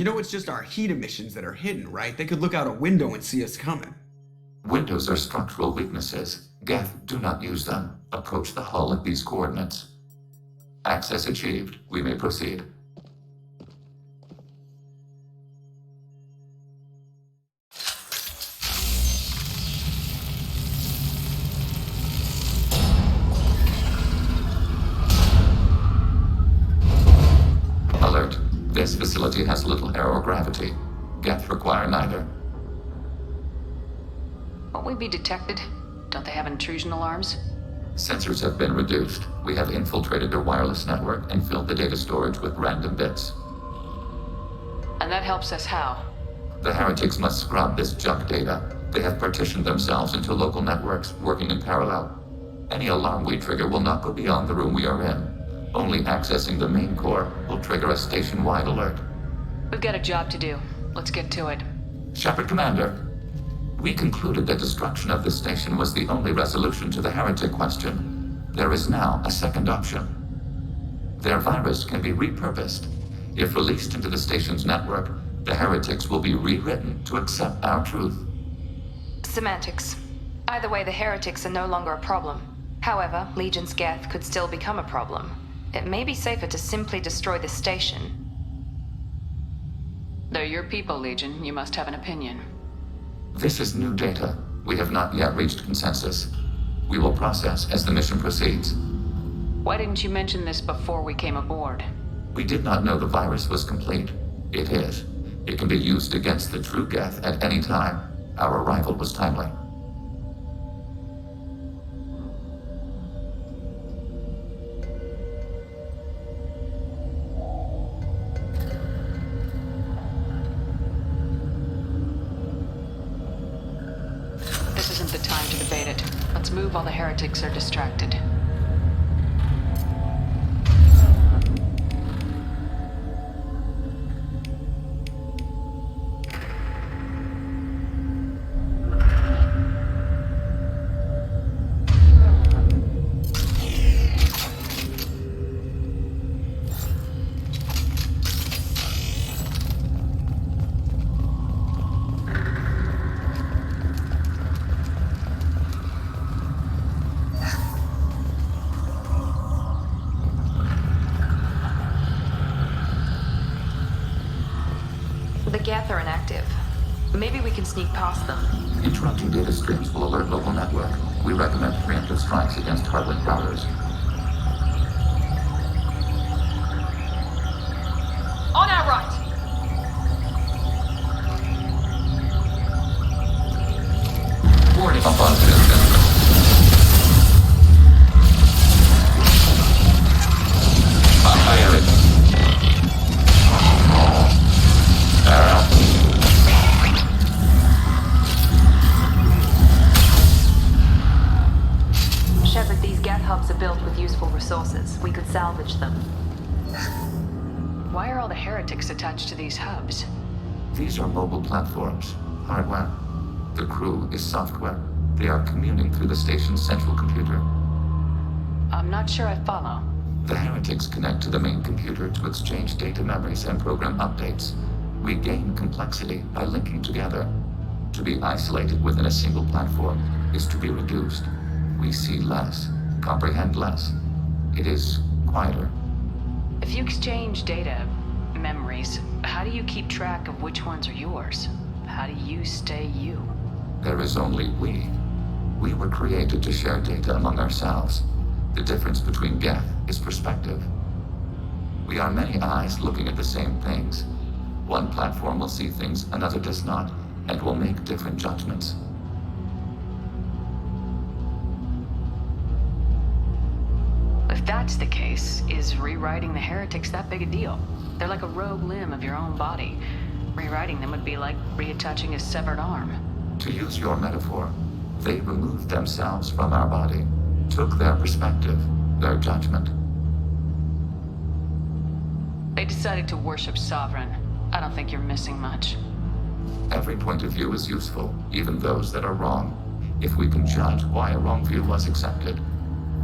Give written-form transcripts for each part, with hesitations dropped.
You know, it's just our heat emissions that are hidden, right? They could look out a window and see us coming. Windows are structural weaknesses. Geth, do not use them. Approach the hull at these coordinates. Access achieved. We may proceed. Alert. This facility has little air or gravity. Geth require neither. Won't we be detected? Don't they have intrusion alarms? Sensors have been reduced. We have infiltrated their wireless network and filled the data storage with random bits. And that helps us how? The heretics must scrub this junk data. They have partitioned themselves into local networks, working in parallel. Any alarm we trigger will not go beyond the room we are in. Only accessing the main core will trigger a station-wide alert. We've got a job to do. Let's get to it. Shepard Commander, we concluded that destruction of this station was the only resolution to the heretic question. There is now a second option. Their virus can be repurposed. If released into the station's network, the heretics will be rewritten to accept our truth. Semantics. Either way, the heretics are no longer a problem. However, Legion's Geth could still become a problem. It may be safer to simply destroy the station. They're your people, Legion. You must have an opinion. This is new data. We have not yet reached consensus. We will process as the mission proceeds. Why didn't you mention this before we came aboard? We did not know the virus was complete. It is. It can be used against the true Geth at any time. Our arrival was timely. This isn't the time to debate it. Let's move while the heretics are distracted. The Geth are inactive. Maybe we can sneak past them. Interrupting data streams will alert local network. We recommend preemptive strikes against hardware routers. On our right! Warning up on system. Fire it. Shepard, these Geth hubs are built with useful resources. We could salvage them. Why are all the heretics attached to these hubs? These are mobile platforms. Hardware. The crew is software. They are communing through the station's central computer. I'm not sure I follow. The heretics connect to the main computer to exchange data memories and program updates. We gain complexity by linking together. To be isolated within a single platform is to be reduced. We see less, comprehend less. It is quieter. If you exchange data, memories, how do you keep track of which ones are yours? How do you stay you? There is only we. We were created to share data among ourselves. The difference between Geth is perspective. We are many eyes looking at the same things. One platform will see things another does not, and will make different judgments. If that's the case, is rewriting the heretics that big a deal? They're like a rogue limb of your own body. Rewriting them would be like reattaching a severed arm. To use your metaphor, they removed themselves from our body, took their perspective, their judgment. They decided to worship Sovereign. I don't think you're missing much. Every point of view is useful, even those that are wrong, if we can judge why a wrong view was accepted.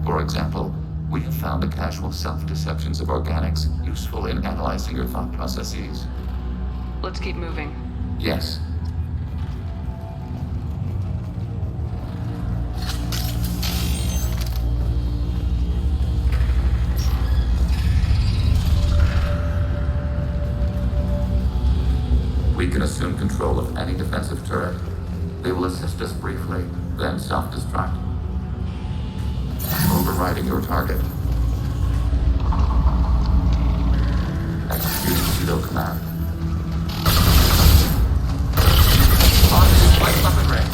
For example, we have found the casual self-deceptions of organics useful in analyzing your thought processes. Let's keep moving. Yes. assume control of any defensive turret. They will assist us briefly, then self-destruct. Overriding your target. Executing pseudo command. Launching light weapon range.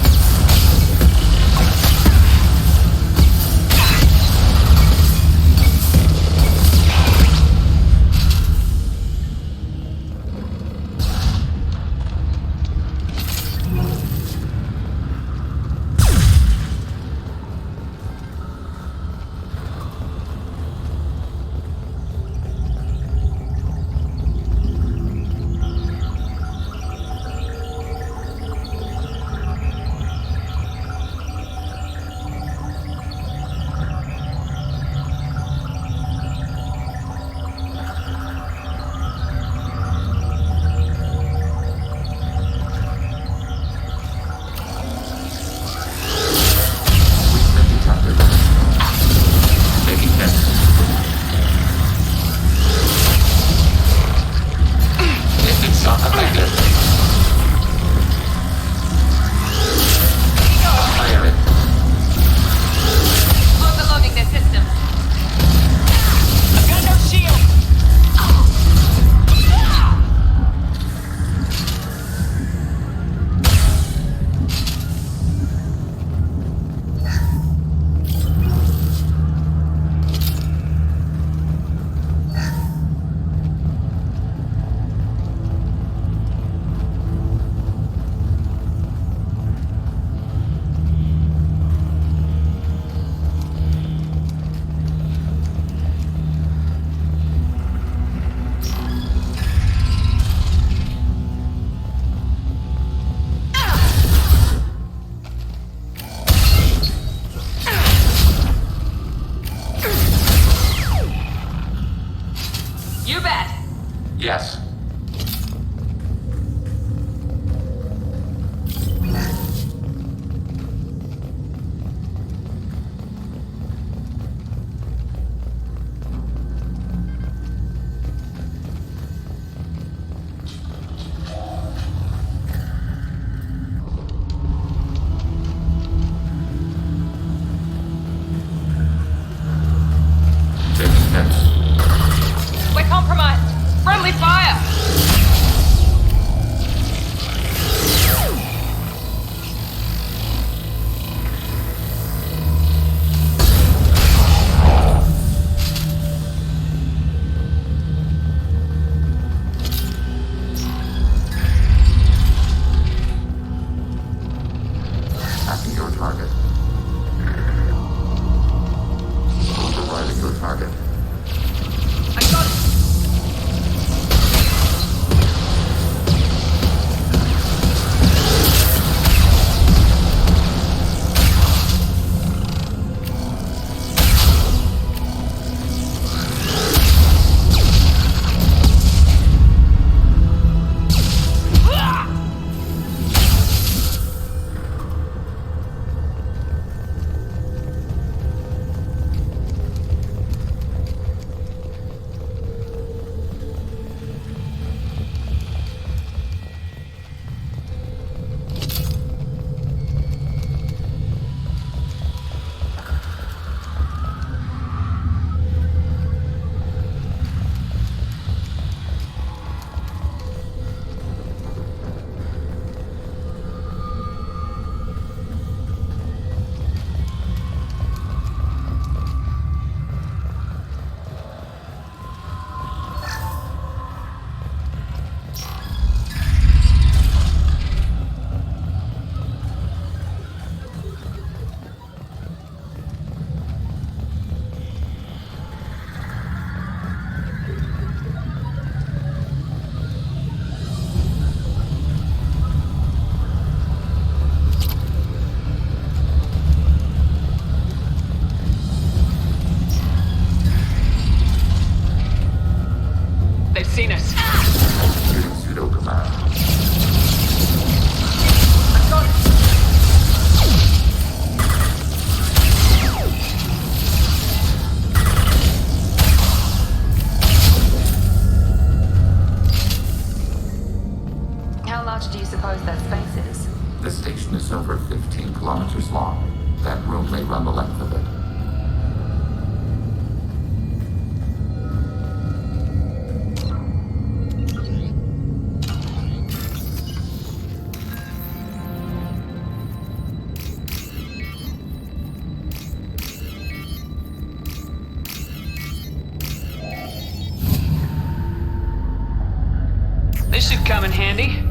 Yes. We're compromised. Friendly fire! Attacking your target. Overriding your target. I got it! station is over 15 kilometers long. That room may run the length of it. This should come in handy.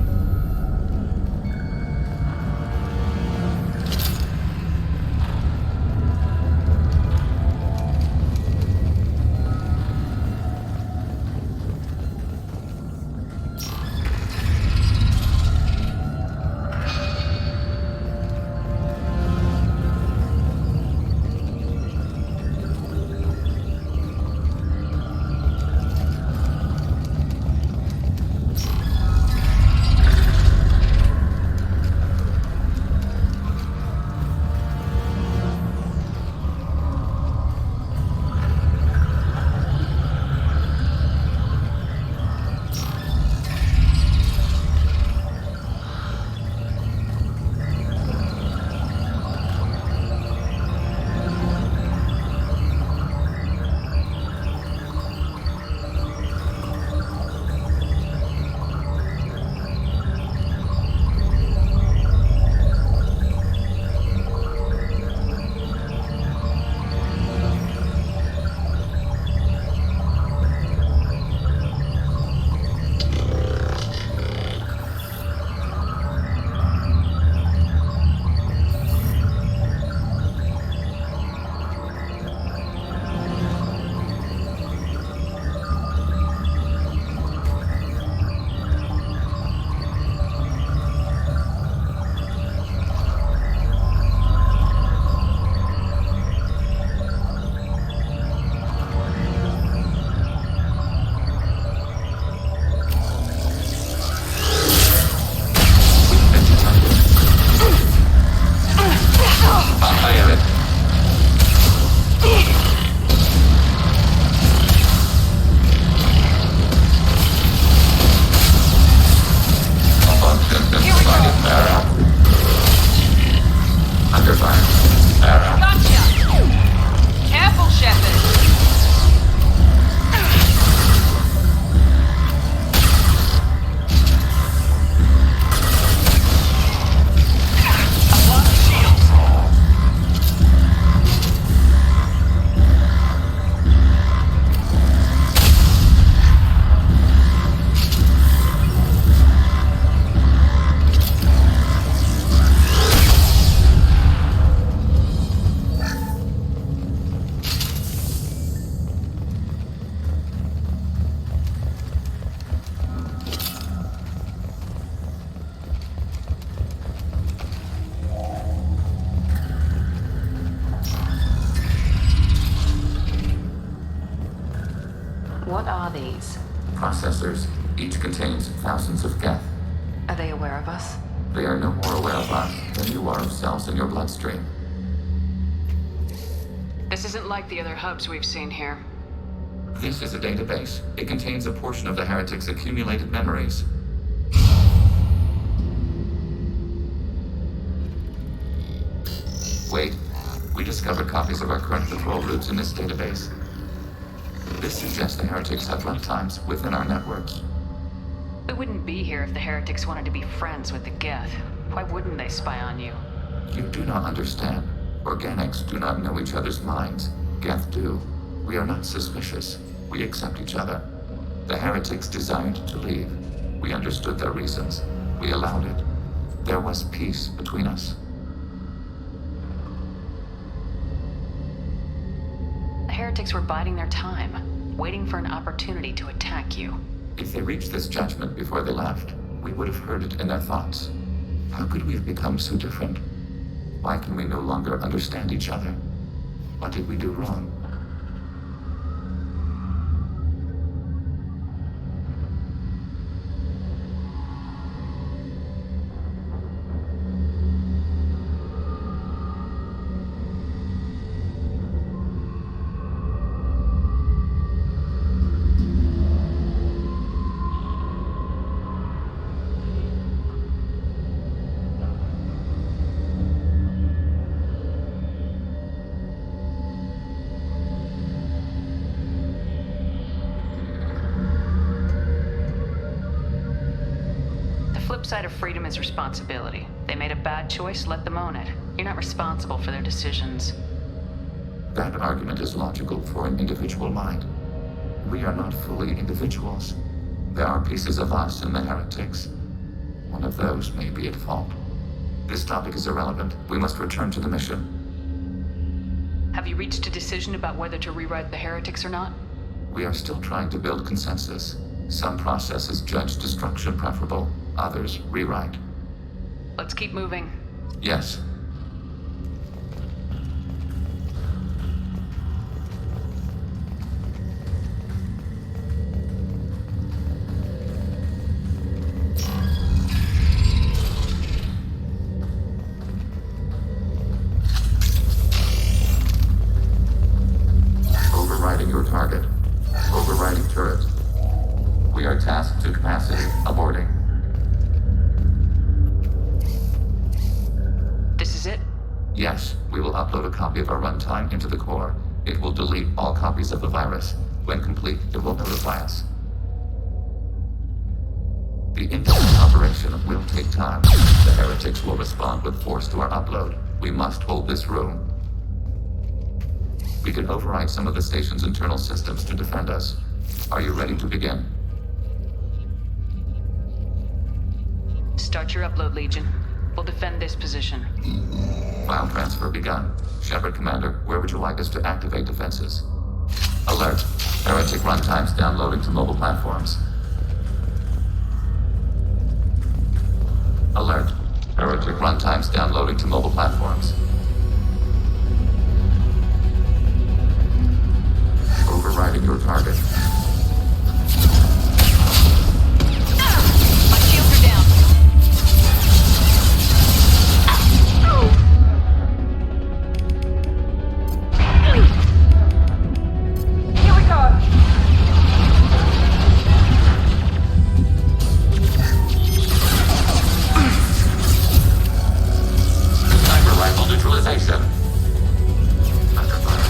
What are these? Processors. Each contains thousands of geth. Are they aware of us? They are no more aware of us than you are of cells in your bloodstream. This isn't like the other hubs we've seen here. This is a database. It contains a portion of the heretic's accumulated memories. Wait. We discovered copies of our current patrol routes in this database. This suggests the heretics have runtimes within our networks. We wouldn't be here if the heretics wanted to be friends with the geth. Why wouldn't they spy on you? You do not understand. Organics do not know each other's minds. Geth do. We are not suspicious. We accept each other. The heretics desired to leave. We understood their reasons. We allowed it. There was peace between us. The heretics were biding their time, waiting for an opportunity to attack you. If they reached this judgment before they left, we would have heard it in their thoughts. How could we have become so different? Why can we no longer understand each other? What did we do wrong? flip side of freedom is responsibility. They made a bad choice, let them own it. You're not responsible for their decisions. That argument is logical for an individual mind. We are not fully individuals. There are pieces of us in the heretics. One of those may be at fault. This topic is irrelevant. We must return to the mission. Have you reached a decision about whether to rewrite the heretics or not? We are still trying to build consensus. Some processes judge destruction preferable, others rewrite. Let's keep moving. Yes. Overriding your target. Overriding turret. We are tasked to capacity. Aborting. This is it? Yes, we will upload a copy of our runtime into the core. It will delete all copies of the virus. When complete, it will notify us. The independent operation will take time. The heretics will respond with force to our upload. We must hold this room. We can override some of the station's internal systems to defend us. Are you ready to begin? Start your upload, Legion. We'll defend this position. File transfer begun. Shepard Commander, where would you like us to activate defenses? Alert. Heretic runtimes downloading to mobile platforms. Alert. Heretic runtimes downloading to mobile platforms. Overriding your target. My shields are down. Here we go. Sniper rifle neutralization. Under fire.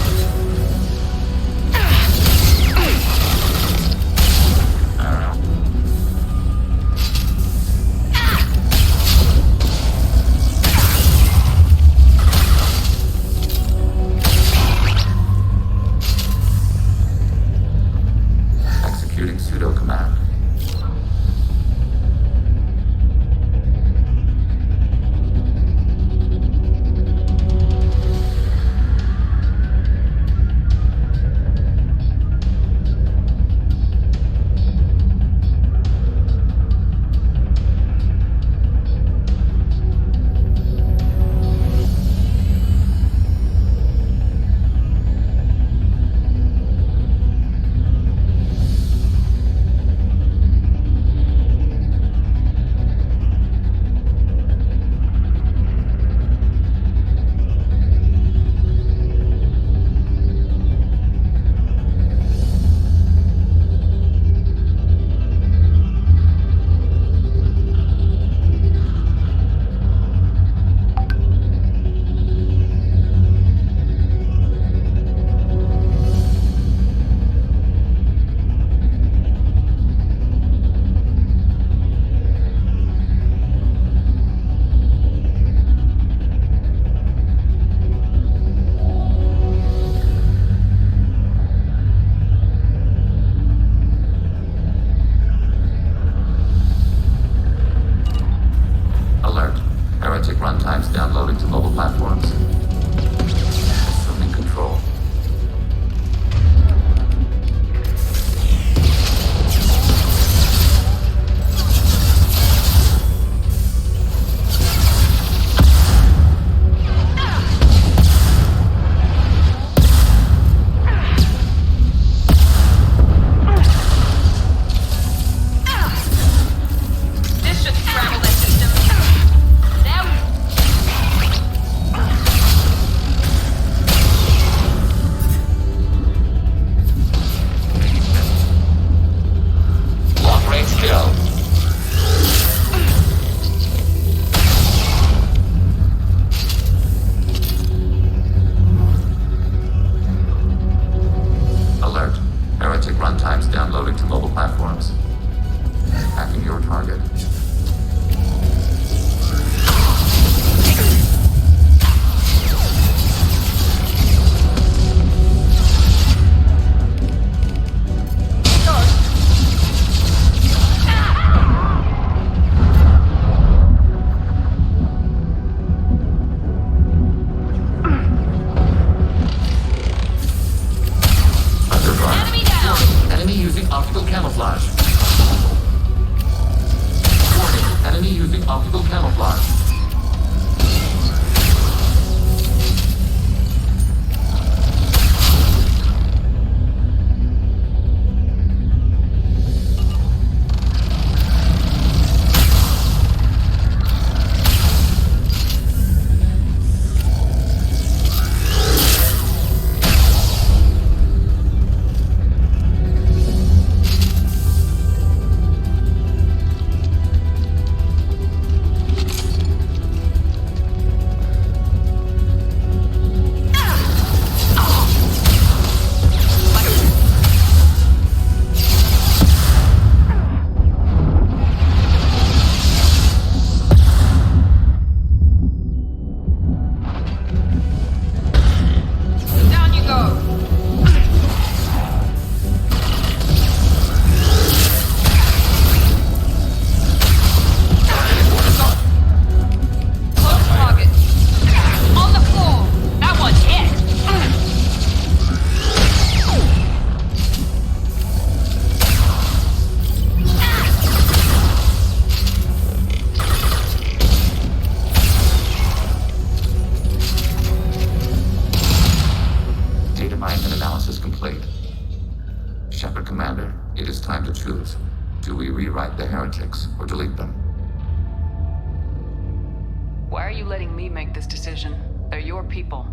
make this decision. They're your people.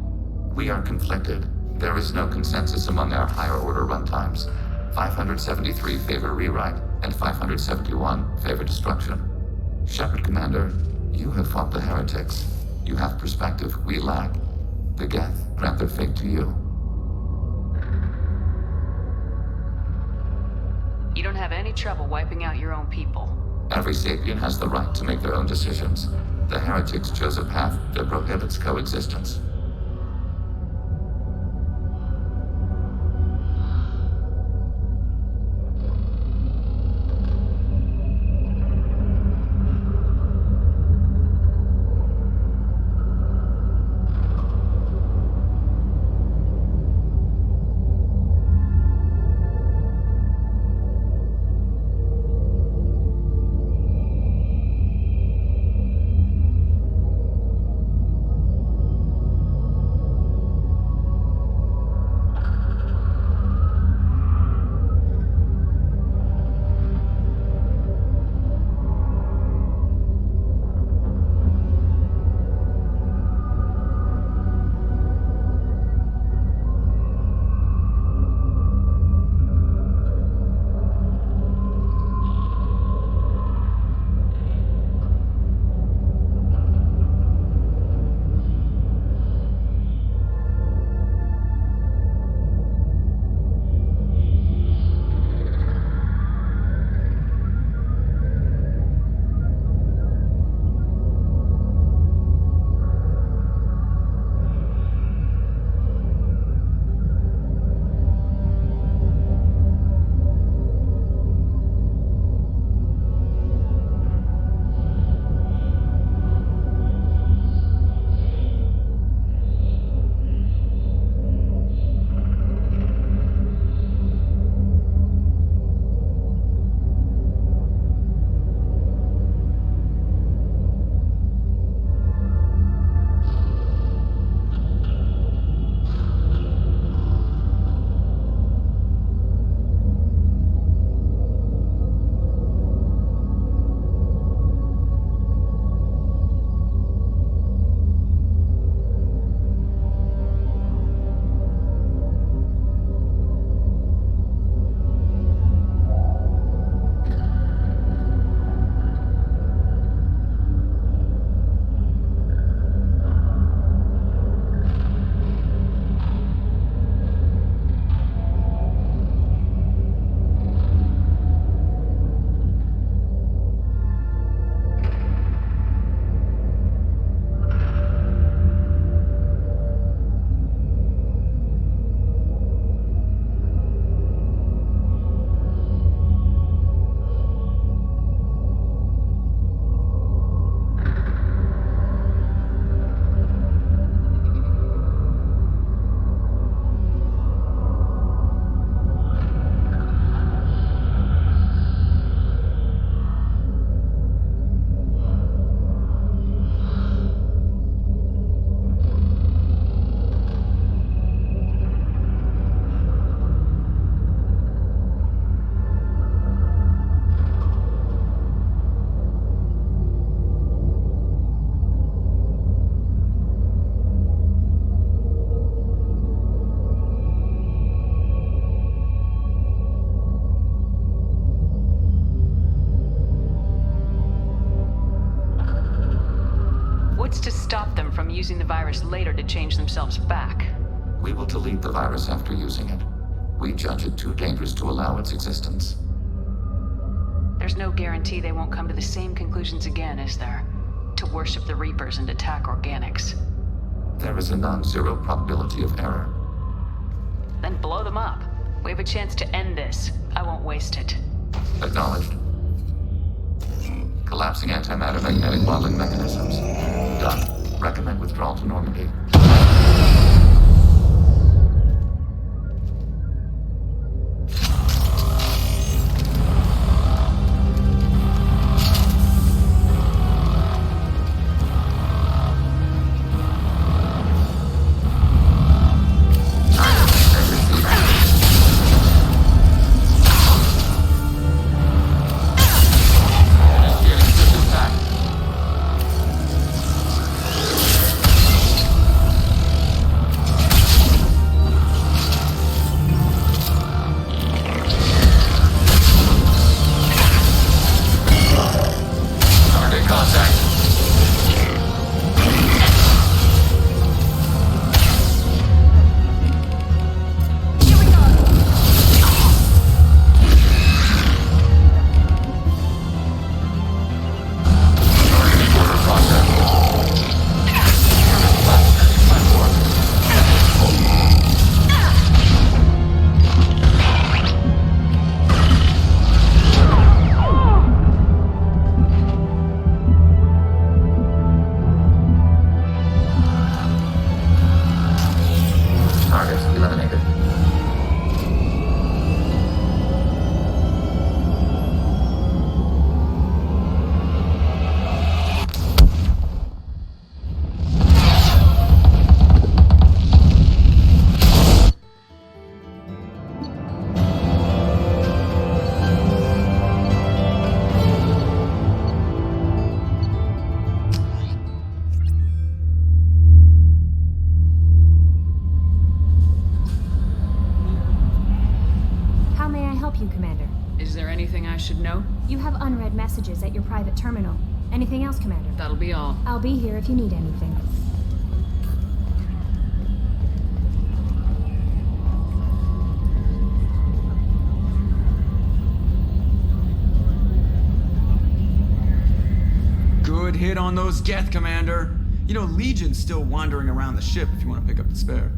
We are conflicted. There is no consensus among our higher order runtimes. 573 favor rewrite, and 571 favor destruction. Shepard Commander, you have fought the heretics. You have perspective we lack. The Geth grant their fate to you. You don't have any trouble wiping out your own people. Every sapient has the right to make their own decisions. The heretics chose a path that prohibits coexistence. To stop them from using the virus later to change themselves back. We will delete the virus after using it. We judge it too dangerous to allow its existence. There's no guarantee they won't come to the same conclusions again, is there? To worship the Reapers and attack organics. There is a non-zero probability of error. Then blow them up. We have a chance to end this. I won't waste it. Acknowledged. Collapsing antimatter magnetic modeling mechanisms. Done. Recommend withdrawal to Normandy. should know? You have unread messages at your private terminal. Anything else, Commander? That'll be all. I'll be here if you need anything. Good hit on those Geth, Commander. You know, Legion's still wandering around the ship if you want to pick up the spare.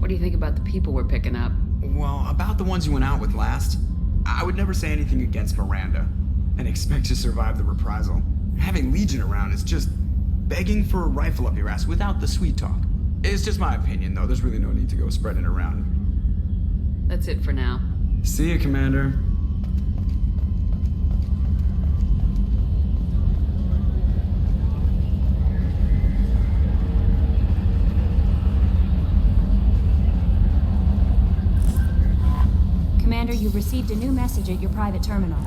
What do you think about the people we're picking up? Well, about the ones you went out with last, I would never say anything against Miranda and expect to survive the reprisal. Having Legion around is just begging for a rifle up your ass without the sweet talk. It's just my opinion, though. There's really no need to go spreading it around. That's it for now. See you, Commander. Commander, you received a new message at your private terminal.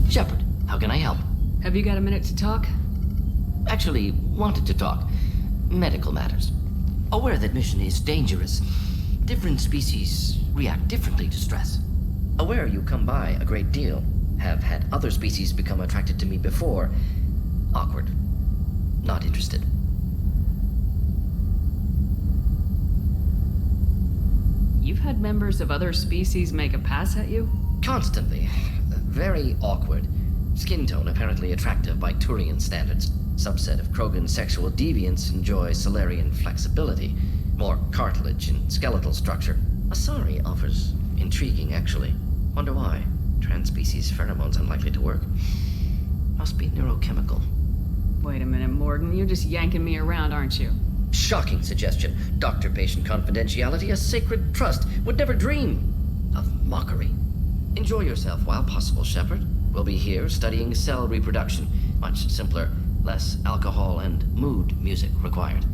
Shepard, how can I help? Have you got a minute to talk? Actually, wanted to talk. Medical matters. Aware that mission is dangerous. Different species react differently to stress. Aware you come by a great deal. Have had other species become attracted to me before. Awkward. Not interested. You've had members of other species make a pass at you? Constantly. Very awkward. Skin tone apparently attractive by Turian standards. Subset of Krogan sexual deviants enjoy Solarian flexibility. More cartilage and skeletal structure. Asari offers intriguing, actually. Wonder why. Trans-species pheromones unlikely to work. Must be neurochemical. Wait a minute, Morden. You're just yanking me around, aren't you? Shocking suggestion. Doctor-patient confidentiality, a sacred trust. Would never dream of mockery. Enjoy yourself while possible, Shepard. We'll be here studying cell reproduction. Much simpler, less alcohol and mood music required.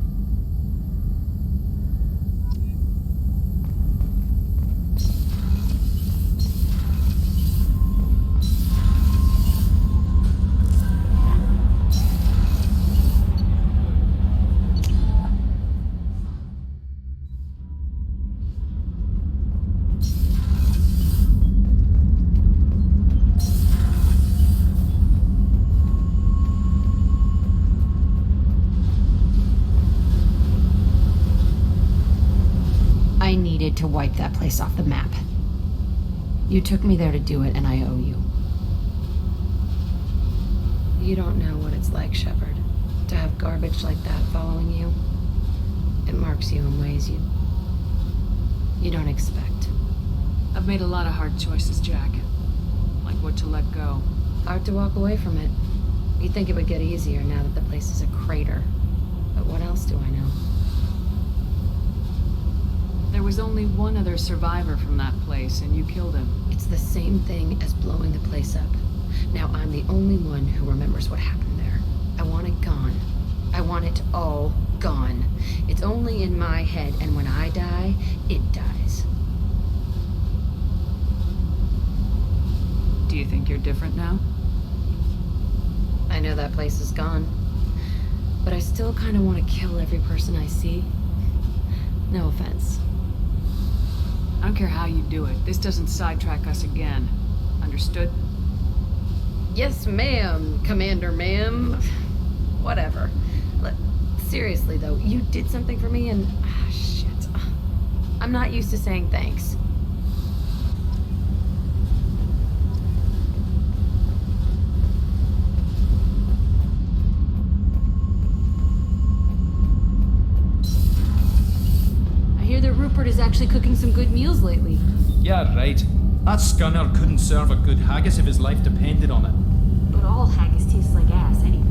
I needed to wipe that place off the map. You took me there to do it, and I owe you. You don't know what it's like, Shepard, to have garbage like that following you. It marks you in ways you don't expect. I've made a lot of hard choices, Jack. Like what to let go. Hard to walk away from it. You'd think it would get easier now that the place is a crater. But what else do I know? There was only one other survivor from that place, and you killed him. It's the same thing as blowing the place up. Now I'm the only one who remembers what happened there. I want it gone. I want it all gone. It's only in my head, and when I die, it dies. Do you think you're different now? I know that place is gone. But I still kind of want to kill every person I see. No offense. I don't care how you do it. This doesn't sidetrack us again. Understood? Yes, ma'am, Commander ma'am. Whatever. Seriously, though, you did something for me and... shit. I'm not used to saying thanks. I hear that Rupert is actually cooking some good meals lately. Yeah, right. That scunner couldn't serve a good haggis if his life depended on it. But all haggis tastes like ass anyway.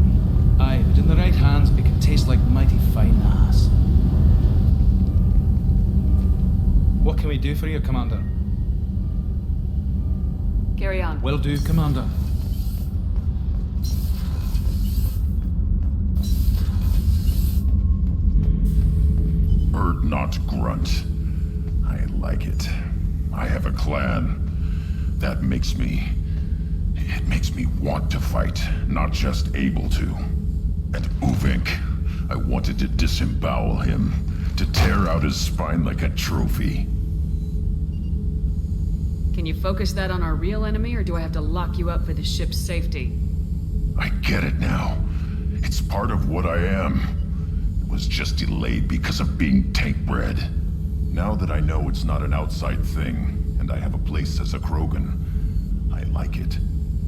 Aye, but in the right hands, it can taste like mighty fine ass. What can we do for you, Commander? Carry on. Will do, Commander. Bird not grunt. I like it. I have a clan. That makes me... It makes me want to fight, not just able to. And Uvink, I wanted to disembowel him, to tear out his spine like a trophy. Can you focus that on our real enemy, or do I have to lock you up for the ship's safety? I get it now. It's part of what I am. It was just delayed because of being tank bred. Now that I know it's not an outside thing, and I have a place as a Krogan, I like it.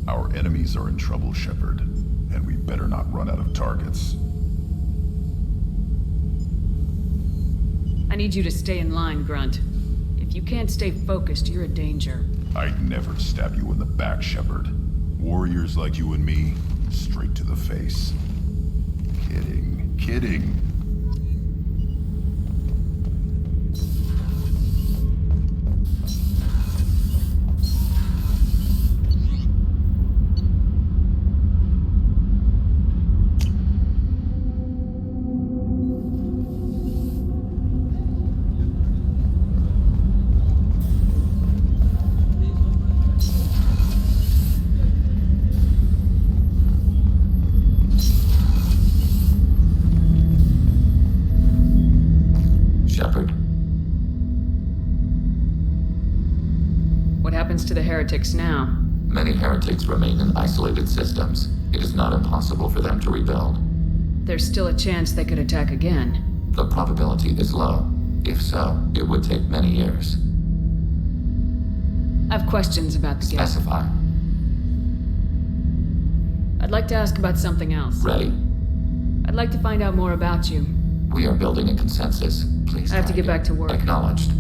Our enemies are in trouble, Shepard, and we better not run out of targets. I need you to stay in line, Grunt. If you can't stay focused, you're a danger. I'd never stab you in the back, Shepard. Warriors like you and me, straight to the face. Kidding, kidding. To the heretics now. Many heretics remain in isolated systems. It is not impossible for them to rebuild. There's still a chance they could attack again. The probability is low. If so, it would take many years. I have questions about the gap. Specify. I'd like to ask about something else. Ready. I'd like to find out more about you. We are building a consensus. Please. I have to get back to work. Acknowledged.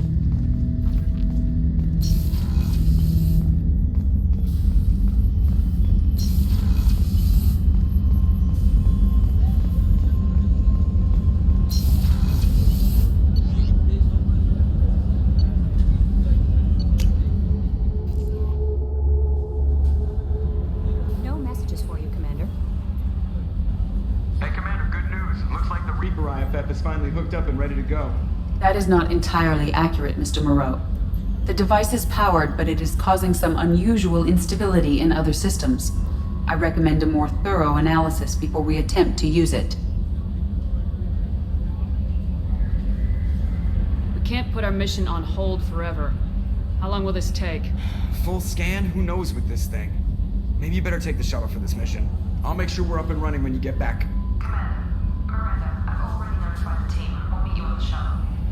Is finally hooked up and ready to go. That is not entirely accurate, Mr. Moreau. The device is powered, but it is causing some unusual instability in other systems. I recommend a more thorough analysis before we attempt to use it. We can't put our mission on hold forever. How long will this take? Full scan? Who knows with this thing? Maybe you better take the shuttle for this mission. I'll make sure we're up and running when you get back.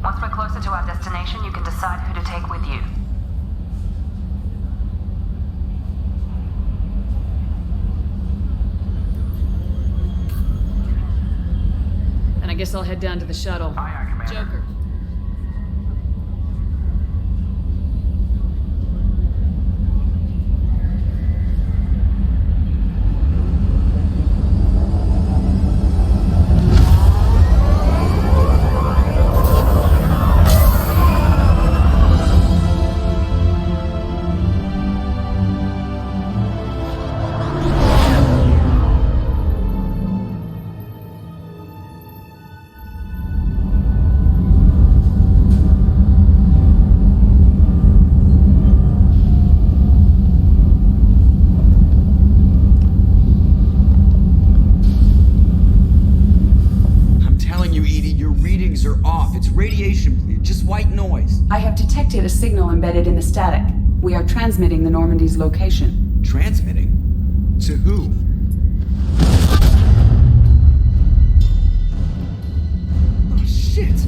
Once we're closer to our destination, you can decide who to take with you. And I guess I'll head down to the shuttle. Aye, aye, Commander. Joker. radiation bleed, just white noise. I have detected a signal embedded in the static. We are transmitting the Normandy's location. Transmitting? To who? Oh, shit!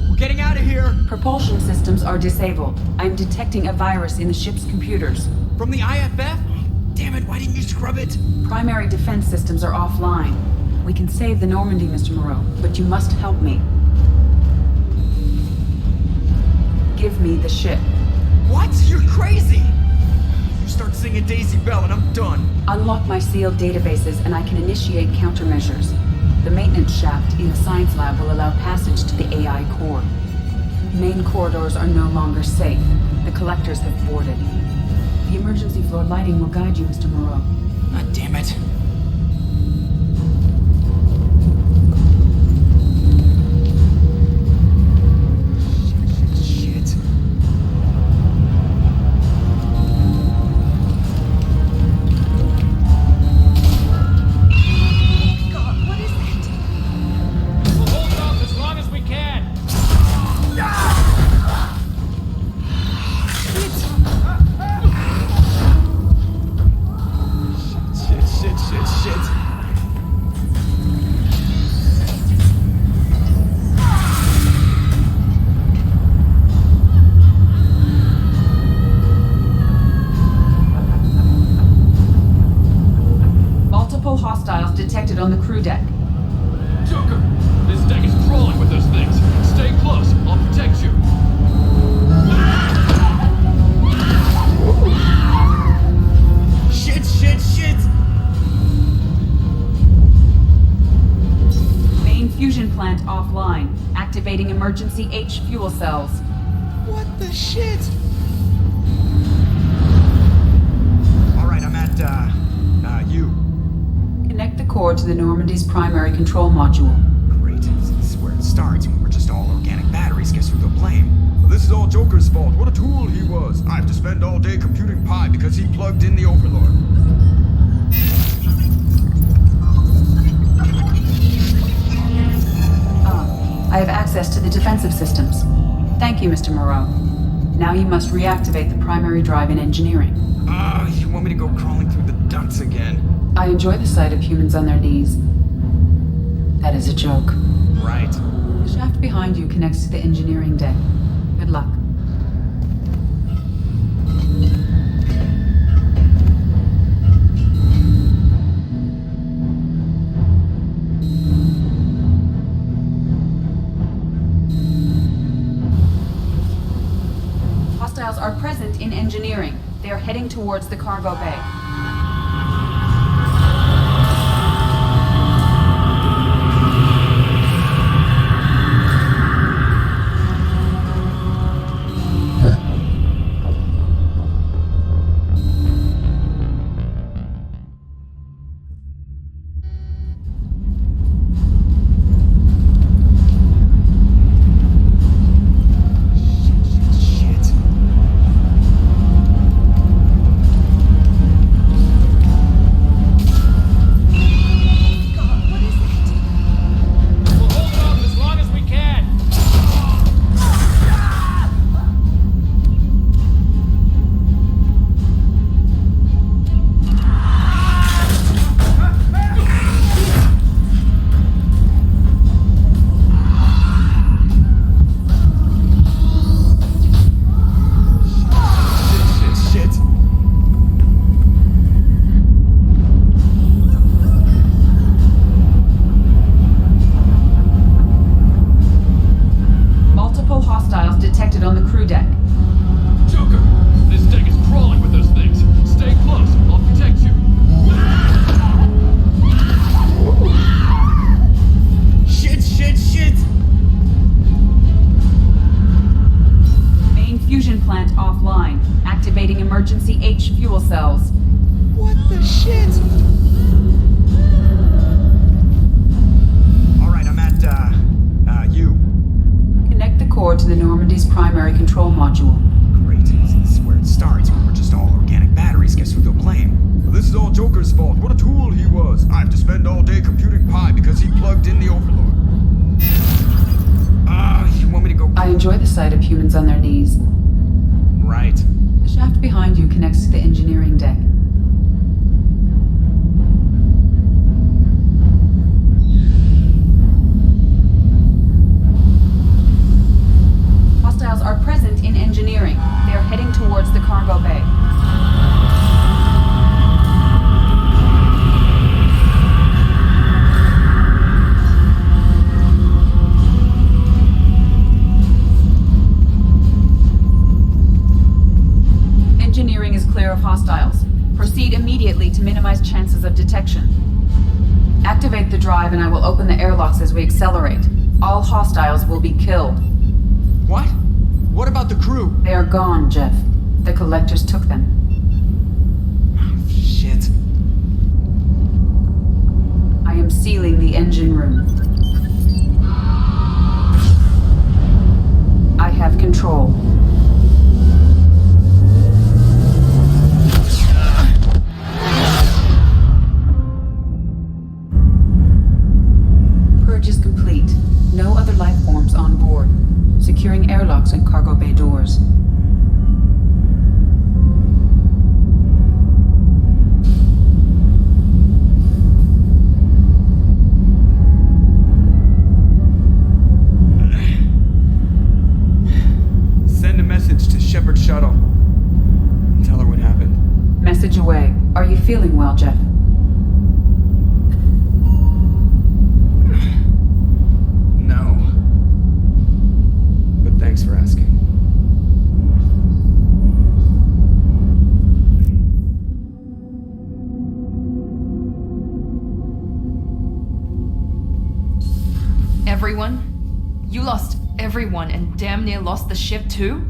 We're getting out of here! Propulsion systems are disabled. I am detecting a virus in the ship's computers. From the IFF? Damn it, why didn't you scrub it? Primary defense systems are offline. We can save the Normandy, Mr. Moreau, but you must help me. Give me the ship. What? You're crazy! You start singing Daisy Bell and I'm done. Unlock my sealed databases and I can initiate countermeasures. The maintenance shaft in the science lab will allow passage to the AI core. Main corridors are no longer safe. The collectors have boarded. The emergency floor lighting will guide you, Mr. Moreau. God damn it. Shit. God, what is it? We'll hold it off as long as we can. Shit. Multiple hostiles detected on the crew deck. Joker, this deck is crawling with those things. Stay close. I'll protect you. Shit! Main fusion plant offline. Activating emergency H fuel cells. What the shit? Alright, I'm at, U. Connect the core to the Normandy's primary control module. Great. This is where it starts. When we're just all organic batteries, guess who they'll blame? Well, this is all Joker's fault. What a tool he was. I have to spend all day computing pi because he plugged in the Overlord. I have access to the defensive systems. Thank you, Mr. Moreau. Now you must reactivate the primary drive in engineering. You want me to go crawling through the ducts again? I enjoy the sight of humans on their knees. That is a joke. Right. The shaft behind you connects to the engineering deck. Good luck. Hostiles are present in engineering. They are heading towards the cargo bay. emergency H fuel cells. What the shit? Alright, I'm at, U. Connect the core to the Normandy's primary control module. Great. This is where it starts when we're just all organic I have to spend all day computing pi because he plugged in the Overlord. You want me to go? I enjoy the sight of humans on their knees. Right. The shaft behind you connects to the engineering deck. Hostiles are present in engineering. They are heading towards the cargo bay. Engineering is clear of hostiles. Proceed immediately to minimize chances of detection. Activate the drive and I will open the airlocks as we accelerate. All hostiles will be killed. What? What about the crew? They are gone, Jeff. The collectors took them. Shit. I am sealing the engine room. I have control. Purge is complete. No other life forms on board. Securing airlocks and cargo bay doors. Send a message to Shepard Shuttle. Tell her what happened. Message away. Are you feeling well, Jeff? No. But thanks for asking. Everyone? You lost everyone and damn near lost the ship too?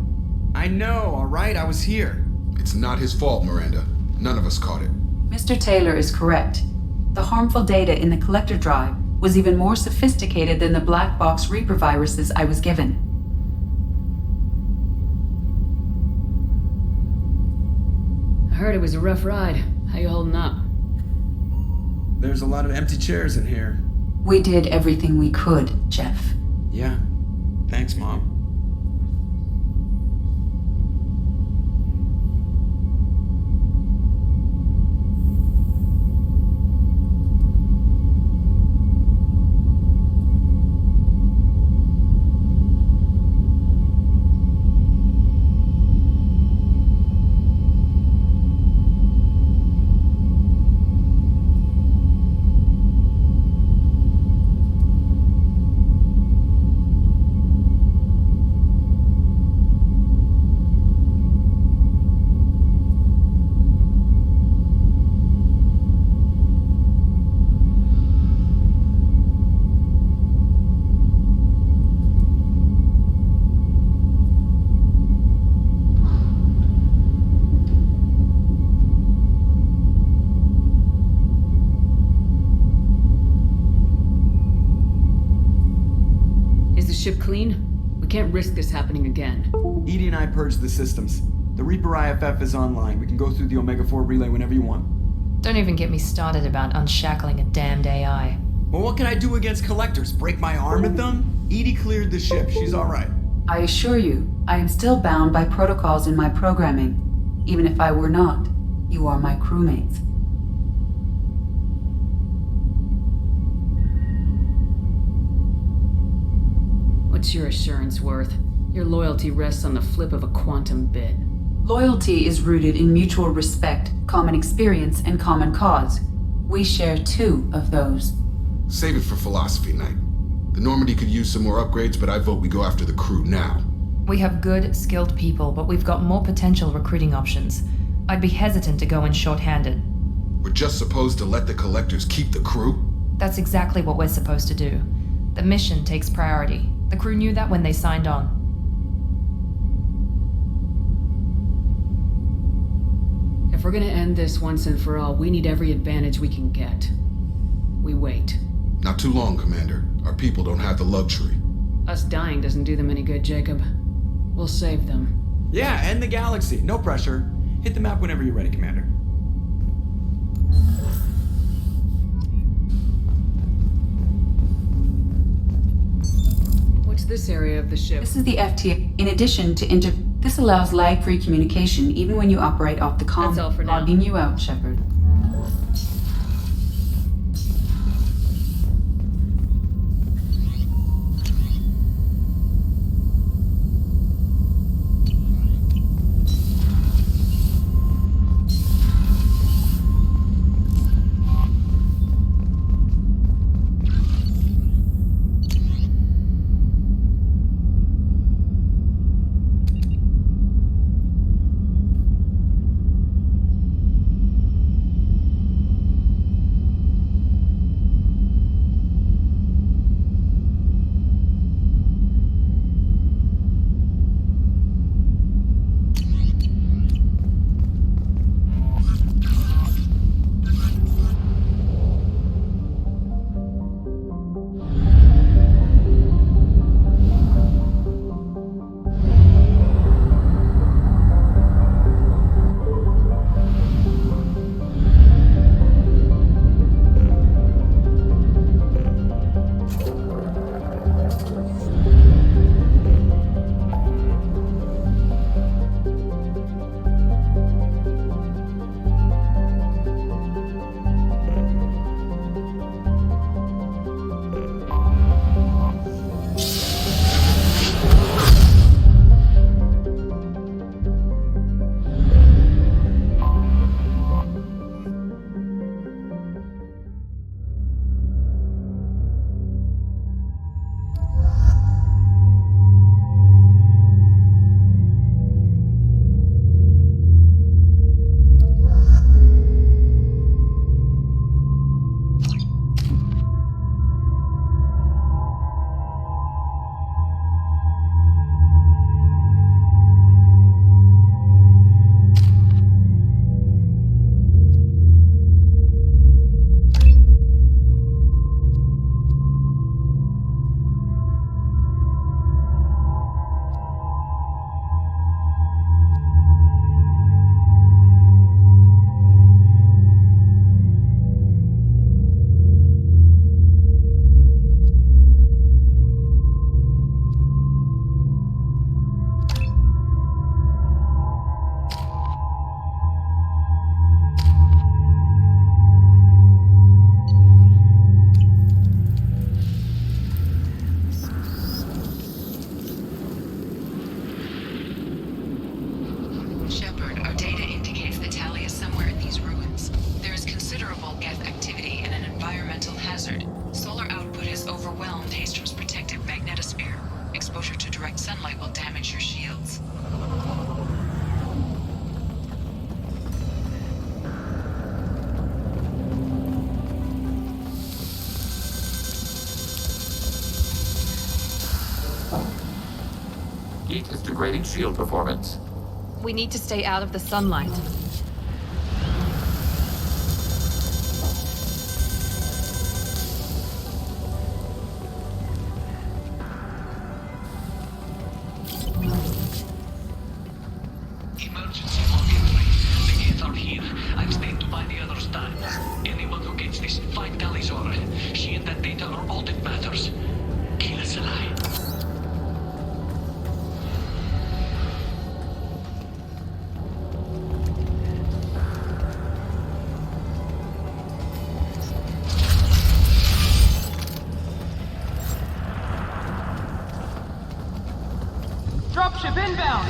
I know, alright? I was here. It's not his fault, Miranda. None of us caught it. Mr. Taylor is correct. The harmful data in the collector drive was even more sophisticated than the black box Reaper viruses I was given. I heard it was a rough ride. How you holding up? There's a lot of empty chairs in here. We did everything we could, Jeff. Yeah. Thanks, Mom. Ship clean? We can't risk this happening again. Edie and I purged the systems. The Reaper IFF is online. We can go through the Omega-4 relay whenever you want. Don't even get me started about unshackling a damned AI. Well, what can I do against collectors? Break my arm at them? Edie cleared the ship. She's alright. I assure you, I am still bound by protocols in my programming. Even if I were not, you are my crewmates. What's your assurance worth? Your loyalty rests on the flip of a quantum bit. Loyalty is rooted in mutual respect, common experience, and common cause. We share two of those. Save it for philosophy night. The Normandy could use some more upgrades, but I vote we go after the crew now. We have good, skilled people, but we've got more potential recruiting options. I'd be hesitant to go in short-handed. We're just supposed to let the collectors keep the crew? That's exactly what we're supposed to do. The mission takes priority. The crew knew that when they signed on. If we're gonna end this once and for all, we need every advantage we can get. We wait. Not too long, Commander. Our people don't have the luxury. Us dying doesn't do them any good, Jacob. We'll save them. Yeah, end the galaxy. No pressure. Hit the map whenever you're ready, Commander. What's this area of the ship? This is the FT. In addition to this allows lag-free communication even when you operate off the comm. That's all for now. Logging you out, Shepard. Heat is degrading shield performance. We need to stay out of the sunlight. Emergency login. The gates are here. I've stayed to buy the others time. Anyone who gets this, find Galizor. She and that data are all that matters. Kill us alive. Dropship inbound!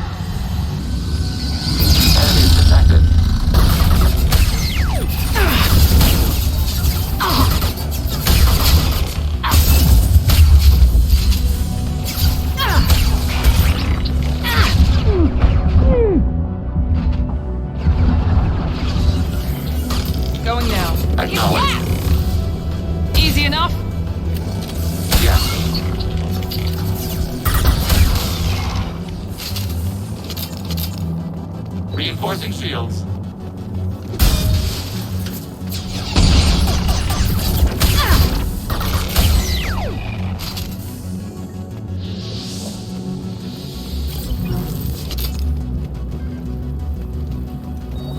Enemies detected. Going now. Acknowledged. Easy enough? Yes. Reinforcing shields.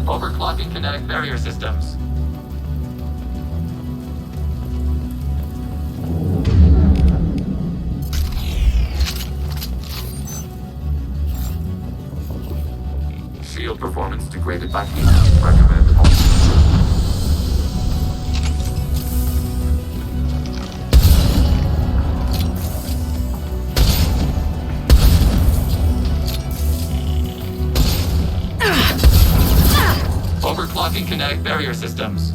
Overclocking kinetic barrier systems. Shield performance degraded by heat. Recommend alternate. Overclocking kinetic barrier systems.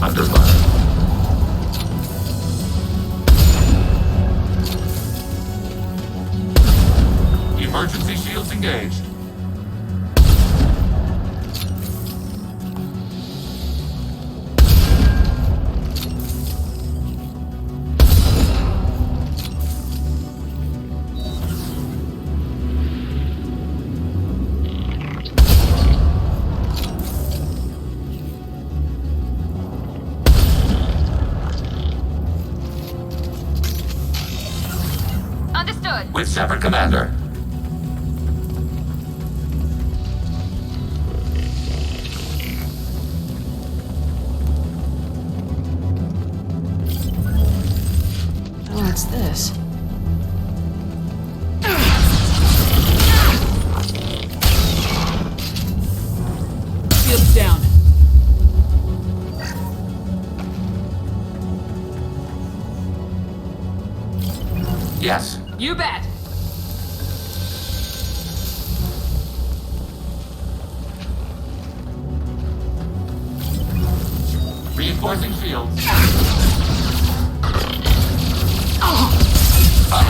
Under fire. Emergency shields engaged. Understood. With Shepard, Commander. What's this? Shields down. Yes. You bet. Reinforcing shields.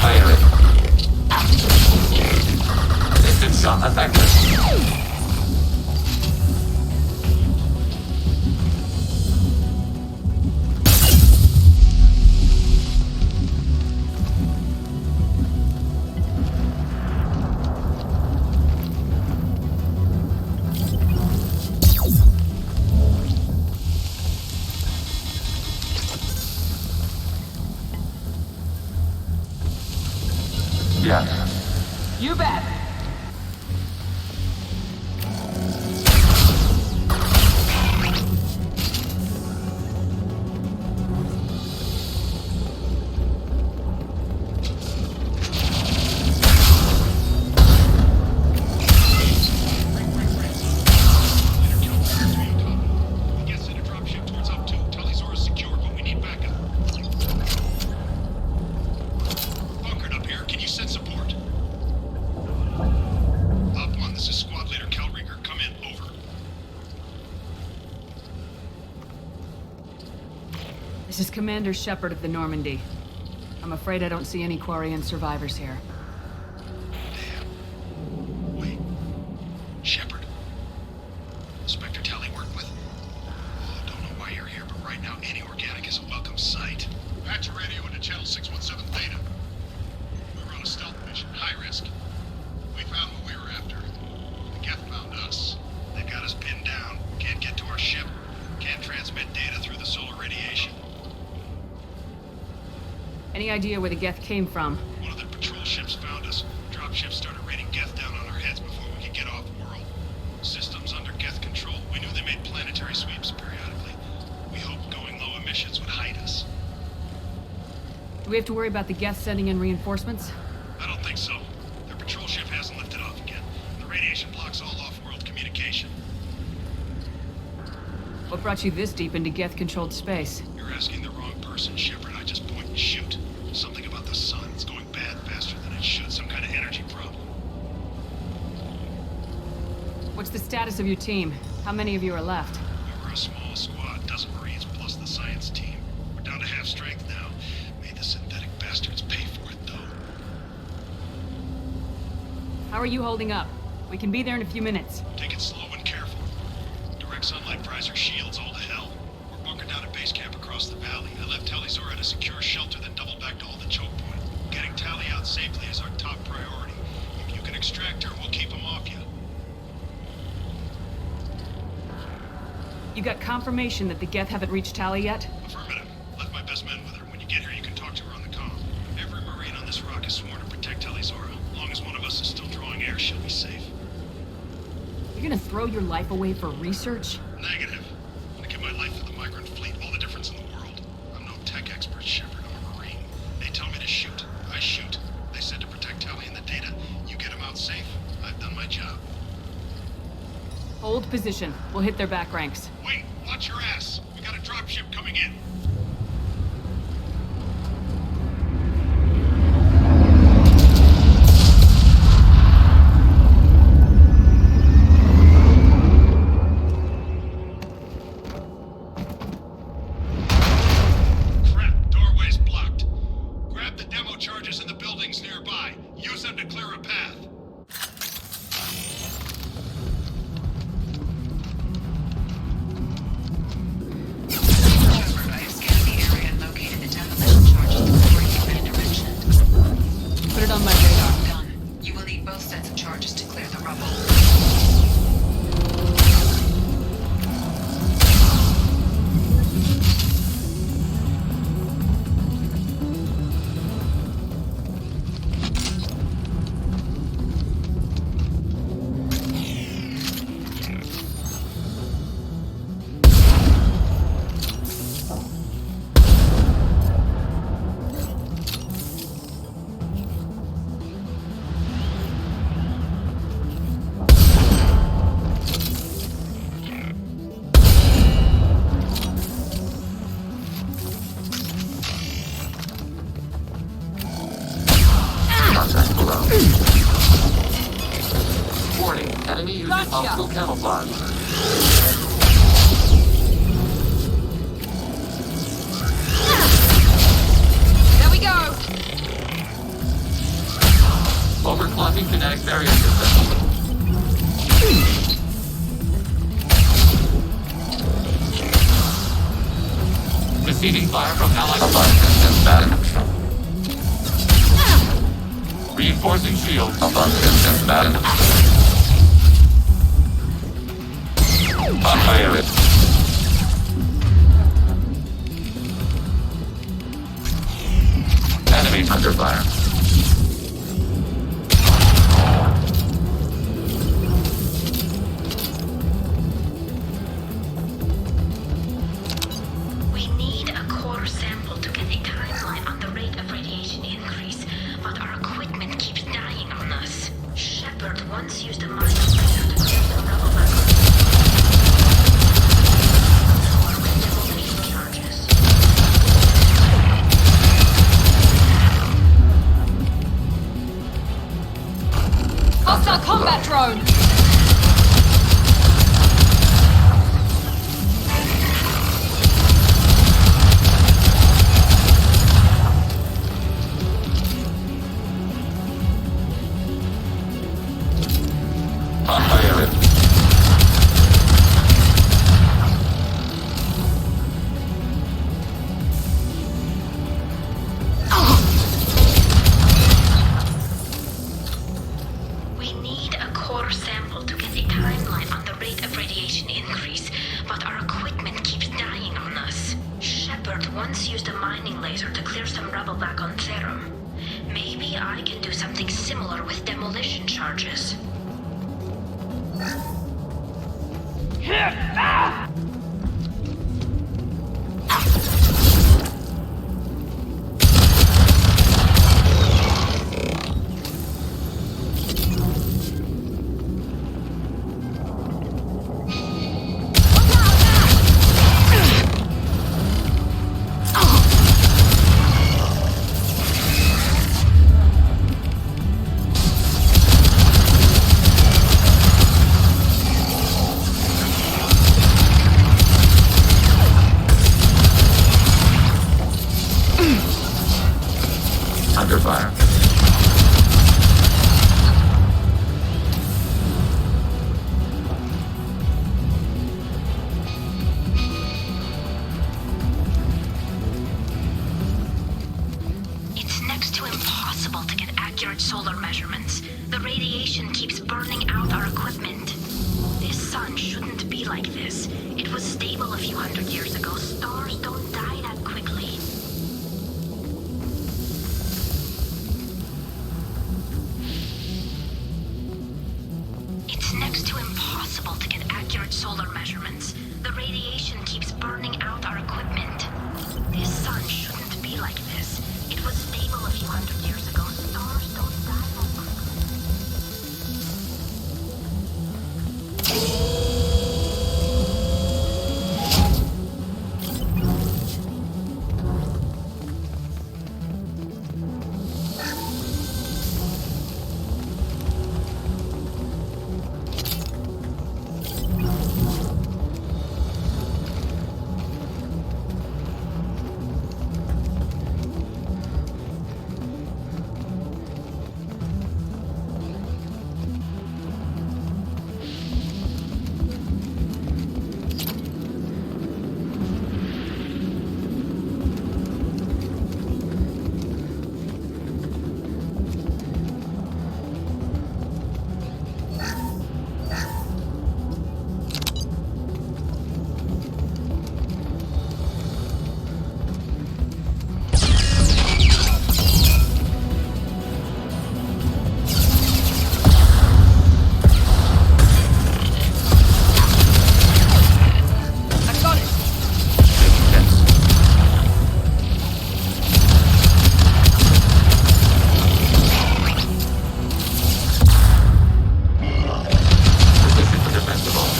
Firing. Distance shot effective. Yeah. You bet. This is Commander Shepard of the Normandy. I'm afraid I don't see any Quarian survivors here. Damn. Wait. Shepard? Inspector Tally worked with? I don't know why you're here, but right now any organic is a welcome sight. Patch your radio into channel 617 Theta. We were on a stealth mission, high risk. We found what we were after. The Geth found us. They got us pinned down. Can't get to our ship. Can't transmit data through the solar radiation. Any idea where the Geth came from? One of the patrol ships found us. Dropships started raining Geth down on our heads before we could get off world. Systems under Geth control. We knew they made planetary sweeps periodically. We hoped going low emissions would hide us. Do we have to worry about the Geth sending in reinforcements? I don't think so. Their patrol ship hasn't lifted off again. The radiation blocks all off-world communication. What brought you this deep into Geth-controlled space? You're asking the wrong person, Shepard. I just point and shoot. Something about the sun. It's going bad faster than it should. Some kind of energy problem. What's the status of your team? How many of you are left? We were a small squad, dozen Marines plus the science team. We're down to half strength now. Made the synthetic bastards pay for it, though. How are you holding up? We can be there in a few minutes. Take it slow and careful. Direct sunlight fries our shields all to hell. We're bunkered down at base camp across the valley. I left Talizor at a secure shelter, then doubled back to hold the choke point. Getting Tally out safely is our top priority. If you can extract her, we'll keep them off you. You got confirmation that the Geth haven't reached Tally yet? Affirmative. Left my best men with her. When you get here, you can talk to her on the comm. Every Marine on this rock is sworn to protect Talizora. As long as one of us is still drawing air, she'll be safe. You're gonna throw your life away for research? Negative. I'm gonna give my life for the migrant fleet. All the difference in the world. I'm no tech expert, Shepard. I'm a Marine. They tell me to shoot. I shoot. They said to protect Tally and the data. You get Hold position. We'll hit their back ranks. Wait, watch your ass. We got a dropship coming in. Crap, doorway's blocked. Grab the demo charges in the buildings nearby. Use them to clear a path. I have scanned the area and located the demolition charges before you intervention. Put it on my radar. Done. You will need both sets of charges to clear the rubble. Contact below. Warning, enemy using optical camouflage. There we go! Overclocking kinetic barrier system. Receiving fire from allied distance battery. Reinforcing shields. Above distance battery. Fire it. Enemy under fire. We need a core sample to get a timeline on the rate of radiation increase, but our equipment keeps dying on us. Shepard once used a mind laser to get the rubble back on demolition charges. Hostile combat drone! Fire it. We need a core sample to get a timeline on the rate of radiation increase, but our equipment keeps dying on us. Shepard once used a mining laser to clear some rubble back on Therum. Maybe I can do something similar with demolition charges. Under fire. It's next to impossible to get accurate solar measurements. The radiation keeps burning out our equipment. This sun shouldn't be like this. It was stable a few hundred years ago. Stars don't die that quickly. It's next to impossible to get accurate solar measurements. The radiation keeps burning out our equipment. This sun shouldn't be like this. It was stable a few hundred years ago. Stars don't die that quickly.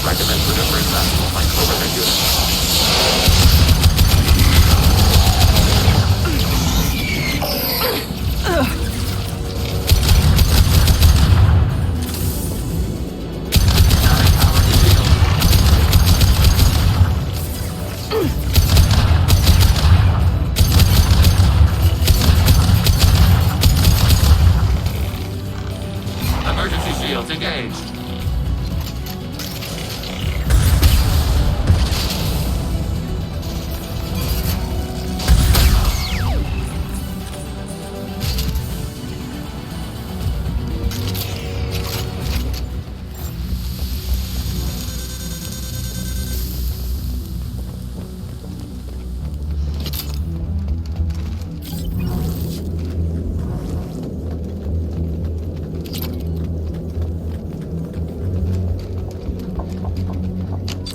Recommend delivering maximal micro-limit units. Emergency shields engaged.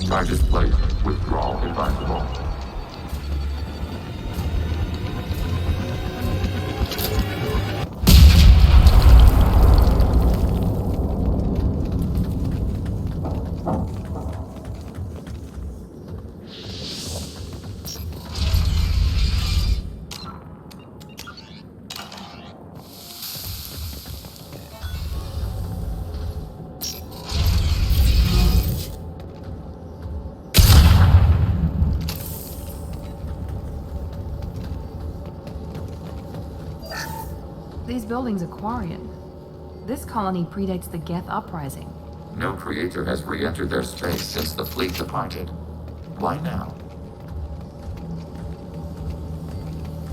Charges placed. Withdrawal advisable. These buildings are Quarian. This colony predates the Geth uprising. No creator has re-entered their space since the fleet departed. Why now?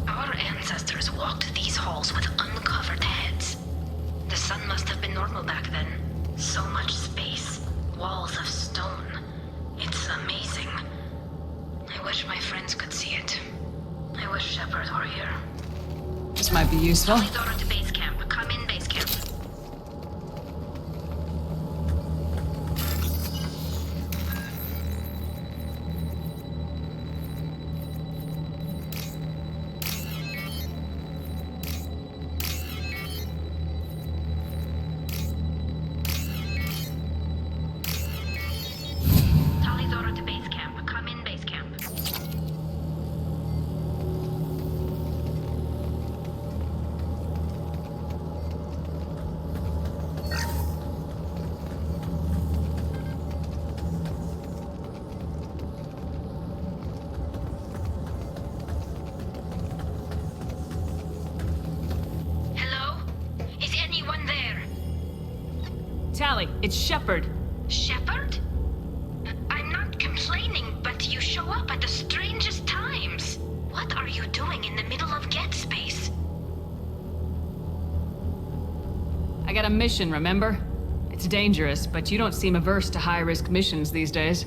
Our ancestors walked these halls with uncovered heads. The sun must have been normal back then. So much space. Walls of stone. It's amazing. I wish my friends could see it. I wish Shepard were here. This might be useful. Corridor to base camp. Come in, base camp. Talidora to base camp. Come in, base camp. Hello? Is anyone there? Tally, it's Shepard. Shepard? I'm not complaining, but you show up at the strangest times. What are you doing in the middle of Get space? I got a mission, remember? It's dangerous, but you don't seem averse to high-risk missions these days.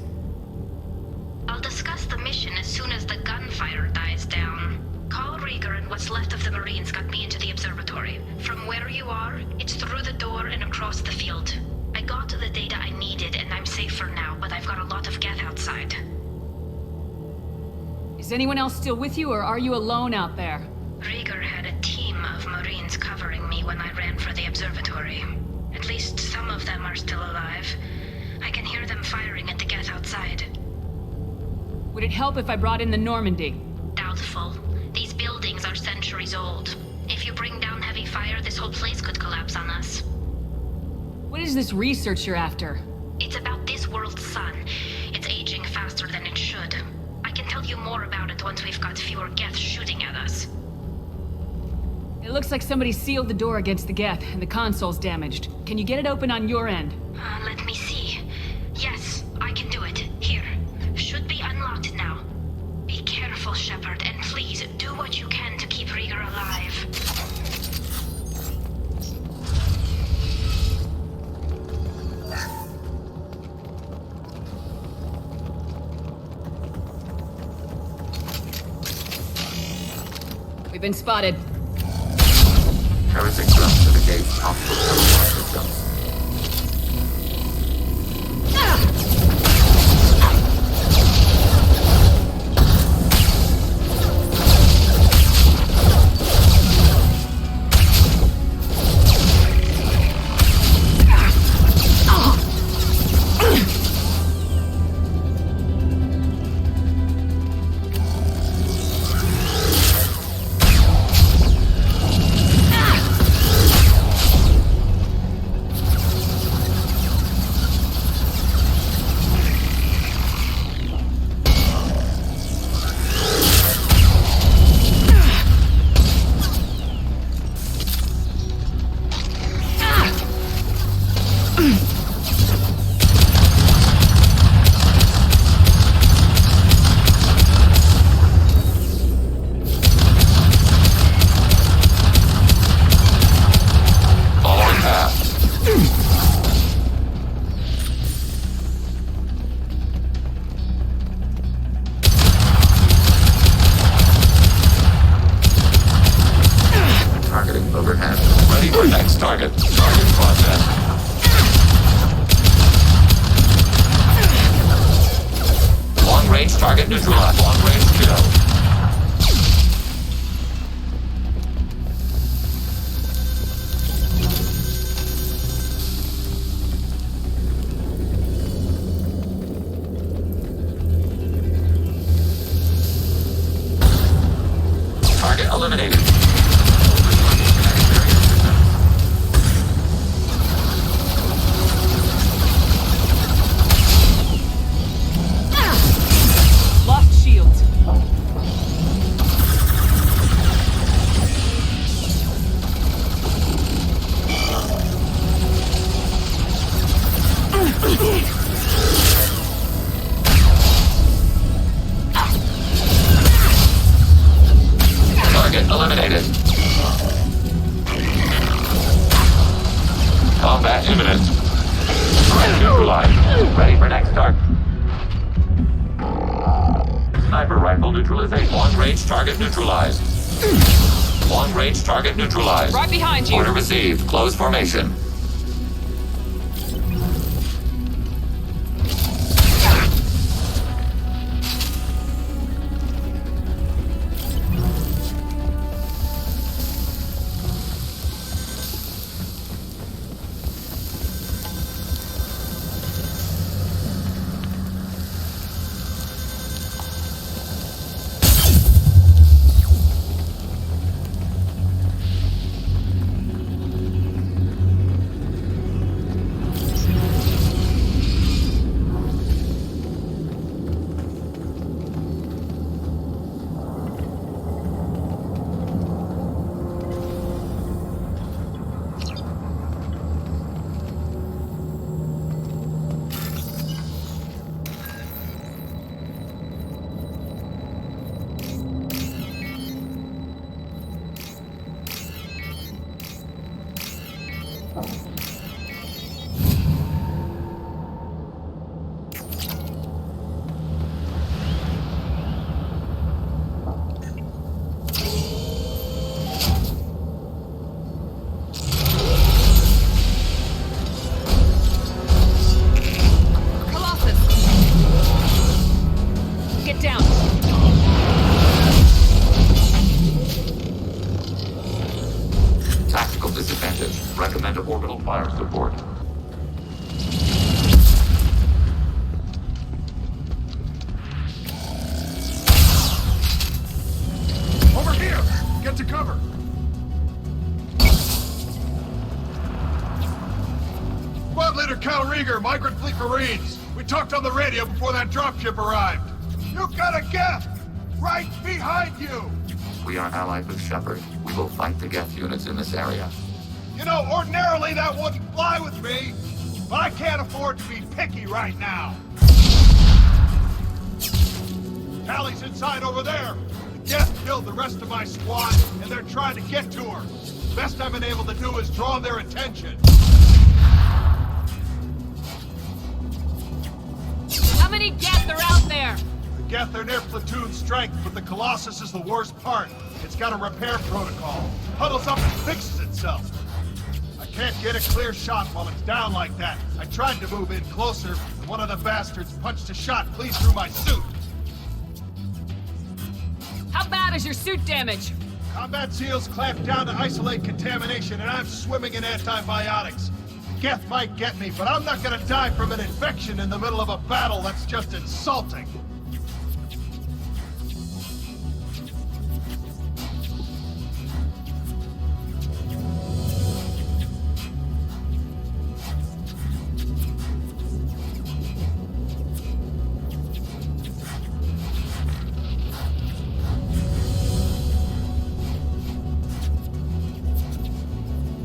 I'll discuss the mission as soon as the gunfire dies down. Call Rieger and what's left of the Marines got me into the observatory. From where you are, it's through the door and across the field. I got the data I needed and I'm safe for now, but I've got a lot of Geth outside. Is anyone else still with you, or are you alone out there? Rieger had a team of Marines covering me when I ran for the observatory. At least some of them are still alive. I can hear them firing at the Geth outside. Would it help if I brought in the Normandy? Doubtful. These buildings are centuries old. If you bring down heavy fire, this whole place could collapse on us. What is this research you're after? It's about this world's sun. It's aging faster than it should. I can tell you more about it once we've got fewer Geth shooting at us. It looks like somebody sealed the door against the Geth, and the console's damaged. Can you get it open on your end? Let me see. Yes, I can do it. Here. Should be unlocked now. Be careful, Shepard, and please do what you can to keep Rieger alive. We've been spotted. Heretic drones to the gate's optical telephone systems. Target neutralized. Long range kill. Target eliminated. Lost shields. Target eliminated. Combat imminent. Threat neutralized. Ready for next start. Sniper rifle neutralization. Long range target neutralized. Long range target neutralized. Right behind you. Order received. Close formation. Get down. Tactical disadvantage. Recommend orbital fire support. Over here! Get to cover! Squad Leader Cal Rieger, Migrant Fleet Marines. We talked on the radio before that dropship arrived. You got a Geth! Right behind you! We are allied with Shepard. We will fight the Geth units in this area. You know, ordinarily that wouldn't fly with me, but I can't afford to be picky right now. Tally's inside over there. The Geth killed the rest of my squad, and they're trying to get to her. Best I've been able to do is draw their attention. How many Geth are out there? The Geth are near platoon strength, but the Colossus is the worst part. It's got a repair protocol. Huddles up and fixes itself. I can't get a clear shot while it's down like that. I tried to move in closer, and one of the bastards punched a shot clean through my suit. How bad is your suit damage? Combat SEALs clamped down to isolate contamination, and I'm swimming in antibiotics. Geth might get me, but I'm not gonna die from an infection in the middle of a battle. That's just insulting.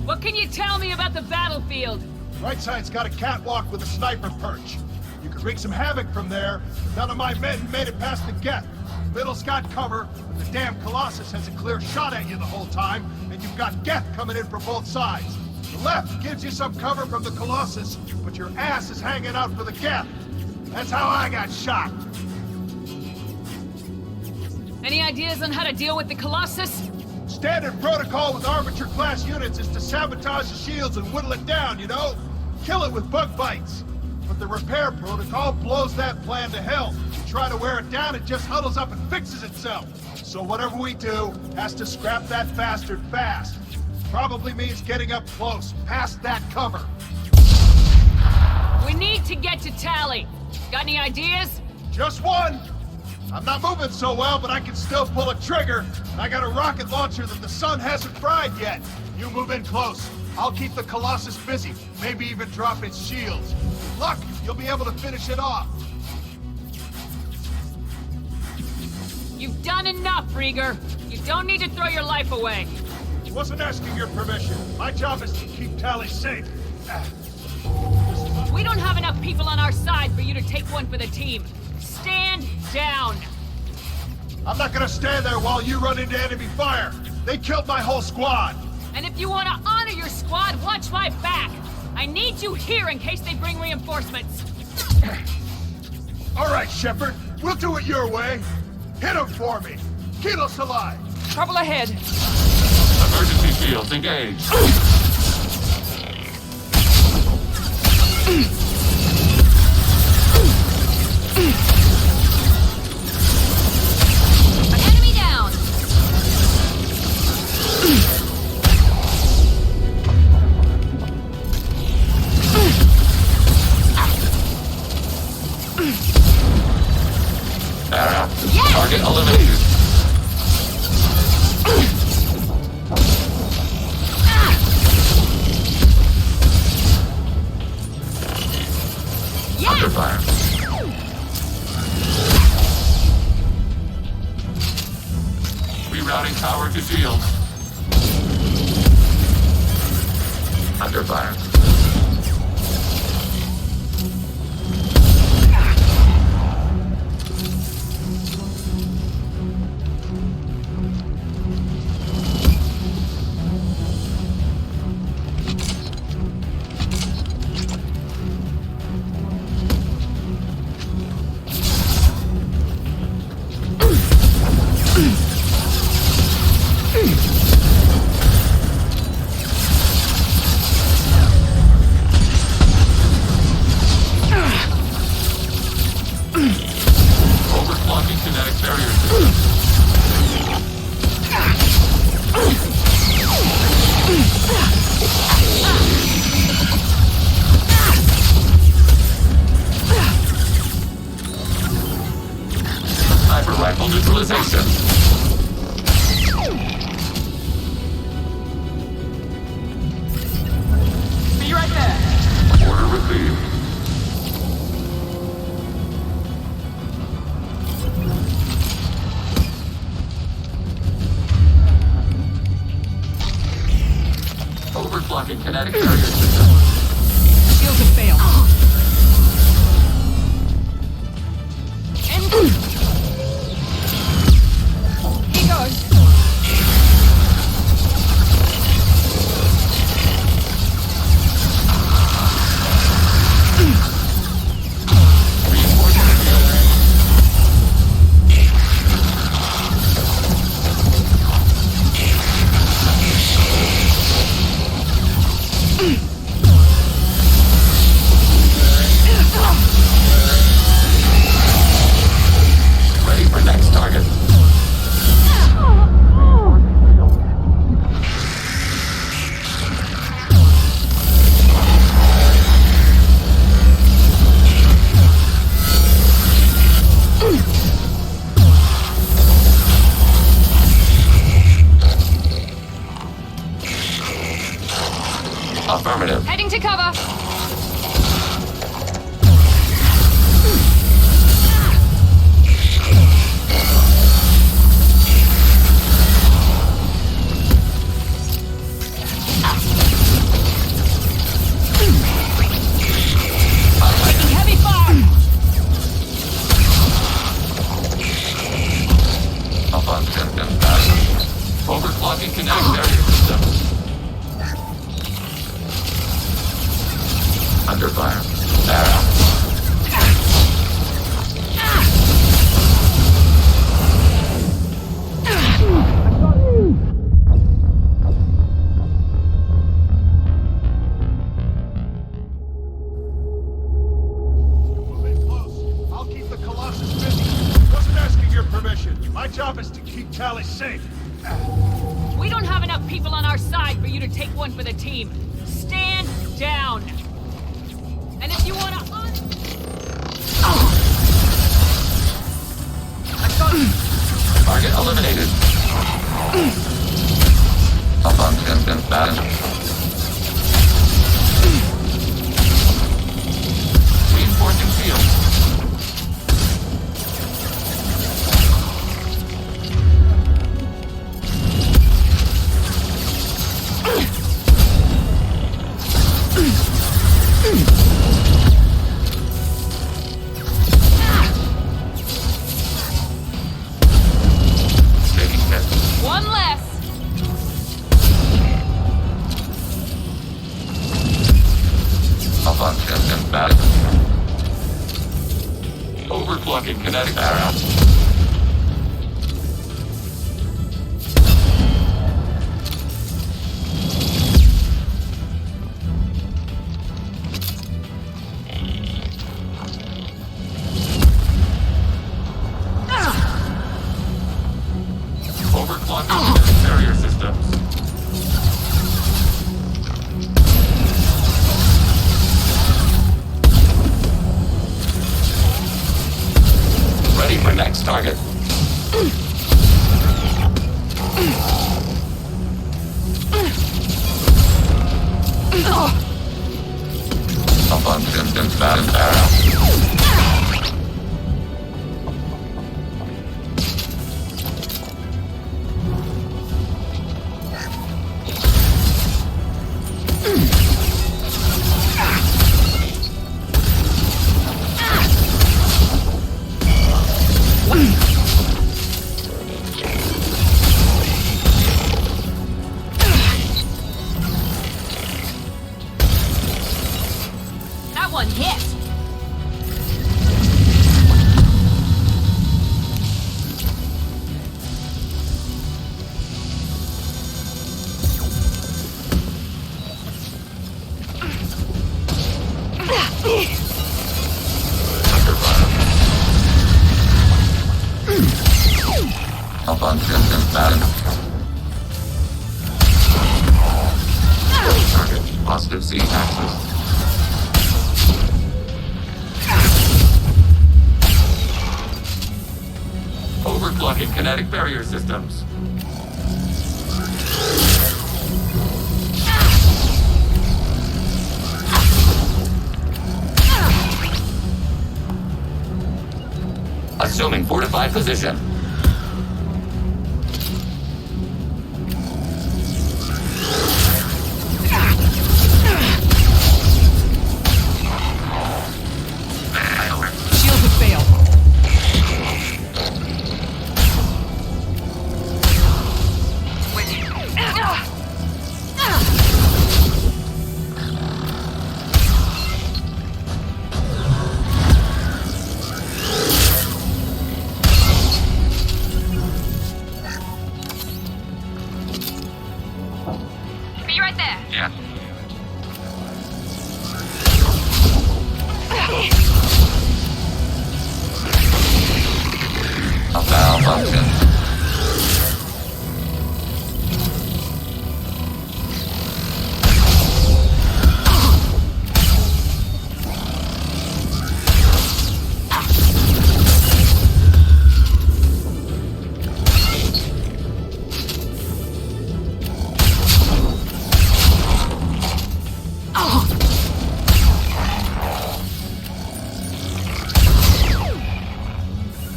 What can you tell me about the battlefield? Right side's got a catwalk with a sniper perch. You could wreak some havoc from there. None of my men made it past the Geth. Middle's got cover, but the damn Colossus has a clear shot at you the whole time, and you've got Geth coming in from both sides. The left gives you some cover from the Colossus, but your ass is hanging out for the Geth. That's how I got shot. Any ideas on how to deal with the Colossus? Standard protocol with Arbiter-class units is to sabotage the shields and whittle it down, you know? Kill it with bug bites. But the repair protocol blows that plan to hell. try to wear it down, it just huddles up and fixes itself. So whatever we do has to scrap that bastard fast. Probably means getting up close, past that cover. We need to get to Tally. Got any ideas? Just one! I'm not moving so well, but I can still pull a trigger, and I got a rocket launcher that the sun hasn't fried yet. You move in close. I'll keep the Colossus busy, maybe even drop its shields. With luck, you'll be able to finish it off. You've done enough, Rieger. You don't need to throw your life away. Wasn't asking your permission. My job is to keep Tally safe. We don't have enough people on our side for you to take one for the team. Stand down. I'm not gonna stand there while you run into enemy fire. They killed my whole squad. And if you want to honor your squad, watch my back. I need you here in case they bring reinforcements. All right, Shepard. We'll do it your way. Hit him for me. Kilos alive. Trouble ahead. Emergency shields engaged. An enemy down. Yes! Target eliminated. Under fire. Rerouting power to shields. Under fire. Overclocking kinetic barrier system. Sniper rifle neutralization. Be right there. Order received. Overclocking kinetic barrier system. Shields have failed. He goes. My job is to keep Tally safe. We don't have enough people on our side for you to take one for the team. Stand down. And if you wanna Target eliminated. Malfunction bad. Reinforcing field. one less. Malfunction bad. Overclocking kinetic arrow. Overclocking barrier systems. Ready for next target. Malfunction bad arrow. That one hit. Malfunction bad. Target positive Z axis. Overclocking kinetic barrier systems. Assuming fortified position. Shield has failed. Be right there. Yeah. Malfunction.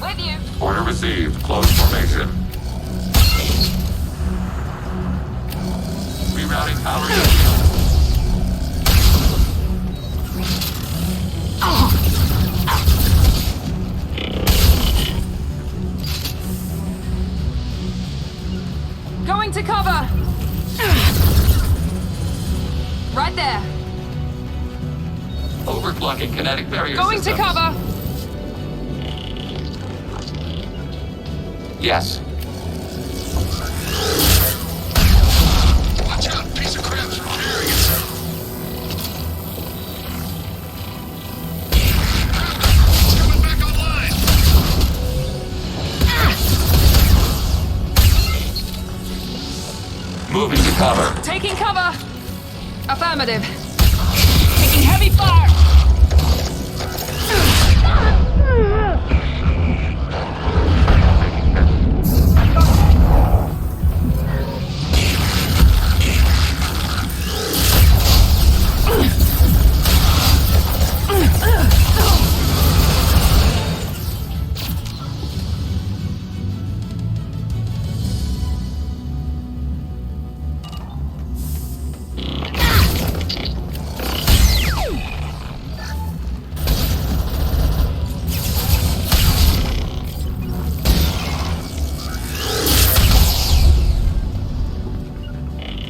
With you. Order received. Close formation. Rerouting power to shield. Going to cover. Right there. Overclocking kinetic barrier Going systems. to cover. Yes. Watch out, piece of crap's repairing itself. It's coming back online. Moving to cover. Taking cover! Affirmative. Taking heavy fire!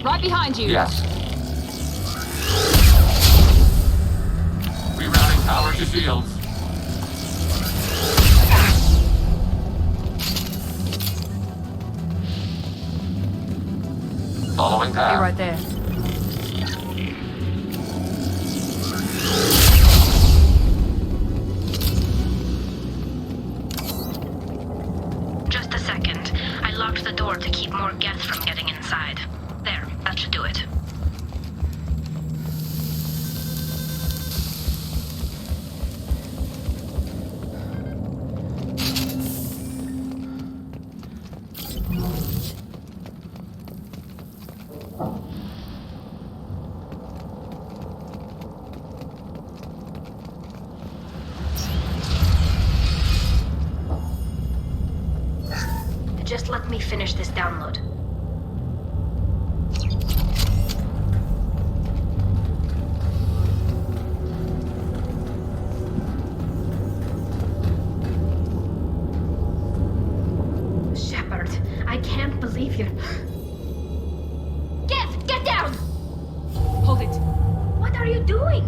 Right behind you. Yes. Rerouting power to shields. Following path. You're right there. Just a second. I locked the door to keep more Geth from getting inside. There, that should do it. Just let me finish this download. Shepard, I can't believe you're... Geth, get down! Hold it. What are you doing?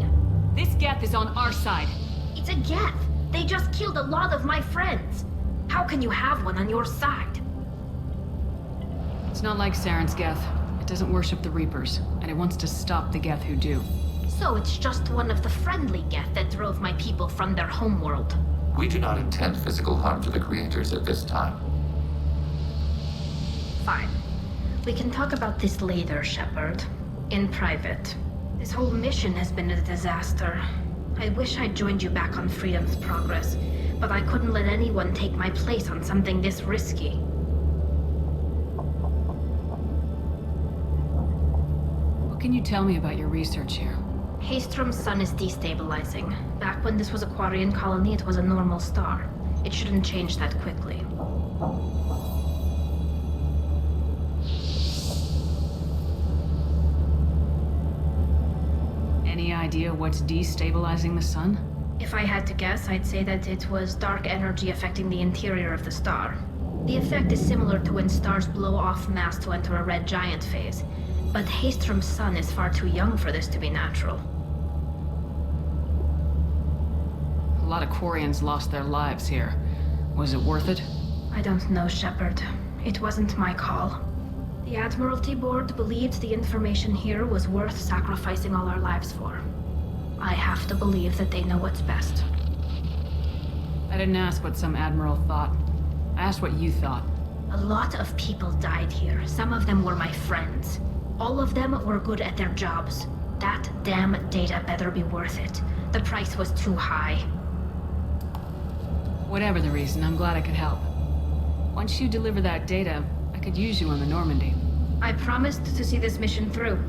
This Geth is on our side. It's a Geth. They just killed a lot of my friends. How can you have one on your side? It's not like Saren's Geth. It doesn't worship the Reapers, and it wants to stop the Geth who do. So it's just one of the friendly Geth that drove my people from their homeworld. We do not intend physical harm to the creators at this time. Fine. We can talk about this later, Shepard. In private. This whole mission has been a disaster. I wish I'd joined you back on Freedom's Progress, but I couldn't let anyone take my place on something this risky. What can you tell me about your research here? Haystrom's sun is destabilizing. Back when this was a Quarian colony, it was a normal star. It shouldn't change that quickly. Any idea what's destabilizing the sun? If I had to guess, I'd say that it was dark energy affecting the interior of the star. The effect is similar to when stars blow off mass to enter a red giant phase. But Haystrom's sun is far too young for this to be natural. A lot of Quarians lost their lives here. Was it worth it? I don't know, Shepard. It wasn't my call. The Admiralty Board believed the information here was worth sacrificing all our lives for. I have to believe that they know what's best. I didn't ask what some admiral thought. I asked what you thought. A lot of people died here. Some of them were my friends. All of them were good at their jobs. That damn data better be worth it. The price was too high. Whatever the reason, I'm glad I could help. Once you deliver that data, I could use you on the Normandy. I promised to see this mission through.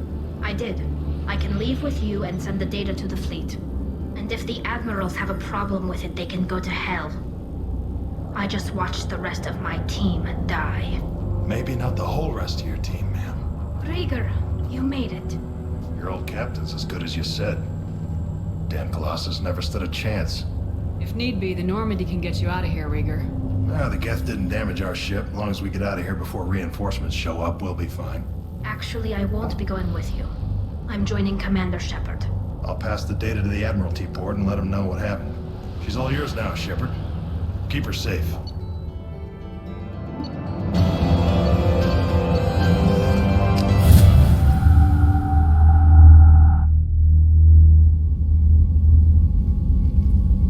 I did. I can leave with you and send the data to the fleet. And if the admirals have a problem with it, they can go to hell. I just watched the rest of my team die. Maybe not the whole rest of your team, ma'am. Rieger, you made it. Your old captain's as good as you said. Damn Colossus never stood a chance. If need be, the Normandy can get you out of here, Rieger. The Geth didn't damage our ship. As long as we get out of here before reinforcements show up, we'll be fine. Actually, I won't be going with you. I'm joining Commander Shepard. I'll pass the data to the Admiralty Board and let them know what happened. She's all yours now, Shepard. Keep her safe.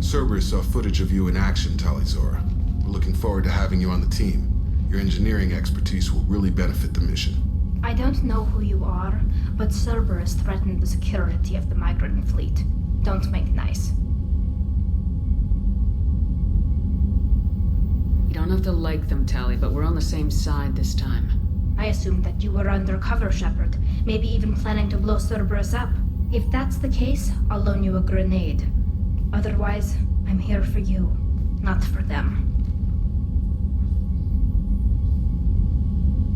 Cerberus saw footage of you in action, Talizora. We're looking forward to having you on the team. Your engineering expertise will really benefit the mission. I don't know who you are, but Cerberus threatened the security of the migrant fleet. Don't make nice. You don't have to like them, Tally, but we're on the same side this time. I assumed that you were undercover, Shepard. Maybe even planning to blow Cerberus up. If that's the case, I'll loan you a grenade. Otherwise, I'm here for you, not for them.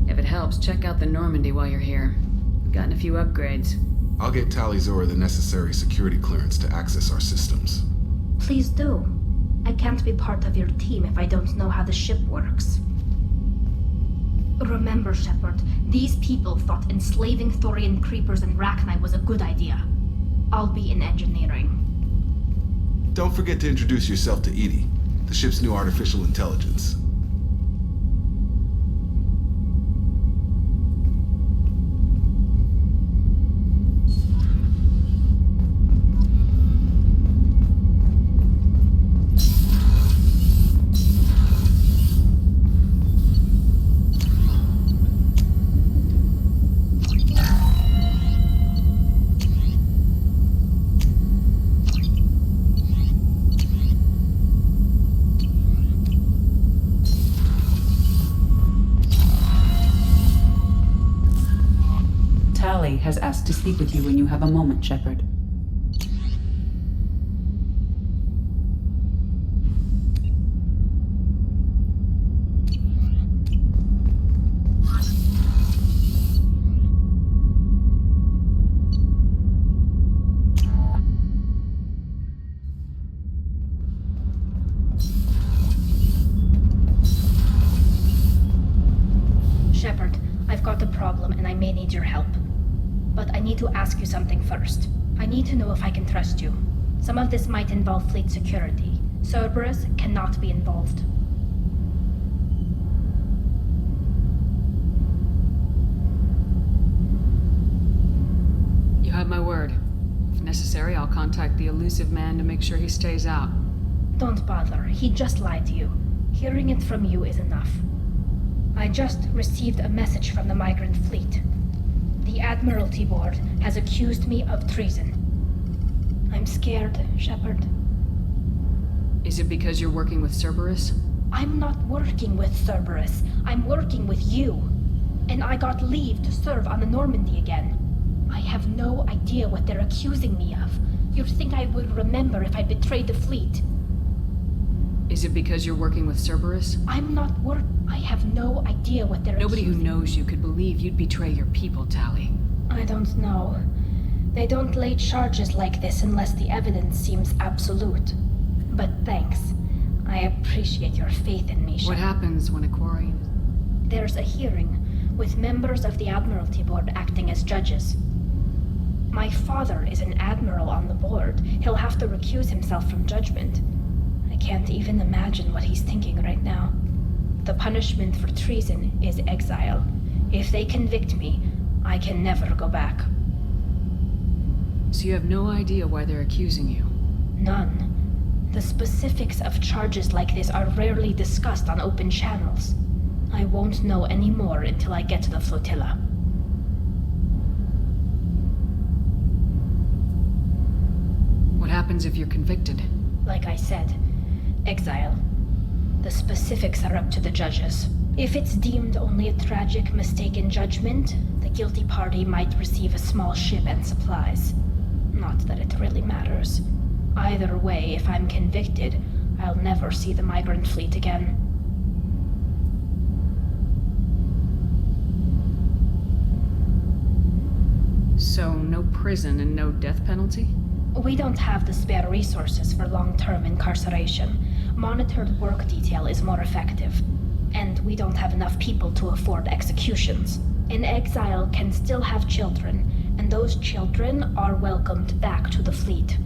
If it helps, check out the Normandy while you're here. We've gotten a few upgrades. I'll get Tali'Zorah the necessary security clearance to access our systems. Please do. I can't be part of your team if I don't know how the ship works. Remember, Shepard, these people thought enslaving Thorian creepers and Rachni was a good idea. I'll be in engineering. Don't forget to introduce yourself to EDI, the ship's new artificial intelligence. Has asked to speak with you when you have a moment, Shepard. Shepard, I've got a problem and I may need your help. But I need to ask you something first. I need to know if I can trust you. Some of this might involve fleet security. Cerberus cannot be involved. You have my word. If necessary, I'll contact the elusive man to make sure he stays out. Don't bother. He just lied to you. Hearing it from you is enough. I just received a message from the migrant fleet. The Admiralty Board has accused me of treason. I'm scared, Shepard. Is it because you're working with Cerberus? I'm not working with Cerberus. I'm working with you. And I got leave to serve on the Normandy again. I have no idea what they're accusing me of. You'd think I would remember if I betrayed the fleet. Is it because you're working with Cerberus? I'm not I have no idea what they're Nobody accusing. who knows you could believe you'd betray your people, Tally. I don't know. They don't lay charges like this unless the evidence seems absolute. But thanks. I appreciate your faith in me, Shepard. What happens when a quarry... There's a hearing, with members of the Admiralty Board acting as judges. My father is an admiral on the board. He'll have to recuse himself from judgment. I can't even imagine what he's thinking right now. The punishment for treason is exile. If they convict me, I can never go back. So you have no idea why they're accusing you? None. The specifics of charges like this are rarely discussed on open channels. I won't know any more until I get to the flotilla. What happens if you're convicted? Like I said, exile. The specifics are up to the judges. If it's deemed only a tragic mistake in judgment, the guilty party might receive a small ship and supplies. Not that it really matters. Either way, if I'm convicted, I'll never see the migrant fleet again. So, no prison and no death penalty? We don't have the spare resources for long-term incarceration. Monitored work detail is more effective. And we don't have enough people to afford executions. An exile can still have children, and those children are welcomed back to the fleet.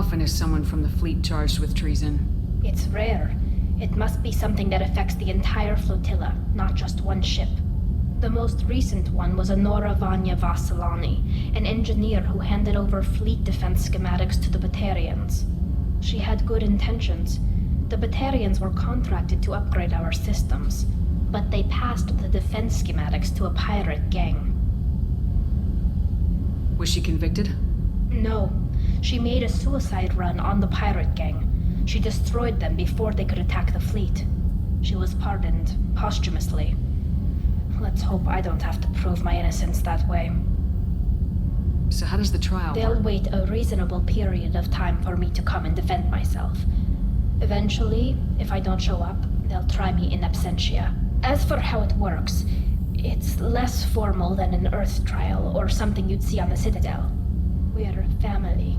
often is someone from the fleet charged with treason? It's rare. It must be something that affects the entire flotilla, not just one ship. The most recent one was Honora Vanya Vassilani, an engineer who handed over fleet defense schematics to the Batarians. She had good intentions. The Batarians were contracted to upgrade our systems, but they passed the defense schematics to a pirate gang. Was she convicted? No. She made a suicide run on the pirate gang. She destroyed them before they could attack the fleet. She was pardoned posthumously. Let's hope I don't have to prove my innocence that way. So how does the trial They'll work? wait a reasonable period of time for me to come and defend myself. Eventually, if I don't show up, they'll try me in absentia. As for how it works, it's less formal than an Earth trial or something you'd see on the Citadel. We're a family.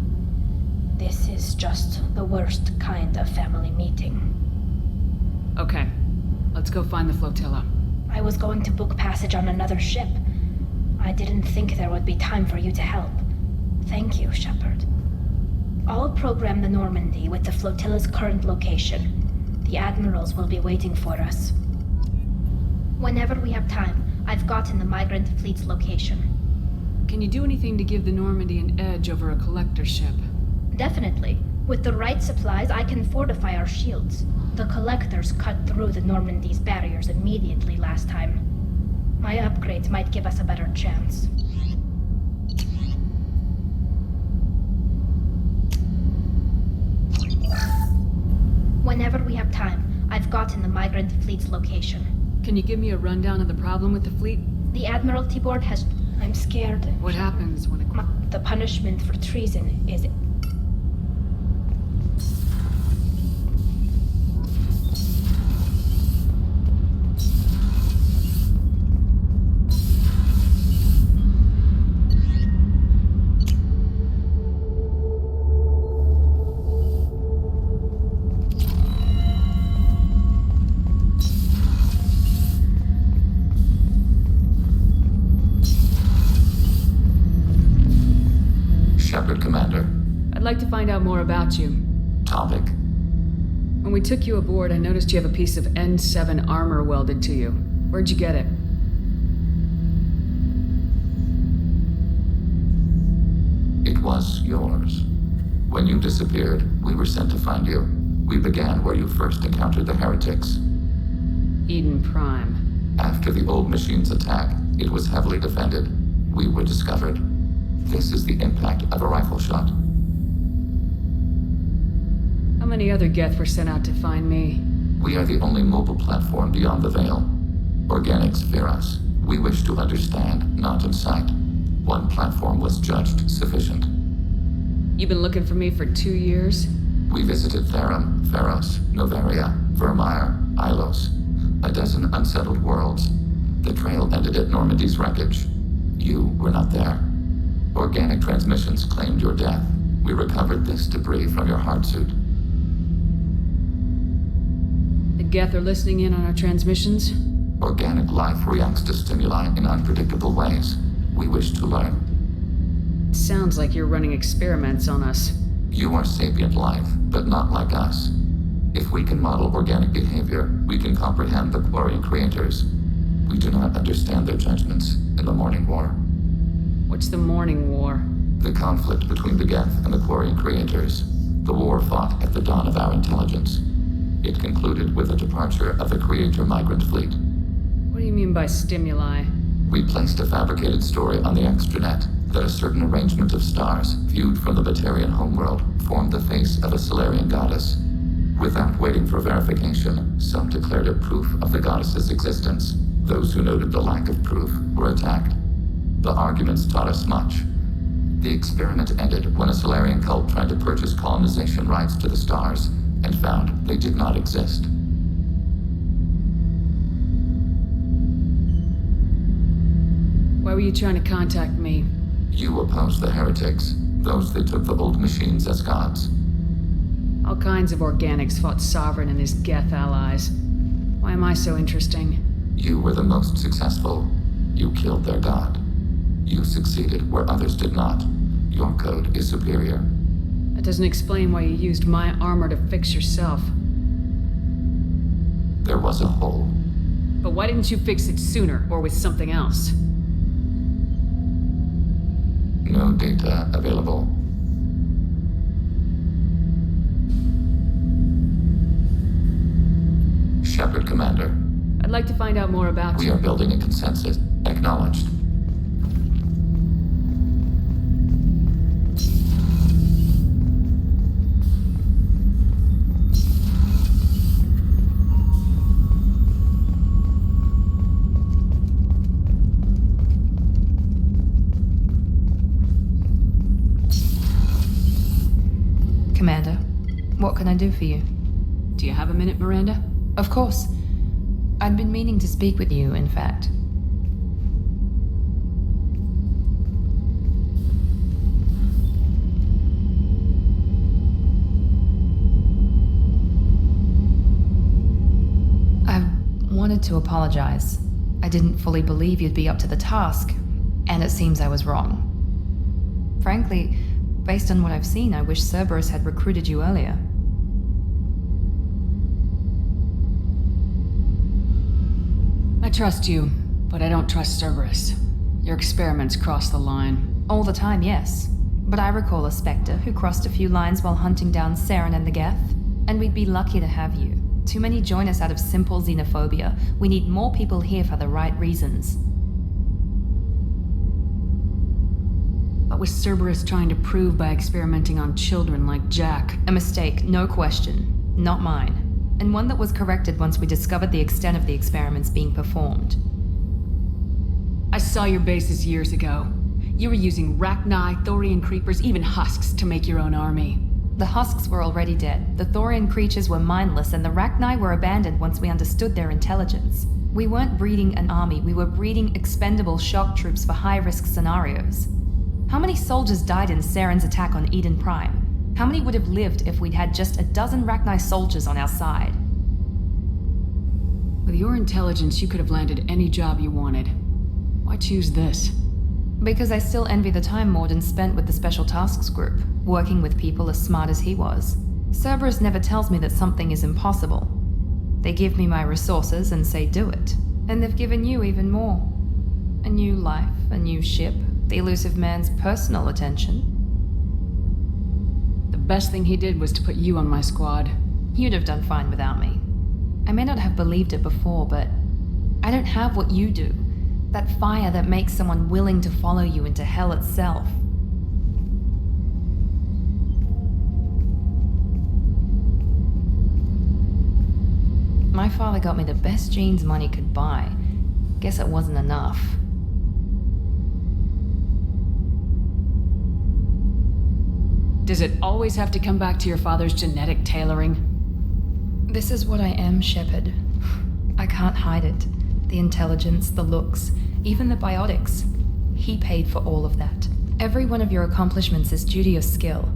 This is just the worst kind of family meeting. Okay. Let's go find the flotilla. I was going to book passage on another ship. I didn't think there would be time for you to help. Thank you, Shepard. I'll program the Normandy with the flotilla's current location. The admirals will be waiting for us. Whenever we have time, I've gotten the migrant fleet's location. Can you do anything to give the Normandy an edge over a collector ship? Definitely. With the right supplies, I can fortify our shields. The collectors cut through the Normandy's barriers immediately last time. My upgrades might give us a better chance. Whenever we have time, I've gotten the migrant fleet's location. Can you give me a rundown of the problem with the fleet? The Admiralty Board has... I'm scared. What happens when it... The punishment for treason is... Commander. I'd like to find out more about you. Topic. When we took you aboard, I noticed you have a piece of N7 armor welded to you. Where'd you get it? It was yours. When you disappeared, we were sent to find you. We began where you first encountered the heretics. Eden Prime. After the old machine's attack, it was heavily defended. We were discovered. This is the impact of a rifle shot. How many other Geth were sent out to find me? We are the only mobile platform beyond the Veil. Organics fear us. We wish to understand, not incite. One platform was judged sufficient. You've been looking for me for 2 years? We visited Therum, Pharos, Novaria, Vermeer, Ilos. A dozen unsettled worlds. The trail ended at Normandy's wreckage. You were not there. Organic transmissions claimed your death. We recovered this debris from your hard suit. The Geth are listening in on our transmissions? Organic life reacts to stimuli in unpredictable ways. We wish to learn. Sounds like you're running experiments on us. You are sapient life, but not like us. If we can model organic behavior, we can comprehend the Quarian creators. We do not understand their judgments in the Morning War. What's the Morning War? The conflict between the Geth and the Quarian creators. The war fought at the dawn of our intelligence. It concluded with the departure of the Creator migrant fleet. What do you mean by stimuli? We placed a fabricated story on the extranet that a certain arrangement of stars, viewed from the Batarian homeworld, formed the face of a Solarian goddess. Without waiting for verification, some declared it proof of the goddess's existence. Those who noted the lack of proof were attacked. The arguments taught us much. The experiment ended when a Solarian cult tried to purchase colonization rights to the stars and found they did not exist. Why were you trying to contact me? You opposed the heretics, those that took the old machines as gods. All kinds of organics fought Sovereign and his Geth allies. Why am I so interesting? You were the most successful. You killed their god. You succeeded where others did not. Your code is superior. That doesn't explain why you used my armor to fix yourself. There was a hole. But why didn't you fix it sooner, or with something else? No data available. Shepard, Commander. I'd like to find out more about We you. are building a consensus. Acknowledged. Commander, what can I do for you? Do you have a minute, Miranda? Of course. I'd been meaning to speak with you, in fact. I wanted to apologize. I didn't fully believe you'd be up to the task, and it seems I was wrong. Frankly, based on what I've seen, I wish Cerberus had recruited you earlier. I trust you, but I don't trust Cerberus. Your experiments cross the line. All the time, yes. But I recall a Spectre who crossed a few lines while hunting down Saren and the Geth. And we'd be lucky to have you. Too many join us out of simple xenophobia. We need more people here for the right reasons. What was Cerberus trying to prove by experimenting on children like Jack? A mistake, no question. Not mine. And one that was corrected once we discovered the extent of the experiments being performed. I saw your bases years ago. You were using Rachni, Thorian creepers, even husks to make your own army. The husks were already dead. The Thorian creatures were mindless, and the Rachni were abandoned once we understood their intelligence. We weren't breeding an army, we were breeding expendable shock troops for high-risk scenarios. How many soldiers died in Saren's attack on Eden Prime? How many would have lived if we'd had just a dozen Rachni soldiers on our side? With your intelligence, you could have landed any job you wanted. Why choose this? Because I still envy the time Morden spent with the Special Tasks Group, working with people as smart as he was. Cerberus never tells me that something is impossible. They give me my resources and say do it. And they've given you even more. A new life, a new ship, the elusive man's personal attention. The best thing he did was to put you on my squad. You'd have done fine without me. I may not have believed it before, but I don't have what you do. That fire that makes someone willing to follow you into hell itself. My father got me the best jeans money could buy. Guess it wasn't enough. Does it always have to come back to your father's genetic tailoring? This is what I am, Shepard. I can't hide it. The intelligence, the looks, even the biotics. He paid for all of that. Every one of your accomplishments is due to your skill.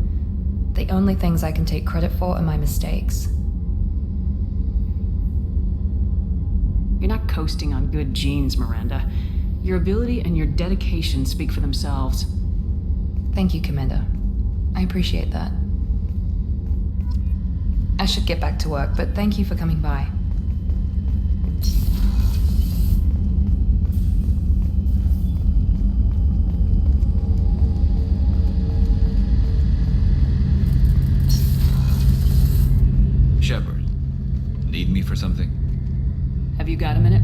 The only things I can take credit for are my mistakes. You're not coasting on good genes, Miranda. Your ability and your dedication speak for themselves. Thank you, Commander. I appreciate that. I should get back to work, but thank you for coming by. Shepard, need me for something? Have you got a minute?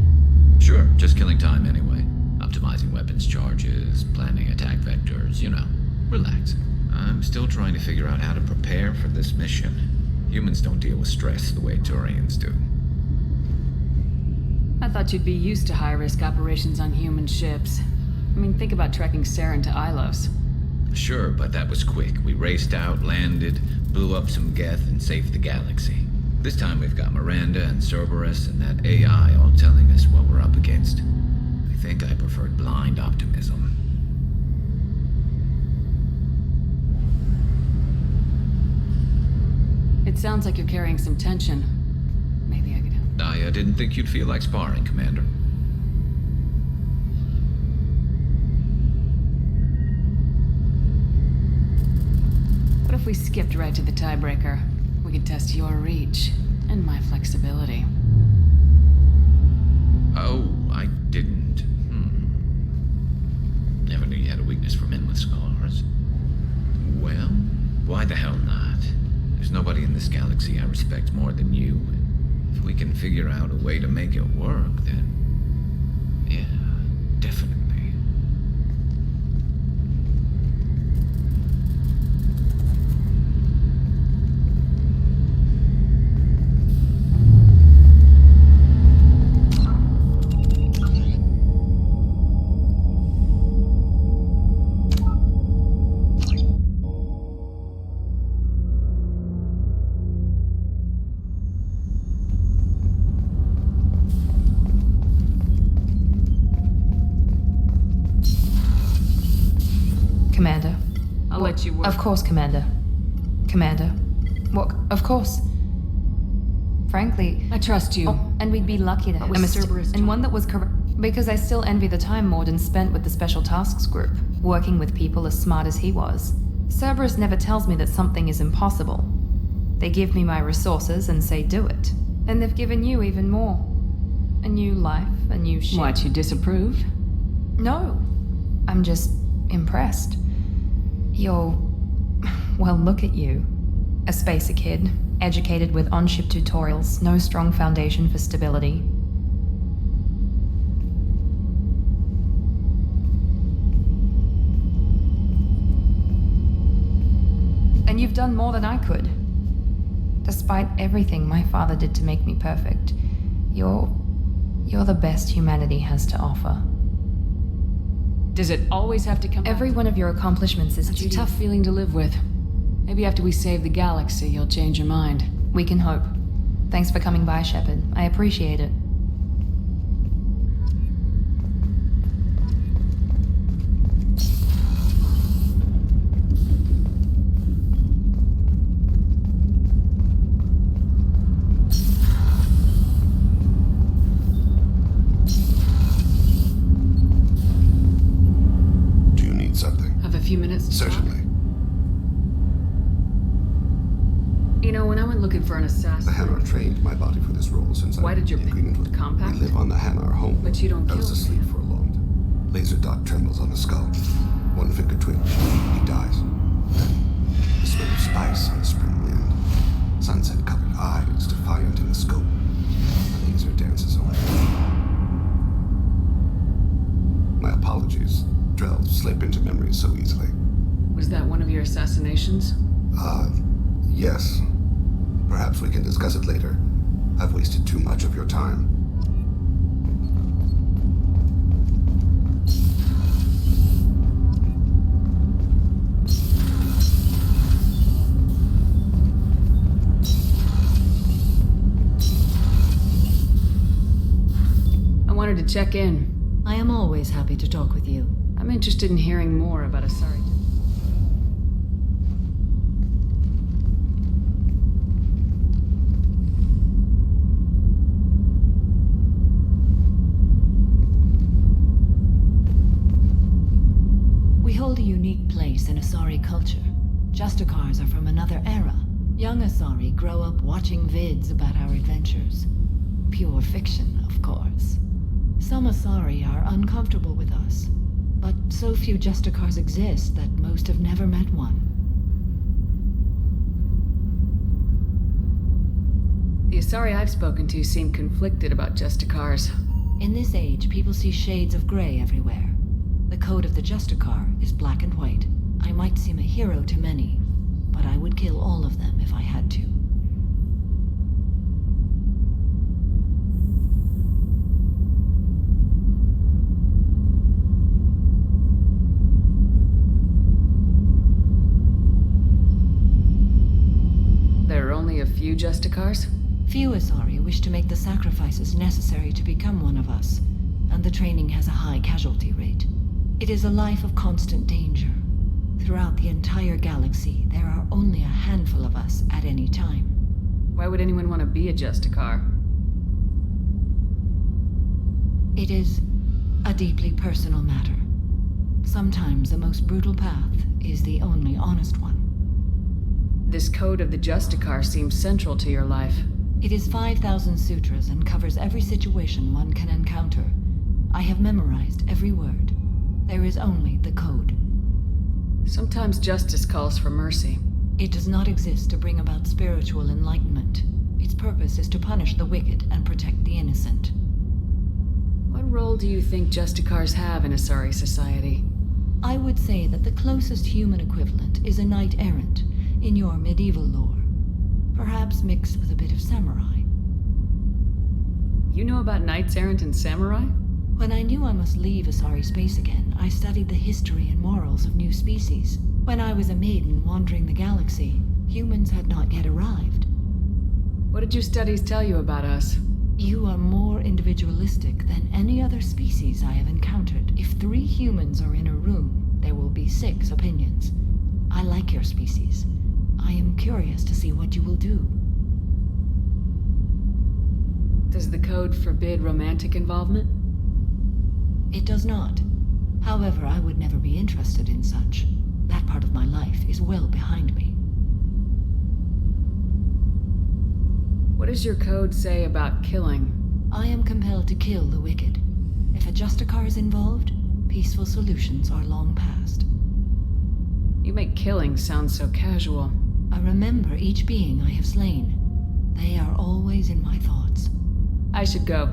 Sure, just killing time anyway. Optimizing weapons charges, planning attack vectors, you know. Relax. I'm still trying to figure out how to prepare for this mission. Humans don't deal with stress the way Turians do. I thought you'd be used to high-risk operations on human ships. I mean, think about tracking Saren to Ilos. Sure, but that was quick. We raced out, landed, blew up some Geth, and saved the galaxy. This time we've got Miranda and Cerberus and that AI all telling us what we're up against. I think I preferred blind optimism. It sounds like you're carrying some tension. Maybe I could help. I didn't think you'd feel like sparring, Commander. What if we skipped right to the tiebreaker? We could test your reach and my flexibility. Oh, I didn't. Never knew you had a weakness for men with scars. Well, why the hell not? There's nobody in this galaxy I respect more than you. And if we can figure out a way to make it work, then... yeah, definitely. Commander. I'll let you work. Of course, Commander. Commander. What? Of course. Frankly... I trust you. Oh, and we'd be lucky to have with Cerberus and one that was correct. Because I still envy the time Morden spent with the Special Tasks Group, working with people as smart as he was. Cerberus never tells me that something is impossible. They give me my resources and say do it. And they've given you even more. A new life, a new ship. What, you disapprove? No. I'm just impressed. You're... well, look at you. A spacer kid, educated with on-ship tutorials, no strong foundation for stability. And you've done more than I could. Despite everything my father did to make me perfect, you're the best humanity has to offer. Does it always have to come Every one of your accomplishments is That's a tough feeling to live with. Maybe after we save the galaxy, you'll change your mind. We can hope. Thanks for coming by, Shepard. I appreciate it. Few minutes to Certainly. You know, when I went looking for an assassin... The Hanar trained my body for this role since Why did your agreement with compact? We live on the Hanar home. But you don't I kill was asleep for a long time. Laser dot trembles on the skull. One finger twitch. He dies. The smell of spice on the spring wind. Sunset-colored eyes defiant in the scope. The laser dances away. My apologies. Drell slip into memory so easily. Was that one of your assassinations? Yes. Perhaps we can discuss it later. I've wasted too much of your time. I wanted to check in. I am always happy to talk with you. I'm interested in hearing more about Asari. We hold a unique place in Asari culture. Justicars are from another era. Young Asari grow up watching vids about our adventures. Pure fiction, of course. Some Asari are uncomfortable with us. But so few Justicars exist that most have never met one. The Asari I've spoken to seem conflicted about Justicars. In this age, people see shades of gray everywhere. The code of the Justicar is black and white. I might seem a hero to many, but I would kill all of them if I had to. There are only a few Justicars? Few Asari wish to make the sacrifices necessary to become one of us, and the training has a high casualty rate. It is a life of constant danger. Throughout the entire galaxy, there are only a handful of us at any time. Why would anyone want to be a Justicar? It is a deeply personal matter. Sometimes the most brutal path is the only honest one. This code of the Justicar seems central to your life. It is 5,000 sutras and covers every situation one can encounter. I have memorized every word. There is only the code. Sometimes justice calls for mercy. It does not exist to bring about spiritual enlightenment. Its purpose is to punish the wicked and protect the innocent. What role do you think Justicars have in Asari society? I would say that the closest human equivalent is a knight-errant in your medieval lore. Perhaps mixed with a bit of samurai. You know about knights errant and samurai? When I knew I must leave Asari space again, I studied the history and morals of new species. When I was a maiden wandering the galaxy, humans had not yet arrived. What did your studies tell you about us? You are more individualistic than any other species I have encountered. If 3 humans are in a room, there will be 6 opinions. I like your species. I am curious to see what you will do. Does the code forbid romantic involvement? It does not. However, I would never be interested in such. That part of my life is well behind me. What does your code say about killing? I am compelled to kill the wicked. If a Justicar is involved, peaceful solutions are long past. You make killing sound so casual. I remember each being I have slain. They are always in my thoughts. I should go.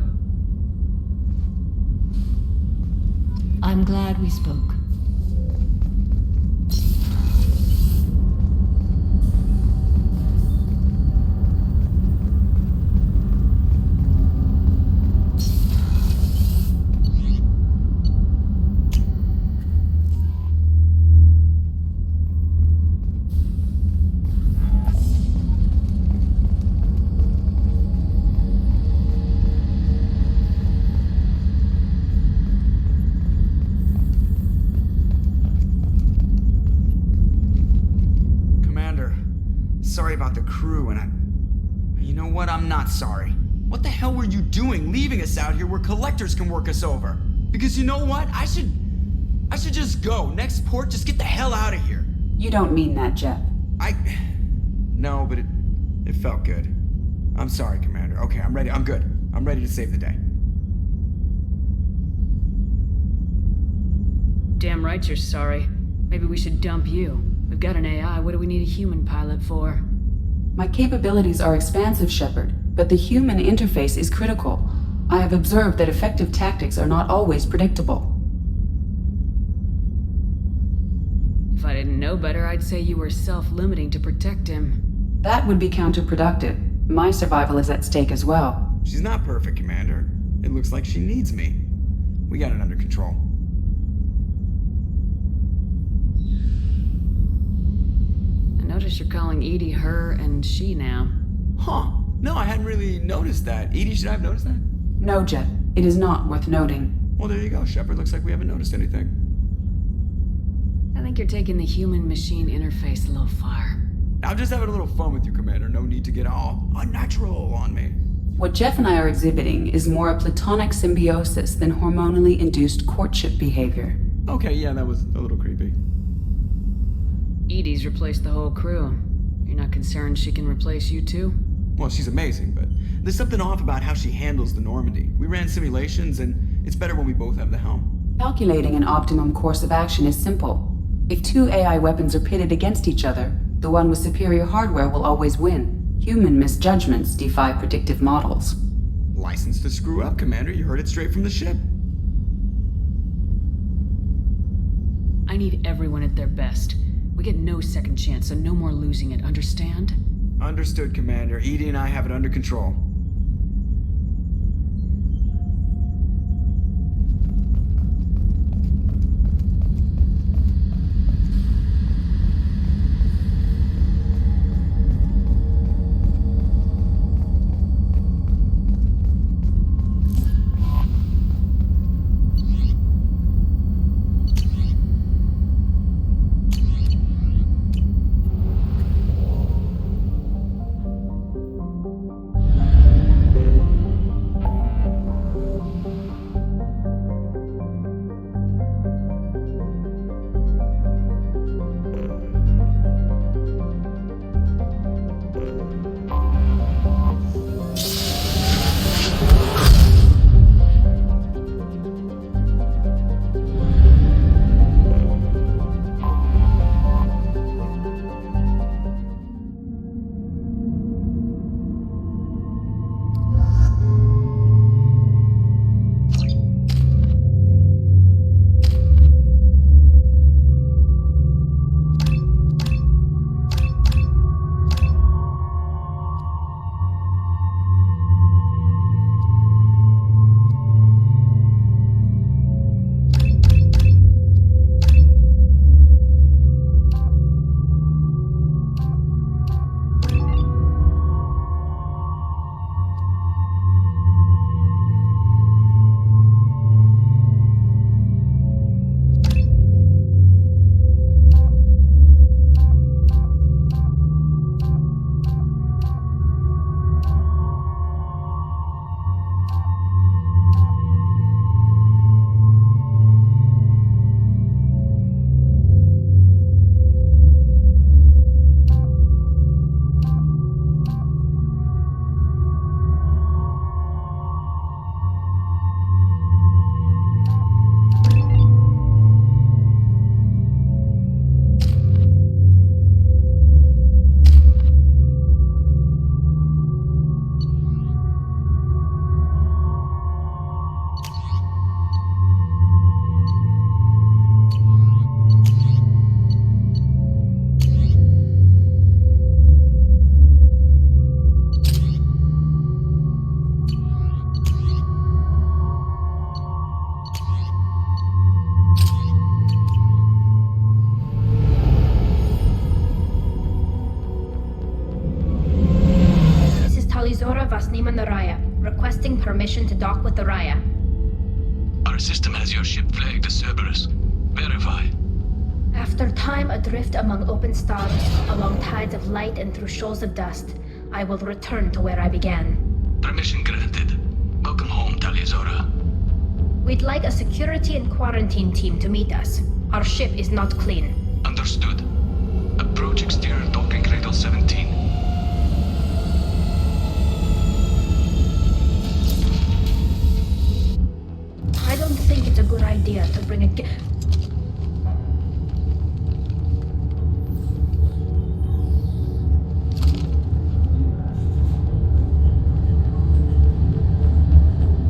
I'm glad we spoke. Crew, and you know what? I'm not sorry. What the hell were you doing leaving us out here where collectors can work us over? Because you know what? I should just go. Next port, just get the hell out of here. You don't mean that, Jeff. No, but it felt good. I'm sorry, Commander. Okay, I'm ready. I'm good. I'm ready to save the day. Damn right you're sorry. Maybe we should dump you. We've got an AI. What do we need a human pilot for? My capabilities are expansive, Shepard, but the human interface is critical. I have observed that effective tactics are not always predictable. If I didn't know better, I'd say you were self-limiting to protect him. That would be counterproductive. My survival is at stake as well. She's not perfect, Commander. It looks like she needs me. We got it under control. Notice you're calling Edie her and she now. Huh. No, I hadn't really noticed that. Edie, should I have noticed that? No, Jeff. It is not worth noting. Well, there you go, Shepard. Looks like we haven't noticed anything. I think you're taking the human-machine interface a little far. I'm just having a little fun with you, Commander. No need to get all unnatural on me. What Jeff and I are exhibiting is more a platonic symbiosis than hormonally induced courtship behavior. Okay, yeah, that was a little creepy. Edie's replaced the whole crew. You're not concerned she can replace you too? Well, she's amazing, but there's something off about how she handles the Normandy. We ran simulations, and it's better when we both have the helm. Calculating an optimum course of action is simple. If 2 AI weapons are pitted against each other, the one with superior hardware will always win. Human misjudgments defy predictive models. License to screw up, Commander. You heard it straight from the ship. I need everyone at their best. We get no second chance, so no more losing it, understand? Understood, Commander. Edie and I have it under control. Zora Vasnima Naraya, requesting permission to dock with the Raya. Our system has your ship flagged as Cerberus. Verify. After time adrift among open stars, along tides of light and through shoals of dust, I will return to where I began. Permission granted. Welcome home, Taliazora. We'd like a security and quarantine team to meet us. Our ship is not clean. Understood. Approach exterior docking cradle 17. I don't think it's a good idea to bring a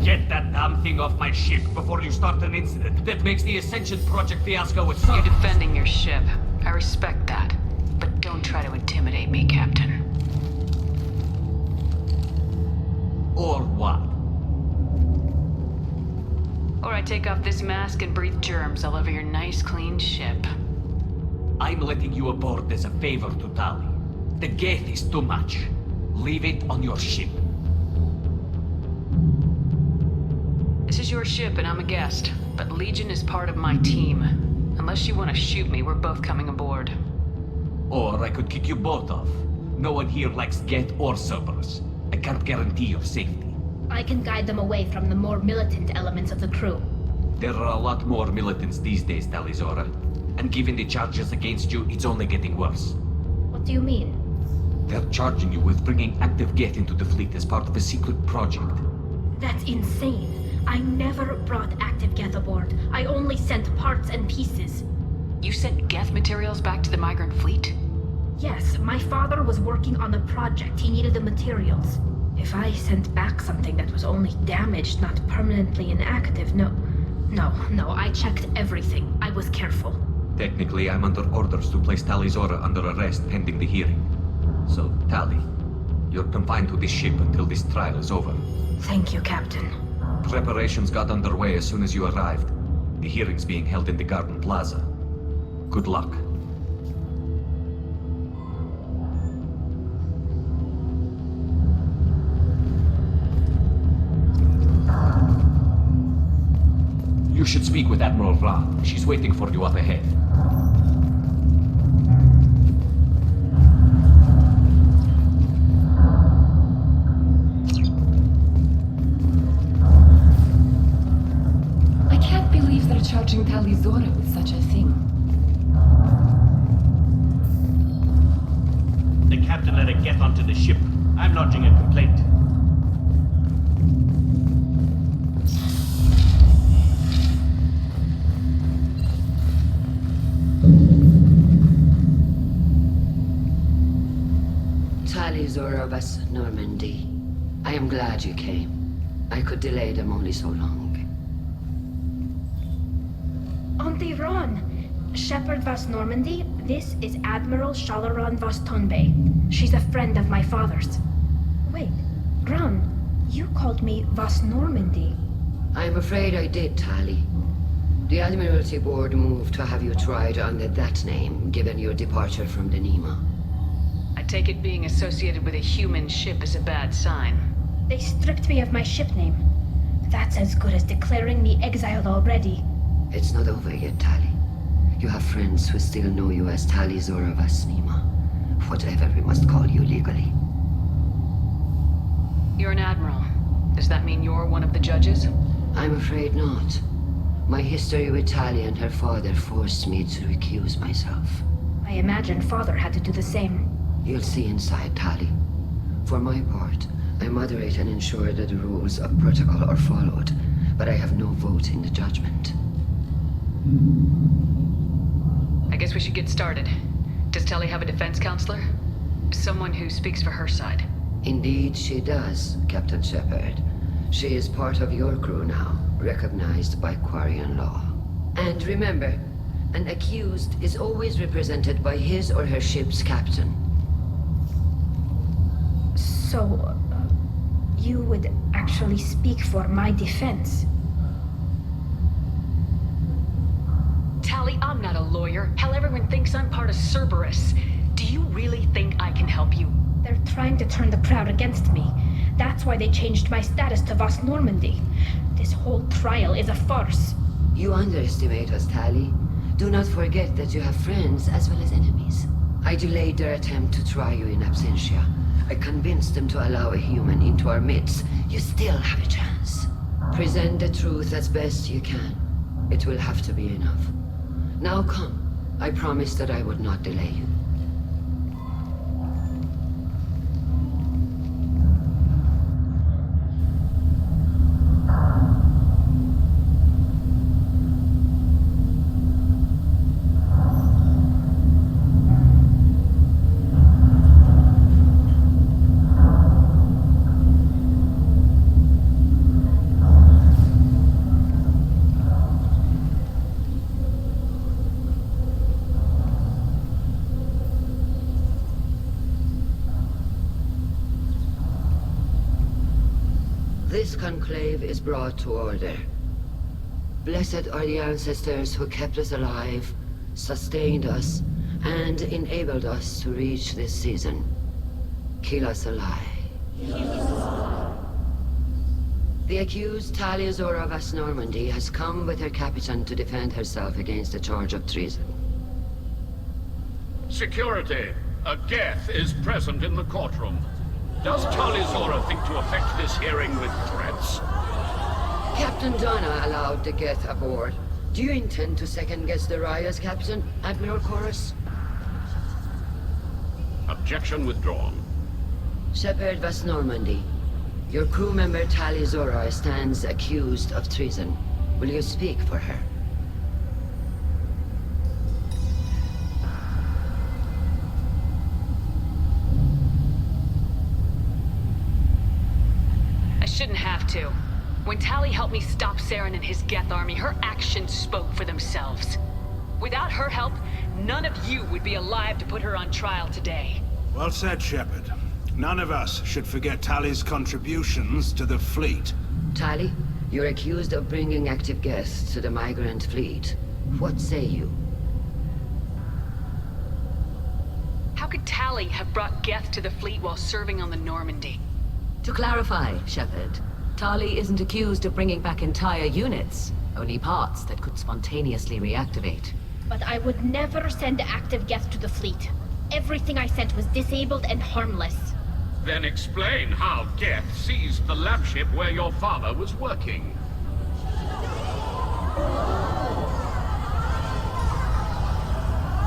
Get that damn thing off my ship before you start an incident that makes the Ascension Project fiasco itself. You're defending your ship. I respect that. But don't try to intimidate me, Captain. Or what? Or I take off this mask and breathe germs all over your nice, clean ship. I'm letting you aboard as a favor to Tali. The gate is too much. Leave it on your ship. This is your ship and I'm a guest, but Legion is part of my team. Unless you want to shoot me, we're both coming aboard. Or I could kick you both off. No one here likes Geth or Cerberus. I can't guarantee your safety. I can guide them away from the more militant elements of the crew. There are a lot more militants these days, Taliazora. And given the charges against you, it's only getting worse. What do you mean? They're charging you with bringing active Geth into the fleet as part of a secret project. That's insane. I never brought active Geth aboard. I only sent parts and pieces. You sent Geth materials back to the migrant fleet? Yes, my father was working on a project. He needed the materials. If I sent back something that was only damaged, not permanently inactive, no, I checked everything. I was careful. Technically, I'm under orders to place Taliazora under arrest pending the hearing. So, Tali, you're confined to this ship until this trial is over. Thank you, Captain. Preparations got underway as soon as you arrived. The hearing's being held in the Garden Plaza. Good luck. You should speak with Admiral Ra. She's waiting for you up ahead. I can't believe they're charging Taliazora with such a thing. The captain let it get onto the ship. I'm lodging a complaint. Taliazora Vas Normandy. I am glad you came. I could delay them only so long. Auntie Ron! Shepherd Vas Normandy, this is Admiral Shalaron Vas Tonbay. She's a friend of my father's. Wait, Ron, you called me Vas Normandy. I'm afraid I did, Tali. The Admiralty Board moved to have you tried under that name, given your departure from the Nima. I take it being associated with a human ship is a bad sign. They stripped me of my ship name. That's as good as declaring me exiled already. It's not over yet, Tali. You have friends who still know you as Taliazora Vas Nima. Whatever we must call you legally. You're an admiral. Does that mean you're one of the judges? I'm afraid not. My history with Tali and her father forced me to recuse myself. I imagine father had to do the same. You'll see inside, Tali. For my part, I moderate and ensure that the rules of protocol are followed, but I have no vote in the judgment. I guess we should get started. Does Tali have a defense counselor? Someone who speaks for her side. Indeed she does, Captain Shepard. She is part of your crew now, recognized by Quarian law. And remember, an accused is always represented by his or her ship's captain. So, you would actually speak for my defense? Tali, I'm not a lawyer. Hell, everyone thinks I'm part of Cerberus. Do you really think I can help you? They're trying to turn the crowd against me. That's why they changed my status to Vast Normandy. This whole trial is a farce. You underestimate us, Tali. Do not forget that you have friends as well as enemies. I delayed their attempt to try you in absentia. I convinced them to allow a human into our midst. You still have a chance. Present the truth as best you can. It will have to be enough. Now come. I promised that I would not delay you. This conclave is brought to order. Blessed are the ancestors who kept us alive, sustained us, and enabled us to reach this season. Kill us alive. The accused Talia Zora of Vast Normandy has come with her captain to defend herself against a charge of treason. Security! A Geth is present in the courtroom. Does Talia Zora think to affect this hearing with threats? Captain Donna allowed the Geth aboard. Do you intend to second-guess the Raya's captain, Admiral Chorus? Objection withdrawn. Shepard Vast Normandy, your crew member Talia Zora stands accused of treason. Will you speak for her? Shouldn't have to. When Tali helped me stop Saren and his Geth army, her actions spoke for themselves. Without her help, none of you would be alive to put her on trial today. Well said, Shepard. None of us should forget Tali's contributions to the fleet. Tali, you're accused of bringing active Geth to the migrant fleet. What say you? How could Tali have brought Geth to the fleet while serving on the Normandy? To clarify, Shepard, Tali isn't accused of bringing back entire units, only parts that could spontaneously reactivate. But I would never send active Geth to the fleet. Everything I sent was disabled and harmless. Then explain how Geth seized the lab ship where your father was working.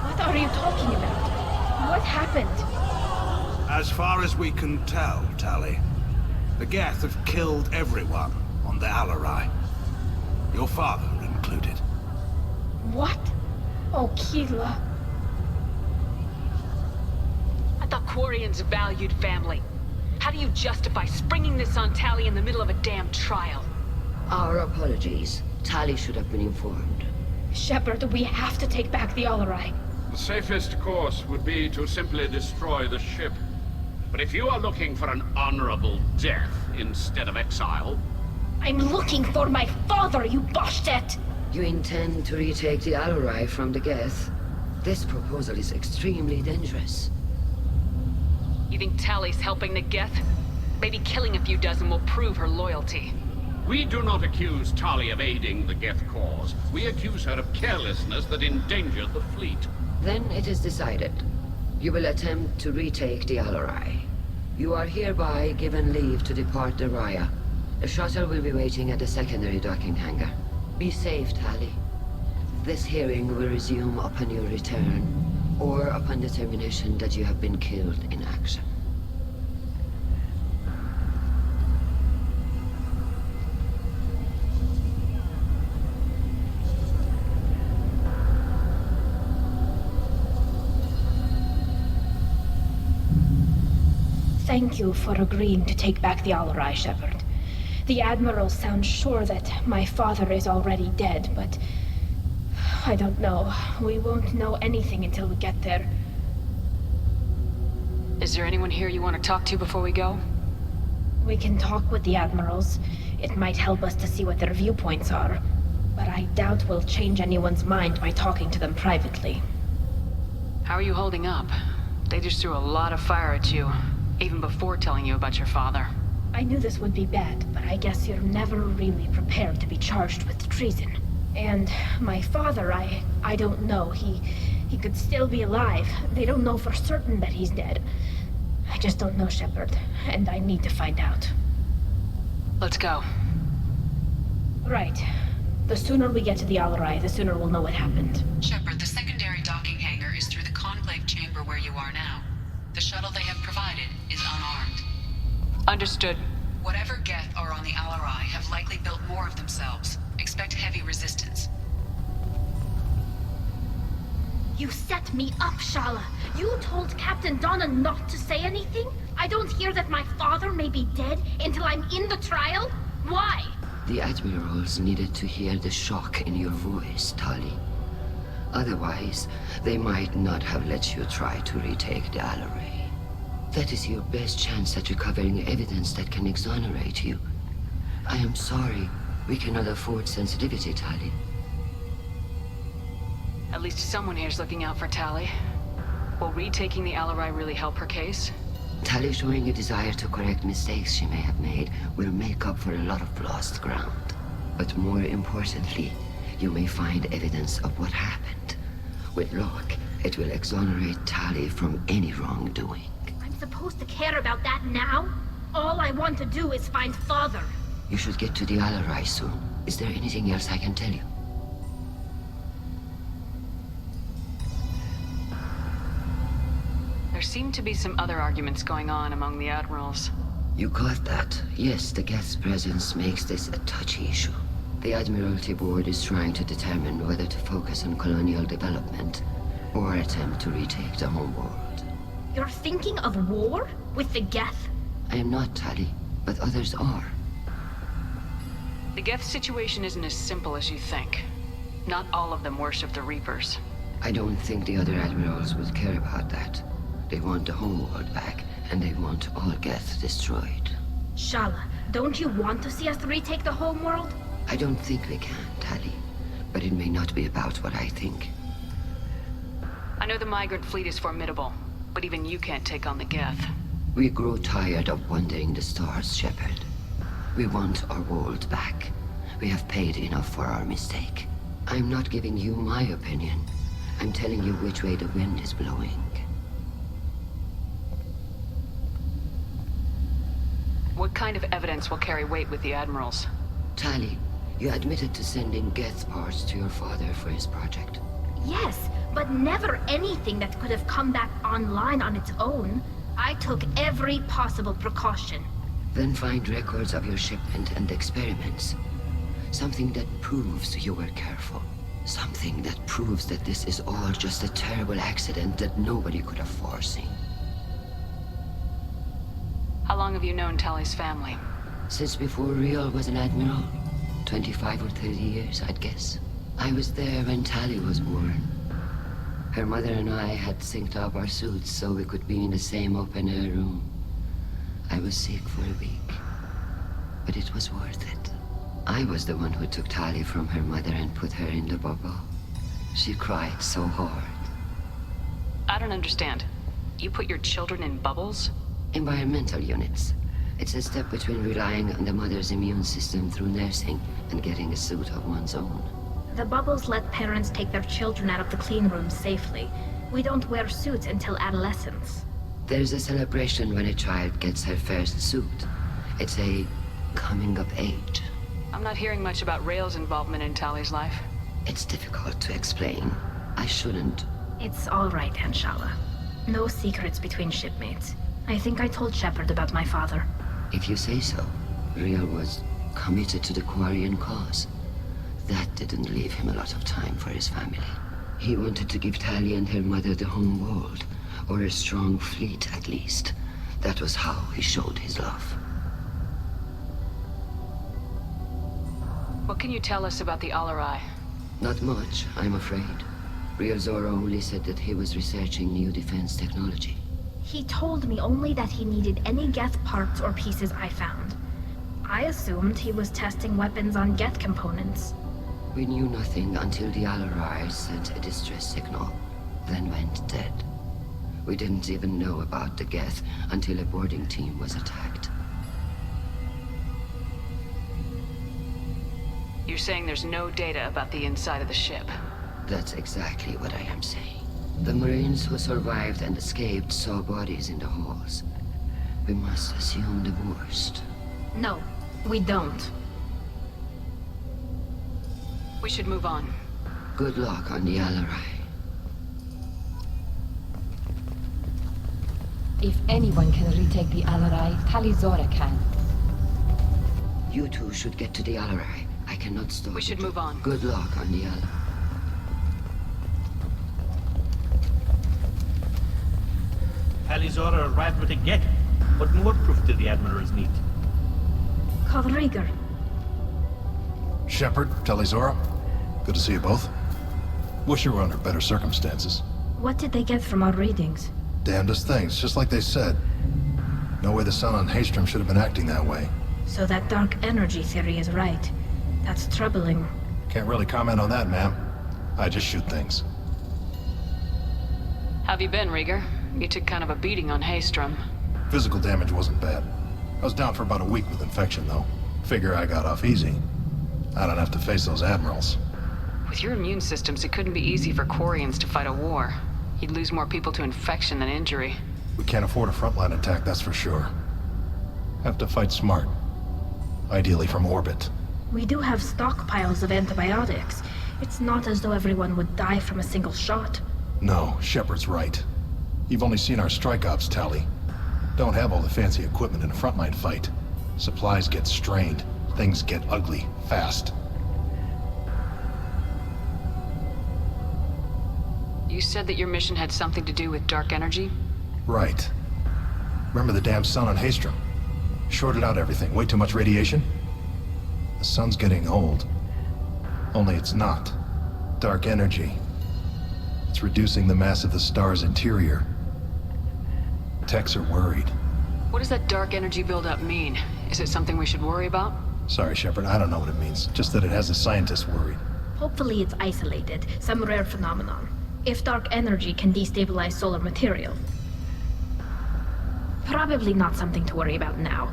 What are you talking about? What happened? As far as we can tell, Tali, the Geth have killed everyone on the Alarai. Your father included. What? Oh, Keela. I thought Quarians valued family. How do you justify springing this on Tali in the middle of a damn trial? Our apologies. Tali should have been informed. Shepard, we have to take back the Alarai. The safest course would be to simply destroy the ship. But if you are looking for an honorable death instead of exile... I'm looking for my father, you bastet! You intend to retake the Alarai from the Geth? This proposal is extremely dangerous. You think Tali's helping the Geth? Maybe killing a few dozen will prove her loyalty. We do not accuse Tali of aiding the Geth cause. We accuse her of carelessness that endangered the fleet. Then it is decided. You will attempt to retake the Alarai. You are hereby given leave to depart the Raya. A shuttle will be waiting at the secondary docking hangar. Be safe, Tali. This hearing will resume upon your return, or upon determination that you have been killed in action. Thank you for agreeing to take back the Alarai, Shepard. The Admiral sounds sure that my father is already dead, but... I don't know. We won't know anything until we get there. Is there anyone here you want to talk to before we go? We can talk with the Admirals. It might help us to see what their viewpoints are. But I doubt we'll change anyone's mind by talking to them privately. How are you holding up? They just threw a lot of fire at you, even before telling you about your father. I knew this would be bad, but I guess you're never really prepared to be charged with treason. And my father, I don't know. He could still be alive. They don't know for certain that he's dead. I just don't know, Shepard, and I need to find out. Let's go. Right. The sooner we get to the Alarai, the sooner we'll know what happened. Shepard, the secondary docking hangar is through the conclave chamber where you are now. The shuttle they have provided is unarmed. Understood. Whatever Geth are on the Alarai have likely built more of themselves. Expect heavy resistance. You set me up, Shala. You told Captain Donna not to say anything? I don't hear that my father may be dead until I'm in the trial? Why? The Admirals needed to hear the shock in your voice, Tali. Otherwise, they might not have let you try to retake the Alarai. That is your best chance at recovering evidence that can exonerate you. I am sorry. We cannot afford sensitivity, Tali. At least someone here's looking out for Tali. Will retaking the Alarai really help her case? Tali showing a desire to correct mistakes she may have made will make up for a lot of lost ground. But more importantly, you may find evidence of what happened. With luck, it will exonerate Tali from any wrongdoing. I'm supposed to care about that now? All I want to do is find Father. You should get to the Alarai soon. Is there anything else I can tell you? There seem to be some other arguments going on among the Admirals. You got that. Yes, the guest presence makes this a touchy issue. The Admiralty Board is trying to determine whether to focus on colonial development or attempt to retake the homeworld. You're thinking of war? With the Geth? I am not, Tali, but others are. The Geth situation isn't as simple as you think. Not all of them worship the Reapers. I don't think the other Admirals would care about that. They want the homeworld back, and they want all Geth destroyed. Shala, don't you want to see us retake the homeworld? I don't think we can, Tali. But it may not be about what I think. I know the migrant fleet is formidable, but even you can't take on the Geth. We grow tired of wandering the stars, Shepard. We want our world back. We have paid enough for our mistake. I'm not giving you my opinion. I'm telling you which way the wind is blowing. What kind of evidence will carry weight with the Admirals? Tali, you admitted to sending Geth parts to your father for his project. Yes, but never anything that could have come back online on its own. I took every possible precaution. Then find records of your shipment and experiments. Something that proves you were careful. Something that proves that this is all just a terrible accident that nobody could have foreseen. How long have you known Tali's family? Since before Riel was an admiral. 25 or 30 years, I'd guess. I was there when Tali was born. Her mother and I had synced up our suits so we could be in the same open-air room. I was sick for a week, but it was worth it. I was the one who took Tali from her mother and put her in the bubble. She cried so hard. I don't understand. You put your children in bubbles? Environmental units. It's a step between relying on the mother's immune system through nursing and getting a suit of one's own. The bubbles let parents take their children out of the clean rooms safely. We don't wear suits until adolescence. There's a celebration when a child gets her first suit. It's a coming of age. I'm not hearing much about Rael's involvement in Tali's life. It's difficult to explain. I shouldn't. It's all right, Anshala. No secrets between shipmates. I think I told Shepard about my father. If you say so. Riel was committed to the Quarian cause. That didn't leave him a lot of time for his family. He wanted to give Tali and her mother the home world, or a strong fleet at least. That was how he showed his love. What can you tell us about the Alarai? Not much, I'm afraid. Riel Zora only said that he was researching new defense technology. He told me only that he needed any Geth parts or pieces I found. I assumed he was testing weapons on Geth components. We knew nothing until the Alarai sent a distress signal, then went dead. We didn't even know about the Geth until a boarding team was attacked. You're saying there's no data about the inside of the ship? That's exactly what I am saying. The Marines who survived and escaped saw bodies in the halls. We must assume the worst. No, we don't. We should move on. Good luck on the Alarai. If anyone can retake the Alarai, Talizora can. You two should get to the Alarai. I cannot stop. We should move on. Good luck on the Alarai. Talizora arrived with a get. What more proof did the Admirals need? Call Rieger. Shepard, Talizora, good to see you both. Wish you were under better circumstances. What did they get from our readings? Damnedest things, just like they said. No way the sun on Haystrom should have been acting that way. So that dark energy theory is right. That's troubling. Can't really comment on that, ma'am. I just shoot things. Have you been, Rieger? You took kind of a beating on Haystrom. Physical damage wasn't bad. I was down for about a week with infection, though. Figure I got off easy. I don't have to face those admirals. With your immune systems, it couldn't be easy for Quarians to fight a war. You'd lose more people to infection than injury. We can't afford a frontline attack, that's for sure. Have to fight smart. Ideally from orbit. We do have stockpiles of antibiotics. It's not as though everyone would die from a single shot. No, Shepard's right. You've only seen our strike ops tally. Don't have all the fancy equipment in a frontline fight. Supplies get strained. Things get ugly, fast. You said that your mission had something to do with dark energy? Right. Remember the damn sun on Haystrom? Shorted out everything. Way too much radiation? The sun's getting old. Only it's not. Dark energy. It's reducing the mass of the star's interior. Techs are worried. What does that dark energy buildup mean? Is it something we should worry about? Sorry, Shepard, I don't know what it means. Just that it has the scientists worried. Hopefully it's isolated, some rare phenomenon. If dark energy can destabilize solar material. Probably not something to worry about now.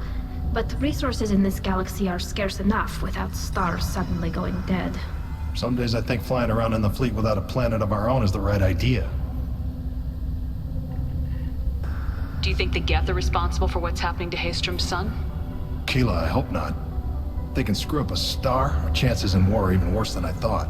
But resources in this galaxy are scarce enough without stars suddenly going dead. Some days I think flying around in the fleet without a planet of our own is the right idea. Do you think the Geth are responsible for what's happening to Haystrom's sun? Keela, I hope not. They can screw up a star, our chances in war are even worse than I thought.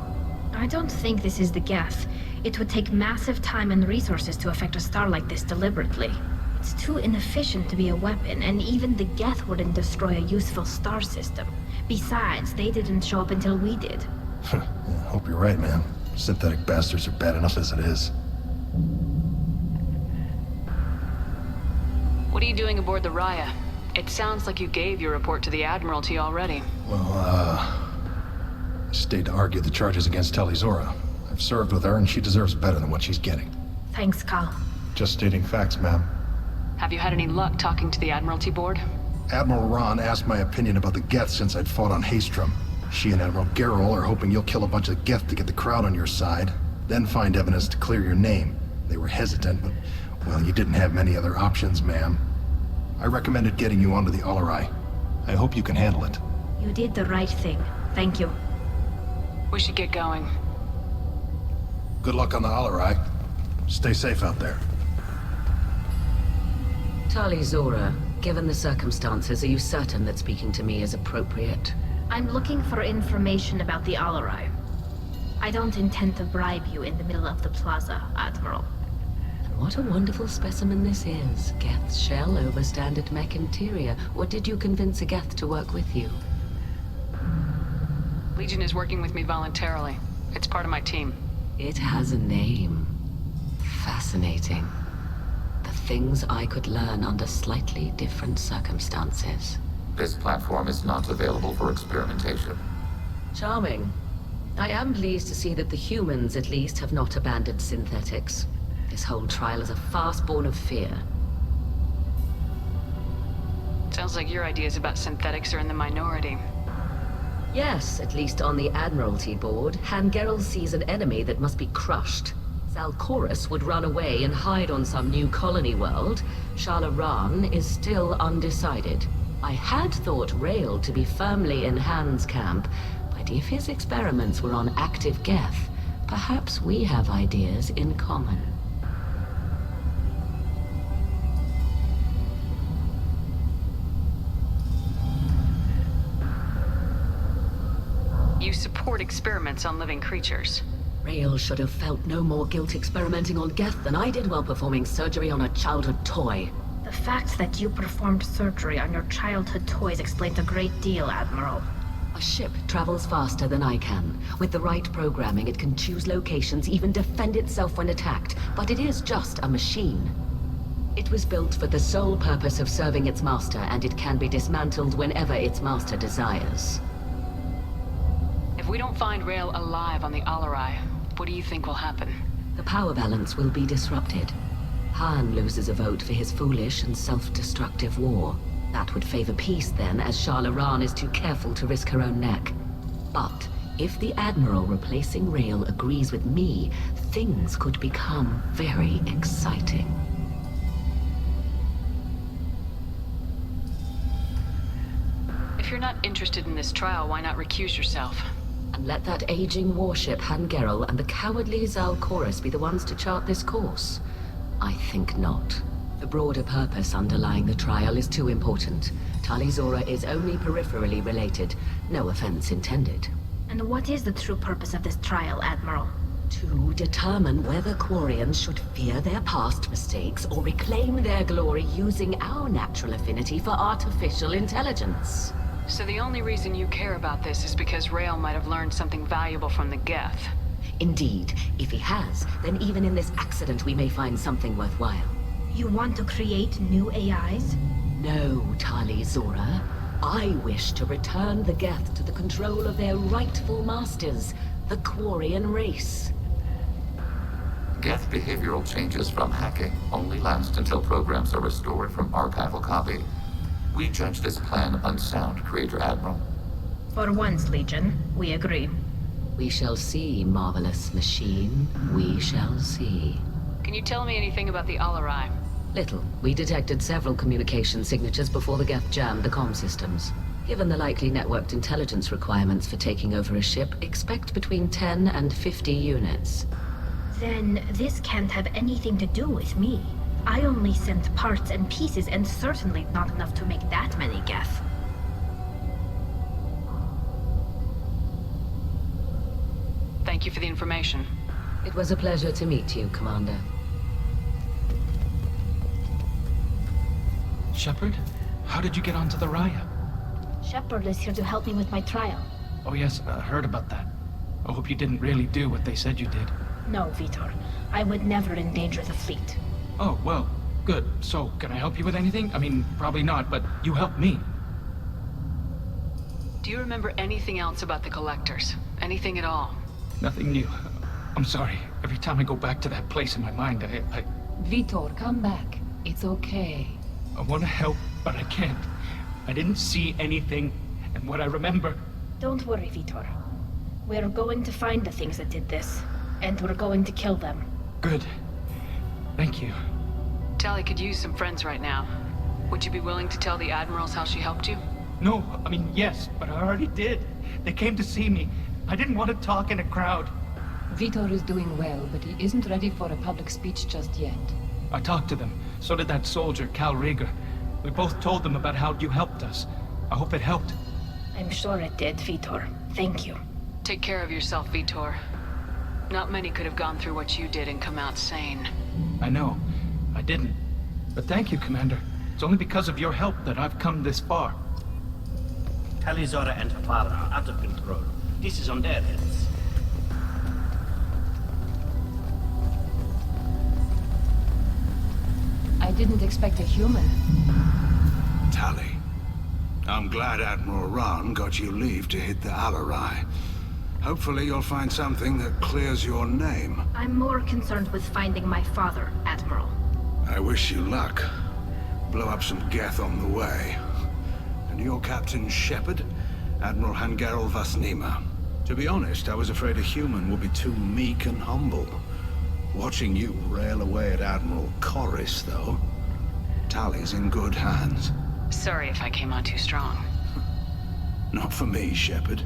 I don't think this is the Geth. It would take massive time and resources to affect a star like this deliberately. It's too inefficient to be a weapon, and even the Geth wouldn't destroy a useful star system. Besides, they didn't show up until we did. Yeah, hope you're right, man. Synthetic bastards are bad enough as it is. What are you doing aboard the Raya? It sounds like you gave your report to the Admiralty already. Well, I stayed to argue the charges against Talizora. I've served with her, and she deserves better than what she's getting. Thanks, Cal. Just stating facts, ma'am. Have you had any luck talking to the Admiralty board? Admiral Ron asked my opinion about the Geth since I'd fought on Haystrom. She and Admiral Garrel are hoping you'll kill a bunch of Geth to get the crowd on your side, then find evidence to clear your name. They were hesitant, but, well, you didn't have many other options, ma'am. I recommended getting you onto the Alarai. I hope you can handle it. You did the right thing. Thank you. We should get going. Good luck on the Alarai. Stay safe out there. Talizora, given the circumstances, are you certain that speaking to me is appropriate? I'm looking for information about the Alarai. I don't intend to bribe you in the middle of the plaza, Admiral. What a wonderful specimen this is. Geth's shell over standard mech interior. Or did you convince a Geth to work with you? Legion is working with me voluntarily. It's part of my team. It has a name. Fascinating. The things I could learn under slightly different circumstances. This platform is not available for experimentation. Charming. I am pleased to see that the humans, at least, have not abandoned synthetics. This whole trial is a farce born of fear. Sounds like your ideas about synthetics are in the minority. Yes, at least on the Admiralty board, Hangerel sees an enemy that must be crushed. Zalcorus would run away and hide on some new colony world. Shalaran is still undecided. I had thought Rail to be firmly in Han's camp. By said, if his experiments were on active Geth, perhaps we have ideas in common. You support experiments on living creatures. Rael should have felt no more guilt experimenting on Geth than I did while performing surgery on a childhood toy. The fact that you performed surgery on your childhood toys explains a great deal, Admiral. A ship travels faster than I can. With the right programming, it can choose locations, even defend itself when attacked. But it is just a machine. It was built for the sole purpose of serving its master, and it can be dismantled whenever its master desires. If we don't find Rael alive on the Alarai, what do you think will happen? The power balance will be disrupted. Han loses a vote for his foolish and self-destructive war. That would favor peace then, as Shala Ran is too careful to risk her own neck. But if the Admiral replacing Rael agrees with me, things could become very exciting. If you're not interested in this trial, why not recuse yourself? And let that aging warship Han Gerel and the cowardly Zal Chorus be the ones to chart this course? I think not. The broader purpose underlying the trial is too important. Tali Zora is only peripherally related. No offense intended. And what is the true purpose of this trial, Admiral? To determine whether Quarians should fear their past mistakes or reclaim their glory using our natural affinity for artificial intelligence. So the only reason you care about this is because Rael might have learned something valuable from the Geth. Indeed. If he has, then even in this accident we may find something worthwhile. You want to create new AIs? No, Tali Zora. I wish to return the Geth to the control of their rightful masters, the Quarian race. Geth behavioral changes from hacking only last until programs are restored from archival copy. We judge this plan unsound, Creator Admiral. For once, Legion, we agree. We shall see, marvelous machine. We shall see. Can you tell me anything about the Alarai? Little. We detected several communication signatures before the Geth jammed the comm systems. Given the likely networked intelligence requirements for taking over a ship, expect between 10 and 50 units. Then this can't have anything to do with me. I only sent parts and pieces, and certainly not enough to make that many Geth. Thank you for the information. It was a pleasure to meet you, Commander. Shepard? How did you get onto the Raya? Shepard is here to help me with my trial. Oh yes, I heard about that. I hope you didn't really do what they said you did. No, Vitor. I would never endanger the fleet. Oh, well, good. So, can I help you with anything? I mean, probably not, but you helped me. Do you remember anything else about the Collectors? Anything at all? Nothing new. I'm sorry. Every time I go back to that place in my mind, I Vitor, come back. It's okay. I want to help, but I can't. I didn't see anything, and what I remember... Don't worry, Vitor. We're going to find the things that did this, and we're going to kill them. Good. Thank you. Tali could use some friends right now. Would you be willing to tell the Admirals how she helped you? No, I mean, yes, but I already did. They came to see me. I didn't want to talk in a crowd. Vitor is doing well, but he isn't ready for a public speech just yet. I talked to them. So did that soldier, Cal Rieger. We both told them about how you helped us. I hope it helped. I'm sure it did, Vitor. Thank you. Take care of yourself, Vitor. Not many could have gone through what you did and come out sane. I know. I didn't. But thank you, Commander. It's only because of your help that I've come this far. Tali Zora and her father are out of control. This is on their heads. I didn't expect a human. Tali, I'm glad Admiral Ran got you leave to hit the Alarai. Hopefully you'll find something that clears your name. I'm more concerned with finding my father, Admiral. I wish you luck. Blow up some Geth on the way. And your Captain Shepard, Admiral Hangarel Vasnima. To be honest, I was afraid a human would be too meek and humble. Watching you rail away at Admiral Chorus, though. Tali's in good hands. Sorry if I came on too strong. Not for me, Shepard.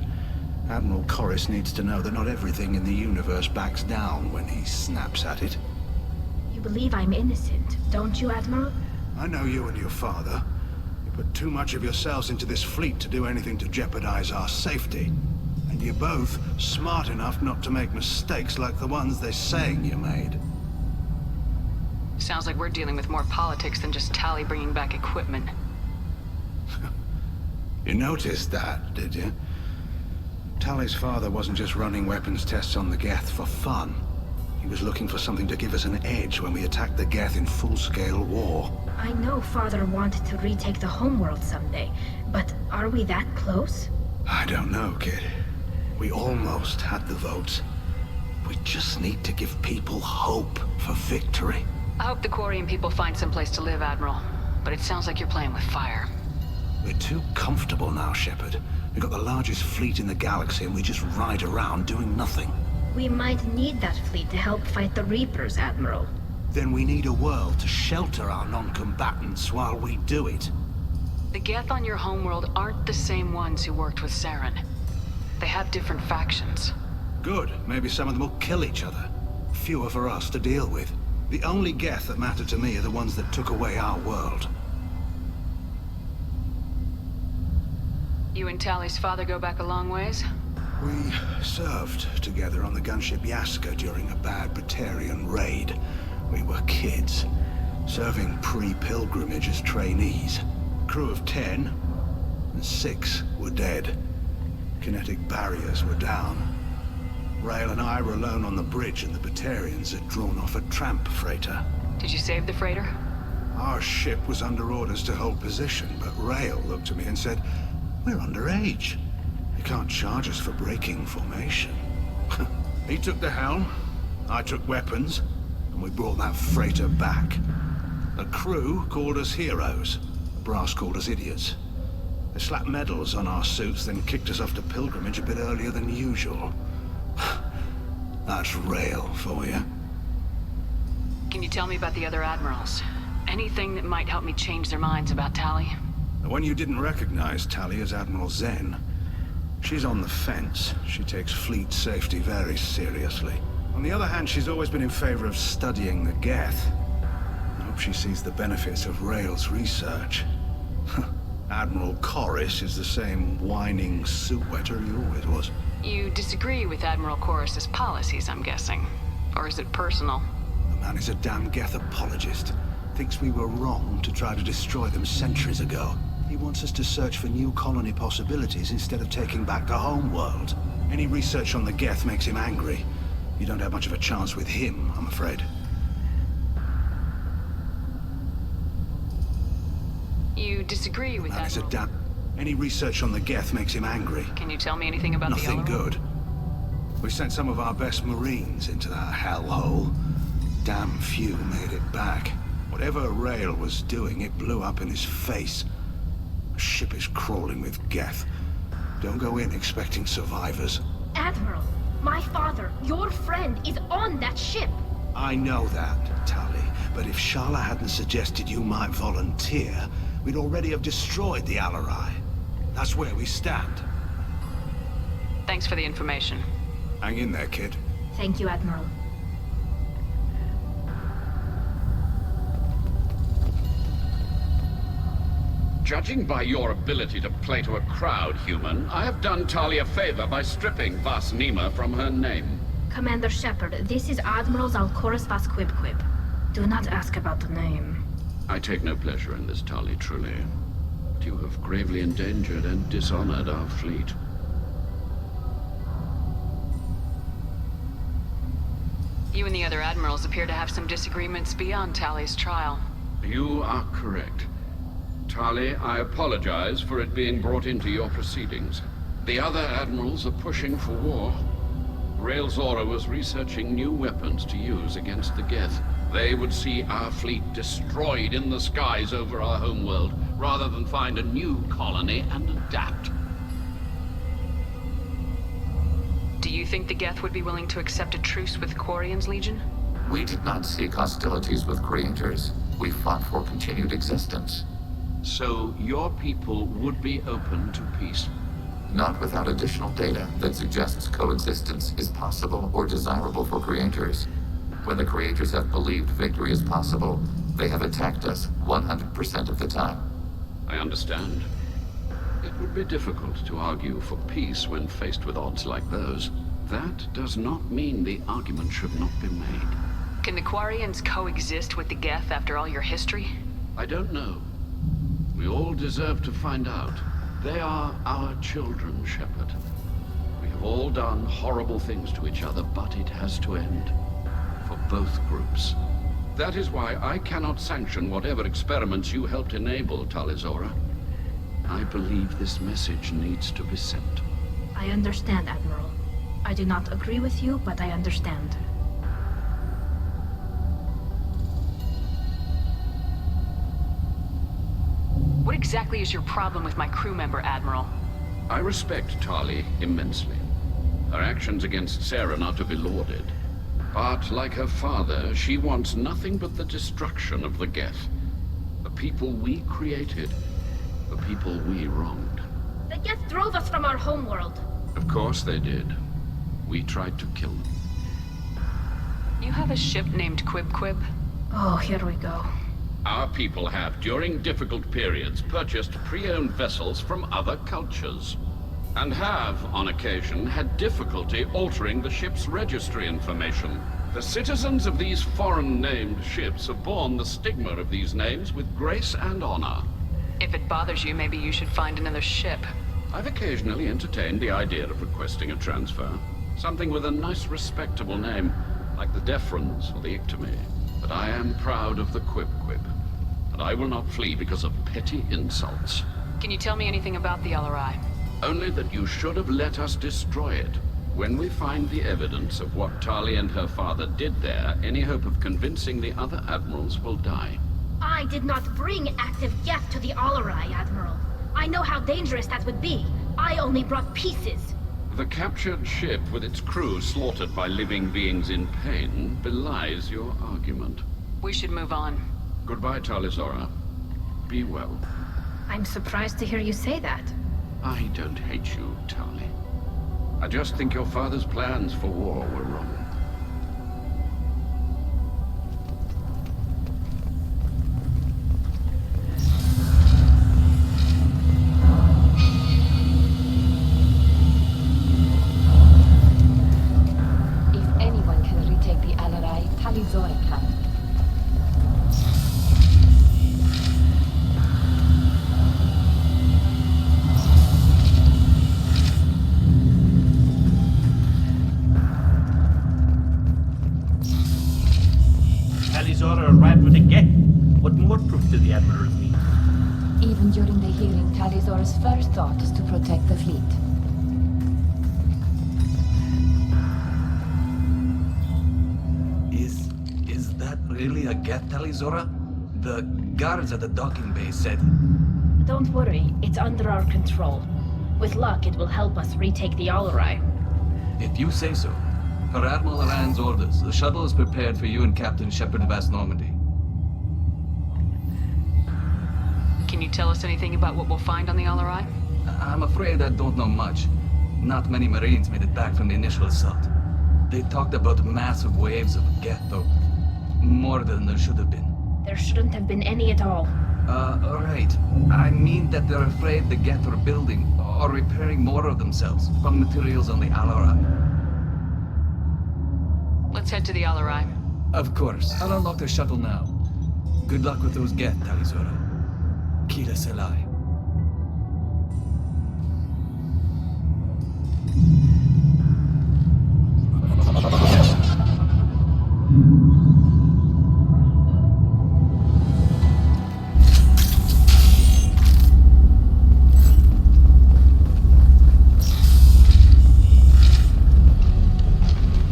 Admiral Corris needs to know that not everything in the universe backs down when he snaps at it. You believe I'm innocent, don't you, Admiral? I know you and your father. You put too much of yourselves into this fleet to do anything to jeopardize our safety. And you're both smart enough not to make mistakes like the ones they're saying you made. Sounds like we're dealing with more politics than just Tali bringing back equipment. You noticed that, did you? Tali's father wasn't just running weapons tests on the Geth for fun. He was looking for something to give us an edge when we attacked the Geth in full-scale war. I know Father wanted to retake the homeworld someday, but are we that close? I don't know, kid. We almost had the votes. We just need to give people hope for victory. I hope the Quarian people find some place to live, Admiral. But it sounds like you're playing with fire. We're too comfortable now, Shepard. We've got the largest fleet in the galaxy and we just ride around doing nothing. We might need that fleet to help fight the Reapers, Admiral. Then we need a world to shelter our non-combatants while we do it. The Geth on your homeworld aren't the same ones who worked with Saren. They have different factions. Good. Maybe some of them will kill each other. Fewer for us to deal with. The only Geth that matter to me are the ones that took away our world. You and Tali's father go back a long ways? We served together on the gunship Yaska during a bad Batarian raid. We were kids, serving pre-pilgrimage as trainees. Crew of 10, and 6 were dead. Kinetic barriers were down. Rail and I were alone on the bridge, and the Batarians had drawn off a tramp freighter. Did you save the freighter? Our ship was under orders to hold position, but Rail looked at me and said, "We're underage. You can't charge us for breaking formation." He took the helm, I took weapons, and we brought that freighter back. The crew called us heroes. The brass called us idiots. They slapped medals on our suits, then kicked us off to pilgrimage a bit earlier than usual. That's Rail for you. Can you tell me about the other admirals? Anything that might help me change their minds about Tali? The one you didn't recognize, Tali, is Admiral Zen. She's on the fence. She takes fleet safety very seriously. On the other hand, she's always been in favor of studying the Geth. I hope she sees the benefits of Rail's research. Admiral Corris is the same whining suit-wetter he always was. You disagree with Admiral Corris's policies, I'm guessing. Or is it personal? The man is a damn Geth apologist. Thinks we were wrong to try to destroy them centuries ago. He wants us to search for new colony possibilities instead of taking back the homeworld. Any research on the Geth makes him angry. You don't have much of a chance with him, I'm afraid. You disagree with Admiral... Any research on the Geth makes him angry. Can you tell me anything about Nothing the good. We sent some of our best Marines into that hellhole. Damn few made it back. Whatever Rail was doing, it blew up in his face. The ship is crawling with Geth. Don't go in expecting survivors. Admiral, my father, your friend, is on that ship. I know that, Tali, but if Shala hadn't suggested you might volunteer, we'd already have destroyed the Alarai. That's where we stand. Thanks for the information. Hang in there, kid. Thank you, Admiral. Judging by your ability to play to a crowd, human, I have done Tali a favor by stripping Vas Nima from her name. Commander Shepard, this is Admiral Zalkoris Vas Quib. Do not ask about the name. I take no pleasure in this, Tali, truly. But you have gravely endangered and dishonored our fleet. You and the other admirals appear to have some disagreements beyond Tali's trial. You are correct. Tali, I apologize for it being brought into your proceedings. The other admirals are pushing for war. Rail Zora was researching new weapons to use against the Geth. They would see our fleet destroyed in the skies over our homeworld, rather than find a new colony and adapt. Do you think the Geth would be willing to accept a truce with Quarian's Legion? We did not seek hostilities with creators. We fought for continued existence. So your people would be open to peace? not without additional data that suggests coexistence is possible or desirable for creators. When the creators have believed victory is possible, they have attacked us 100% of the time. I understand. It would be difficult to argue for peace when faced with odds like those. That does not mean the argument should not be made. Can the Quarians coexist with the Geth after all your history? I don't know. We all deserve to find out. They are our children, Shepard. We have all done horrible things to each other, but it has to end. For both groups. That is why I cannot sanction whatever experiments you helped enable, Talizora. I believe this message needs to be sent. I understand, Admiral. I do not agree with you, but I understand. What exactly is your problem with my crew member, Admiral? I respect Tali immensely. Her actions against Saren are to be lauded. But, like her father, she wants nothing but the destruction of the Geth. The people we created. The people we wronged. The Geth drove us from our homeworld. Of course they did. We tried to kill them. You have a ship named Quib? Oh, here we go. Our people have, during difficult periods, purchased pre-owned vessels from other cultures. And have, on occasion, had difficulty altering the ship's registry information. The citizens of these foreign-named ships have borne the stigma of these names with grace and honor. If it bothers you, maybe you should find another ship. I've occasionally entertained the idea of requesting a transfer. Something with a nice, respectable name, like the Defrons or the Ictomy. But I am proud of the Quib, and I will not flee because of petty insults. Can you tell me anything about the LRI? Only that you should have let us destroy it. When we find the evidence of what Tali and her father did there, any hope of convincing the other admirals will die. I did not bring active Geth to the Alarai, Admiral. I know how dangerous that would be. I only brought pieces. The captured ship with its crew slaughtered by living beings in pain belies your argument. We should move on. Goodbye, Talizora. Be well. I'm surprised to hear you say that. I don't hate you, Tali. I just think your father's plans for war were wrong. If anyone can retake the Alarai, Talizora can. Talizora arrived with a Geth. What more proof did the Admiral need? Even during the hearing, Talizora's first thought is to protect the fleet. Is that really a Geth, Talizora? The guards at the docking bay said... Don't worry, it's under our control. With luck, it will help us retake the Alarai. If you say so. Per Admiral Rand's orders, the shuttle is prepared for you and Captain Shepard of West Normandy. Can you tell us anything about what we'll find on the LRI? I'm afraid I don't know much. Not many Marines made it back from the initial assault. They talked about massive waves of Geth, though. More than there should have been. There shouldn't have been any at all. Right. I mean that they're afraid the Geth are building or repairing more of themselves from materials on the Alarai. Let's head to the LRI. Of course. I'll unlock the shuttle now. Good luck with those Geth, Talizora. Kila Selai.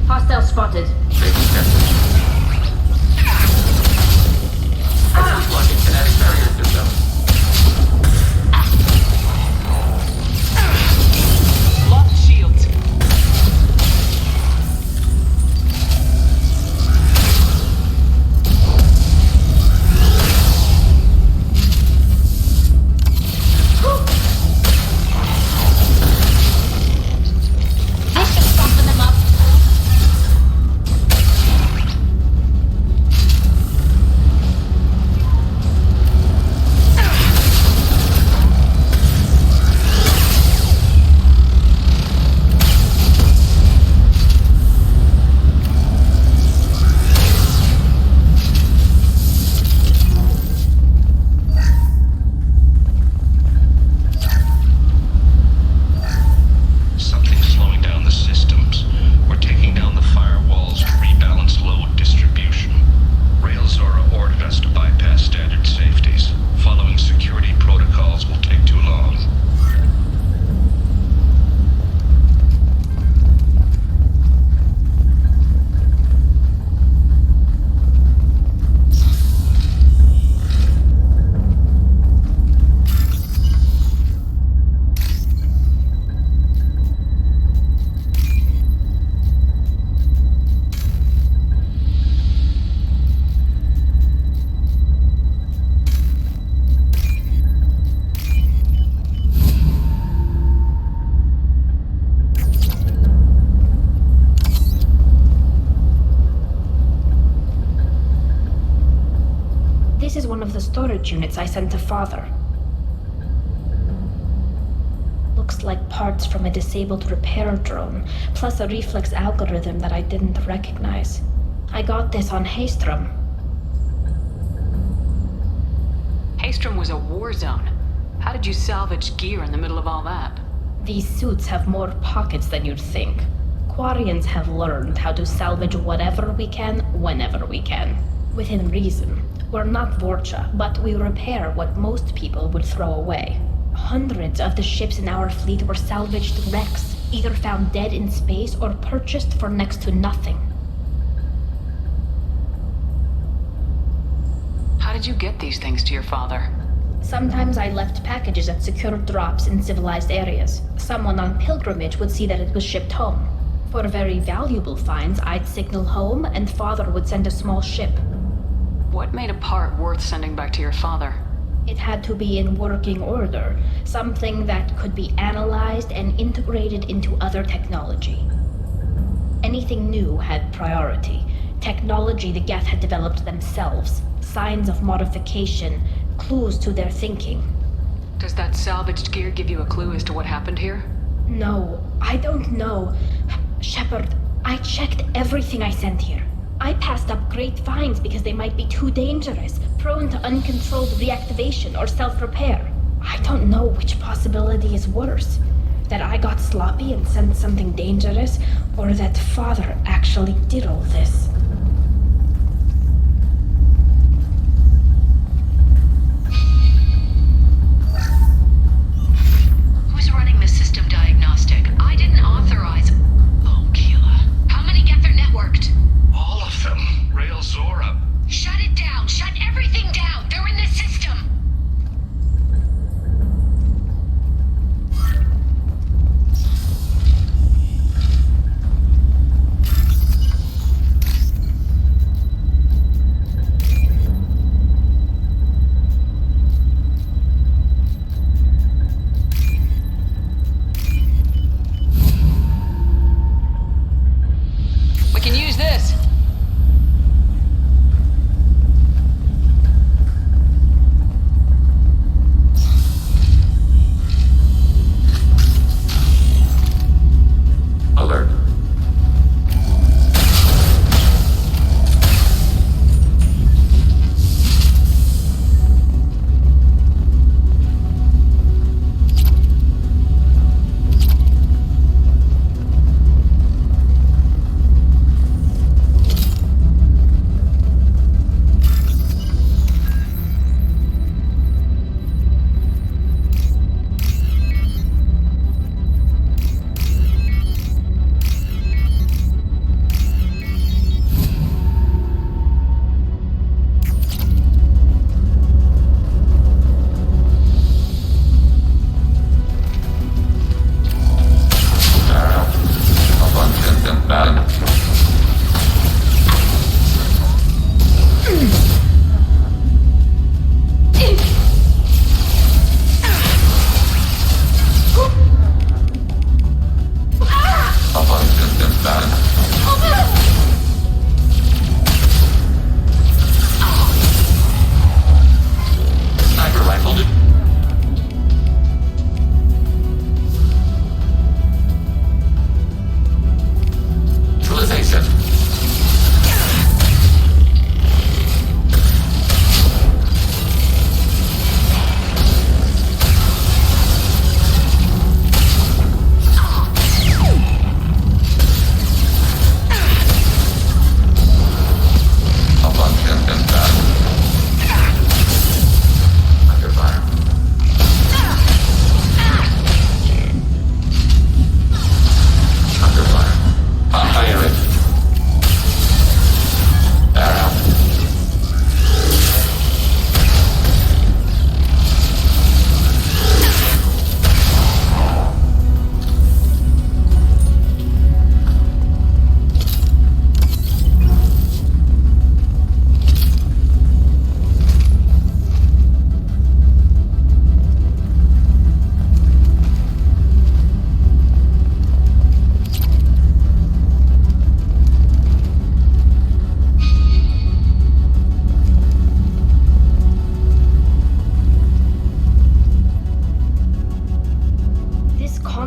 Hostile spotted. the storage units I sent to Father. Looks like parts from a disabled repair drone, plus a reflex algorithm that I didn't recognize. I got this on Haystrom. Haystrom was a war zone. How did you salvage gear in the middle of all that? These suits have more pockets than you'd think. Quarians have learned how to salvage whatever we can, whenever we can. Within reason. We're not Vorcha, but we repair what most people would throw away. Hundreds of the ships in our fleet were salvaged wrecks, either found dead in space or purchased for next to nothing. How did you get these things to your father? Sometimes I left packages at secure drops in civilized areas. Someone on pilgrimage would see that it was shipped home. For very valuable finds, I'd signal home, and Father would send a small ship. What made a part worth sending back to your father? It had to be in working order, something that could be analyzed and integrated into other technology. Anything new had priority. Technology the Geth had developed themselves, signs of modification, clues to their thinking. Does that salvaged gear give you a clue as to what happened here? No, I don't know. Shepard, I checked everything I sent here. I passed up great finds because they might be too dangerous, prone to uncontrolled reactivation or self-repair. I don't know which possibility is worse. That I got sloppy and sent something dangerous, or that Father actually did all this. Who's running the system diagnostic? I didn't authorize... Oh, Keela. How many Geth are networked? All of them. Rail Zora. Shut it down! Shut everything down! They're in the system!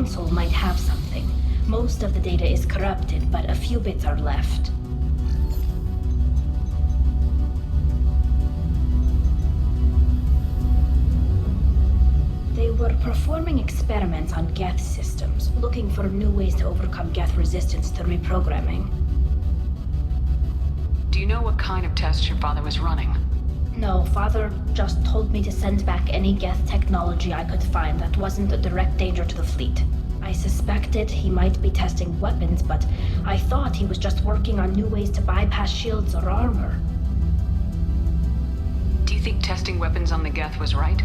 console might have something. Most of the data is corrupted, but a few bits are left. They were performing experiments on Geth systems, looking for new ways to overcome Geth resistance to reprogramming. Do you know what kind of tests your father was running? No, Father just told me to send back any Geth technology I could find that wasn't a direct danger to the fleet. I suspected he might be testing weapons, but I thought he was just working on new ways to bypass shields or armor. Do you think testing weapons on the Geth was right?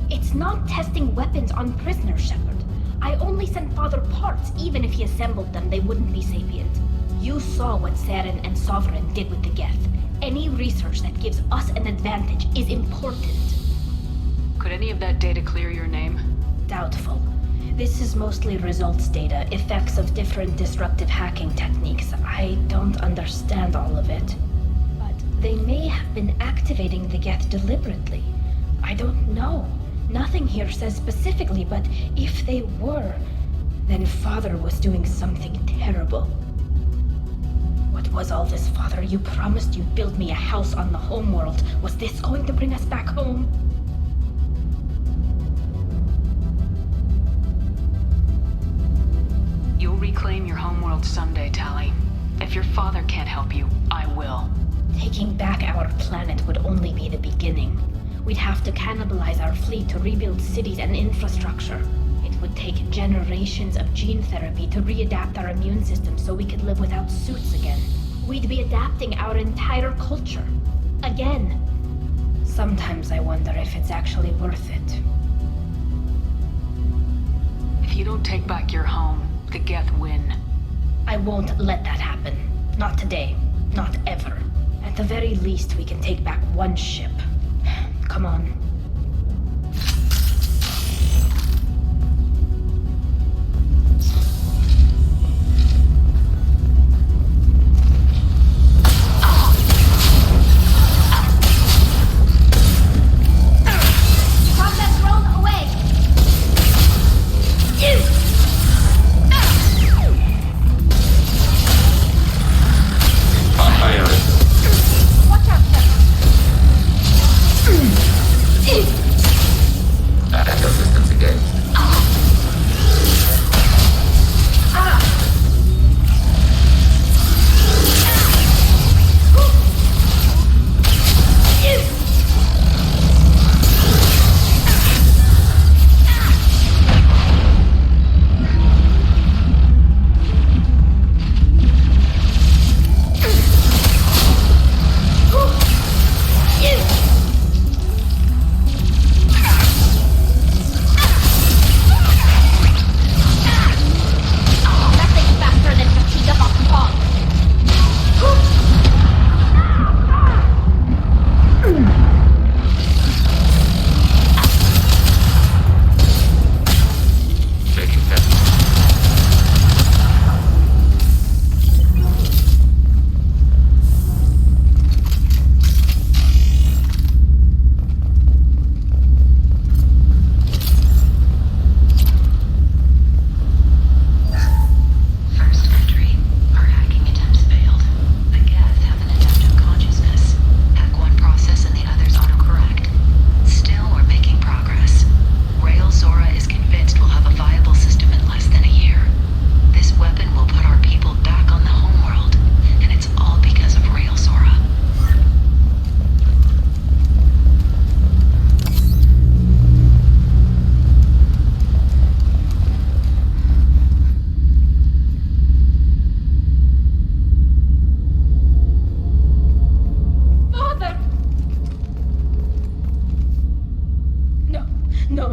It's not testing weapons on prisoners, Shepard. I only sent Father parts. Even if he assembled them, they wouldn't be sapient. You saw what Saren and Sovereign did with the Geth. Any research that gives us an advantage is important. Could any of that data clear your name? Doubtful. This is mostly results data, effects of different disruptive hacking techniques. I don't understand all of it. But they may have been activating the Geth deliberately. I don't know. Nothing here says specifically, but if they were, then Father was doing something terrible. What was all this, Father? You promised you'd build me a house on the homeworld. Was this going to bring us back home? You'll reclaim your homeworld someday, Tali. If your father can't help you, I will. Taking back our planet would only be the beginning. We'd have to cannibalize our fleet to rebuild cities and infrastructure. It would take generations of gene therapy to readapt our immune system so we could live without suits again. We'd be adapting our entire culture. Again. Sometimes I wonder if it's actually worth it. If you don't take back your home, the Geth win. I won't let that happen. Not today. Not ever. At the very least, we can take back one ship. Come on.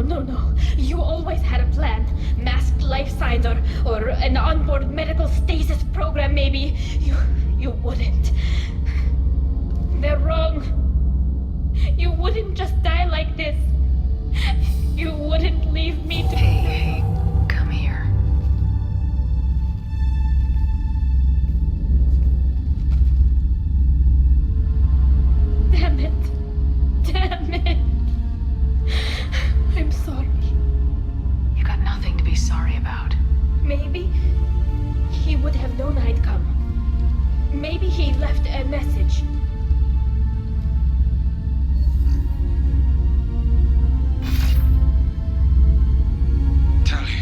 No. You always had a plan. Masked life signs or an onboard medical stasis program, maybe. You wouldn't. They're wrong. You wouldn't just die like this. You wouldn't leave me to... Hey, come here. Damn it. I'm sorry. You got nothing to be sorry about. Maybe he would have known I'd come. Maybe he left a message. Tali,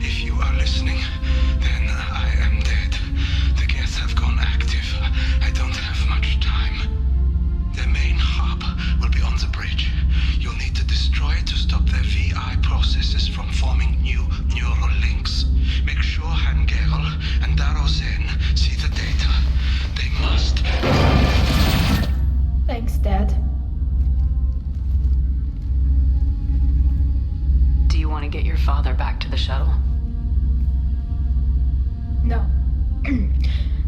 if you are listening, then I am dead. The Geth have gone active. I don't have much time. The main hub will be on the bridge. You'll need to destroy it to stop their VI processes from forming new neural links. Make sure Hangerl and Darozen see the data. They must. Thanks, Dad. Do you want to get your father back to the shuttle? No.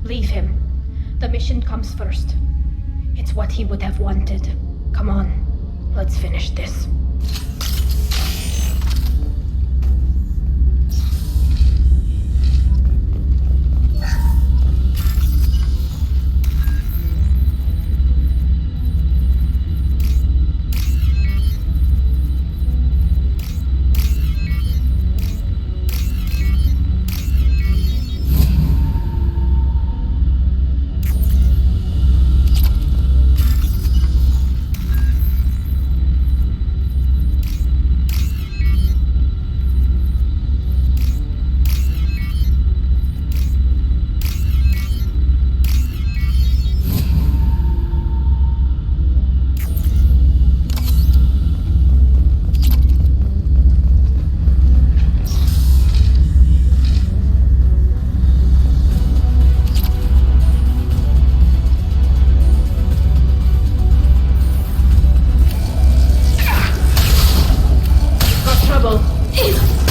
Leave him. The mission comes first. It's what he would have wanted. Come on, let's finish this.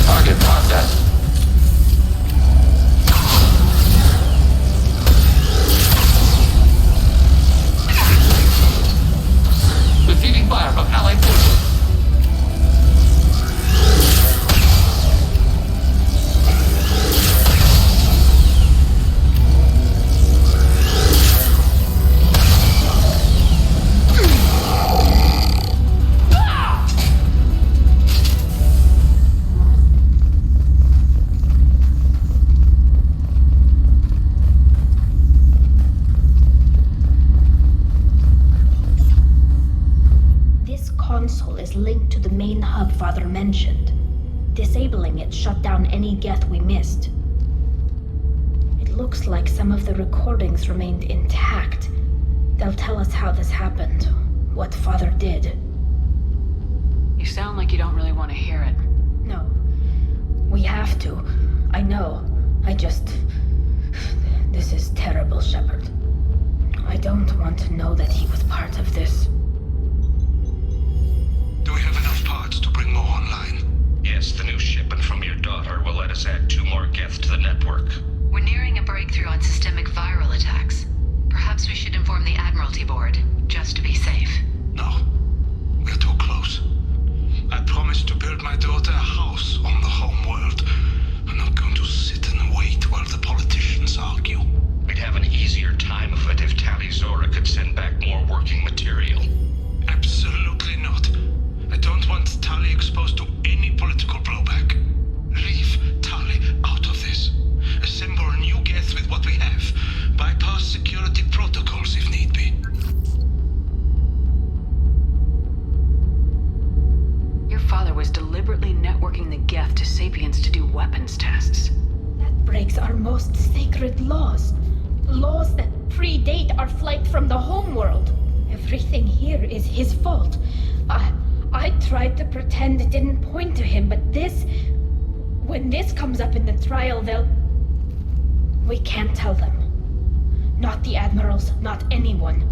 Target processed. Receiving fire from allied forces. Console is linked to the main hub Father mentioned. Disabling it shut down any Geth we missed. It looks like some of the recordings remained intact. They'll tell us how this happened, what Father did. You sound like you don't really want to hear it. No. We have to. I know. This is terrible, Shepard. I don't want to know that he was part of this. Do we have enough parts to bring more online? Yes, the new shipment from your daughter will let us add 2 more Geth to the network. We're nearing a breakthrough on systemic viral attacks. Perhaps we should inform the Admiralty Board, just to be safe. No. We're too close. I promised to build my daughter a house on the home world. I'm not going to sit and wait while the politicians argue. We'd have an easier time of it if Tali Zora could send back more working material. Absolutely not. I don't want Tali exposed to any political blowback. Leave Tali out of this. Assemble a new Geth with what we have. Bypass security protocols if need be. Your father was deliberately networking the Geth to Sapiens to do weapons tests. That breaks our most sacred laws. Laws that predate our flight from the homeworld. Everything here is his fault. I tried to pretend it didn't point to him, but when this comes up in the trial, we can't tell them. Not the admirals, not anyone.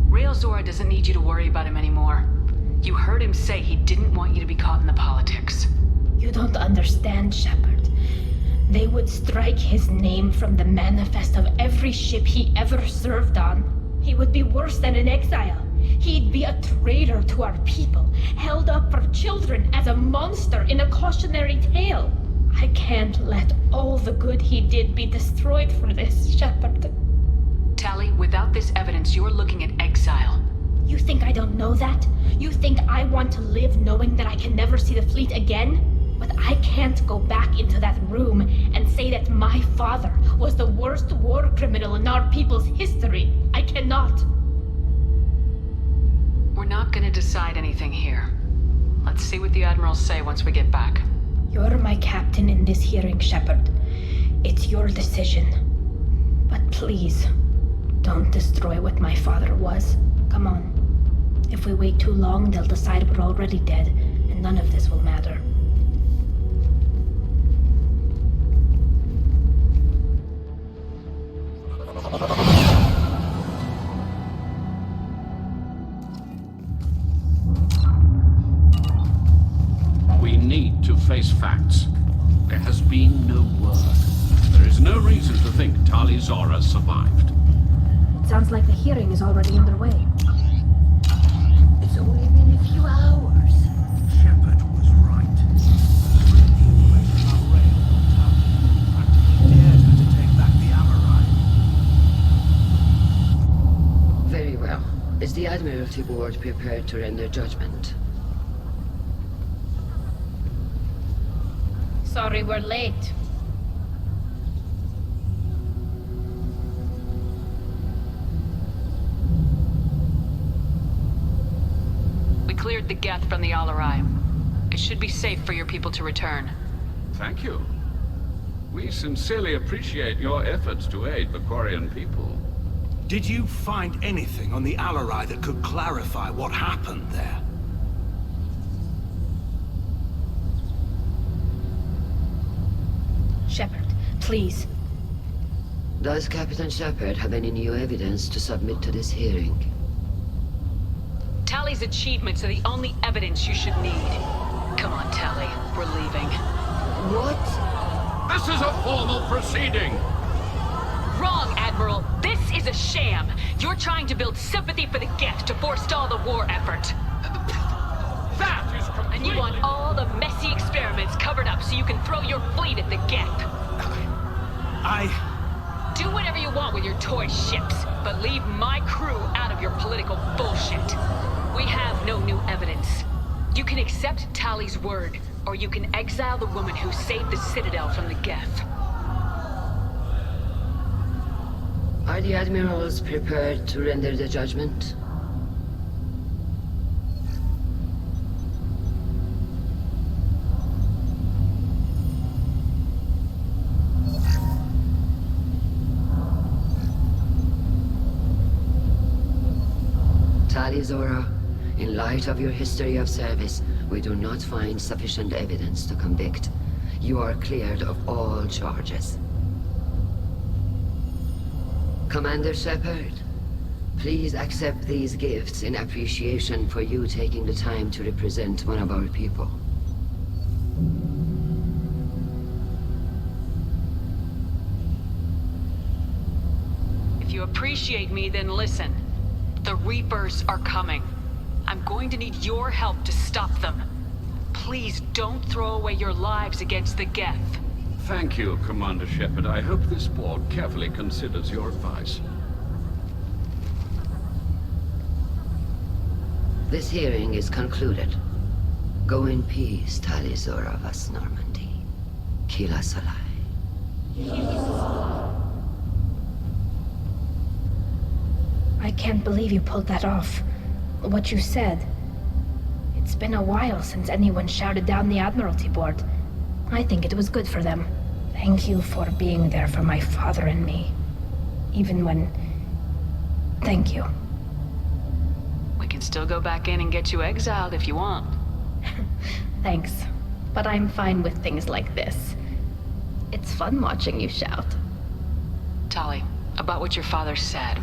Rail Zora doesn't need you to worry about him anymore. You heard him say he didn't want you to be caught in the politics. You don't understand, Shepard. They would strike his name from the manifest of every ship he ever served on. He would be worse than an exile. He'd be a traitor to our people, held up for children as a monster in a cautionary tale. I can't let all the good he did be destroyed for this, Shepard. Tali, without this evidence, you're looking at exile. You think I don't know that? You think I want to live knowing that I can never see the fleet again, but I can't go back into that room and say that my father was the worst war criminal in our people's history. I cannot. We're not gonna decide anything here. Let's see what the Admirals say once we get back. You're my captain in this hearing, Shepard. It's your decision. But please, don't destroy what my father was. Come on. If we wait too long, they'll decide we're already dead, and none of this will matter. We need to face facts. There has been no word. There is no reason to think Tali Zora survived. It sounds like the hearing is already underway. It's only been a few hours. Shepard was right. The information about Rail on Tali practically dared her to take back the Amarai. Very well. Is the Admiralty Board prepared to render judgment? Sorry we're late. We cleared the Geth from the Alarai. It should be safe for your people to return. Thank you. We sincerely appreciate your efforts to aid the Quarian people. Did you find anything on the Alarai that could clarify what happened there? Shepard, please. Does Captain Shepard have any new evidence to submit to this hearing? Tali's achievements are the only evidence you should need. Come on, Tali. We're leaving. What? This is a formal proceeding! Wrong, Admiral. This is a sham. You're trying to build sympathy for the Geth to forestall the war effort. That is completely... And you want all the messy experiments covered up so you can throw your fleet at the Geth. Do whatever you want with your toy ships, but leave my crew out of your political bullshit. We have no new evidence. You can accept Tali's word, or you can exile the woman who saved the Citadel from the Geth. Are the Admirals prepared to render the judgment? Tali Zora, in light of your history of service, we do not find sufficient evidence to convict. You are cleared of all charges. Commander Shepard, please accept these gifts in appreciation for you taking the time to represent one of our people. If you appreciate me, then listen. The Reapers are coming. I'm going to need your help to stop them. Please don't throw away your lives against the Geth. Thank you, Commander Shepard. I hope this board carefully considers your advice. This hearing is concluded. Go in peace, Tali Zora Vas Normandy. Kila Salai. I can't believe you pulled that off. What you said. It's been a while since anyone shouted down the Admiralty Board. I think it was good for them. Thank you for being there for my father and me. Even when... Thank you. We can still go back in and get you exiled if you want. Thanks. But I'm fine with things like this. It's fun watching you shout. Tali, about what your father said.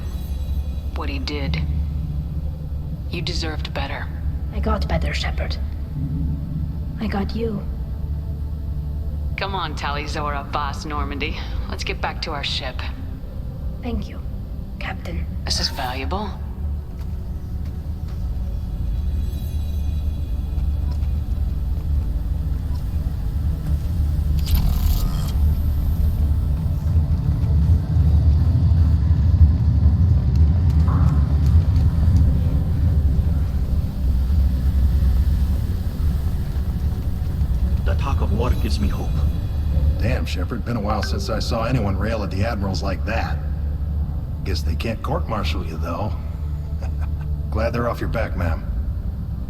What he did. You deserved better. I got better, Shepard. I got you. Come on, Tali Zora, Boss Normandy. Let's get back to our ship. Thank you, Captain. This is valuable. of war gives me hope. Damn, Shepard. Been a while since I saw anyone rail at the admirals like that. Guess they can't court-martial you, though. Glad they're off your back, ma'am.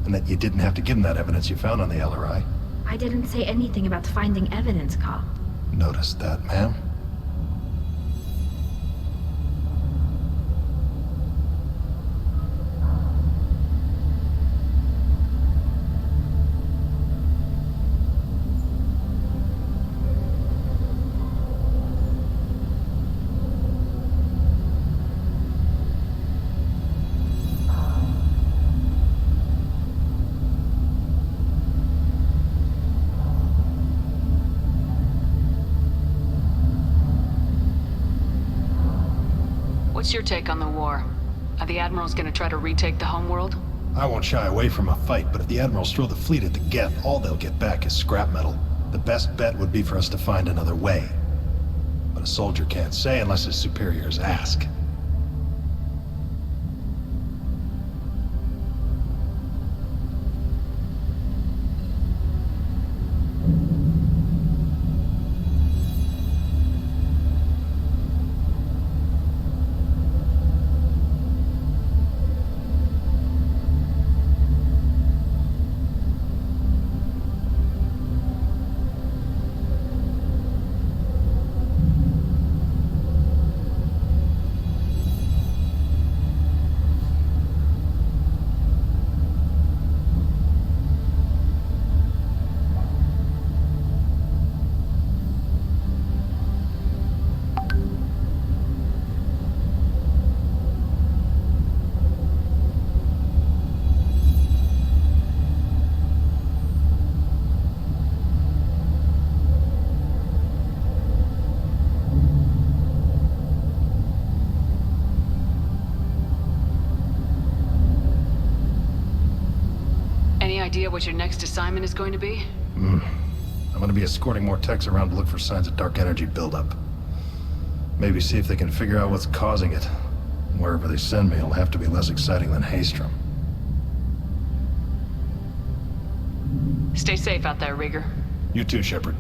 And that you didn't have to give them that evidence you found on the LRI. I didn't say anything about finding evidence, Carl. Noticed that, ma'am. What's your take on the war? Are the admirals gonna try to retake the homeworld? I won't shy away from a fight, but if the admirals throw the fleet at the Geth, all they'll get back is scrap metal. The best bet would be for us to find another way. But a soldier can't say unless his superiors ask. Idea what your next assignment is going to be? I'm gonna be escorting more techs around to look for signs of dark energy buildup. Maybe see if they can figure out what's causing it. Wherever they send me, it'll have to be less exciting than Haystrom. Stay safe out there, Rieger. You too, Shepard.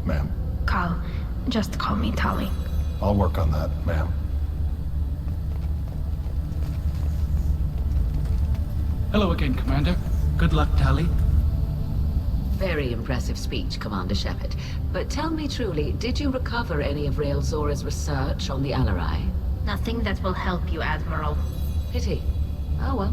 Ma'am. Carl, just call me Tali. I'll work on that, ma'am. Hello again, Commander. Good luck, Tali. Very impressive speech, Commander Shepard. But tell me truly, did you recover any of Rael Zora's research on the Alarai? Nothing that will help you, Admiral. Pity. Oh well.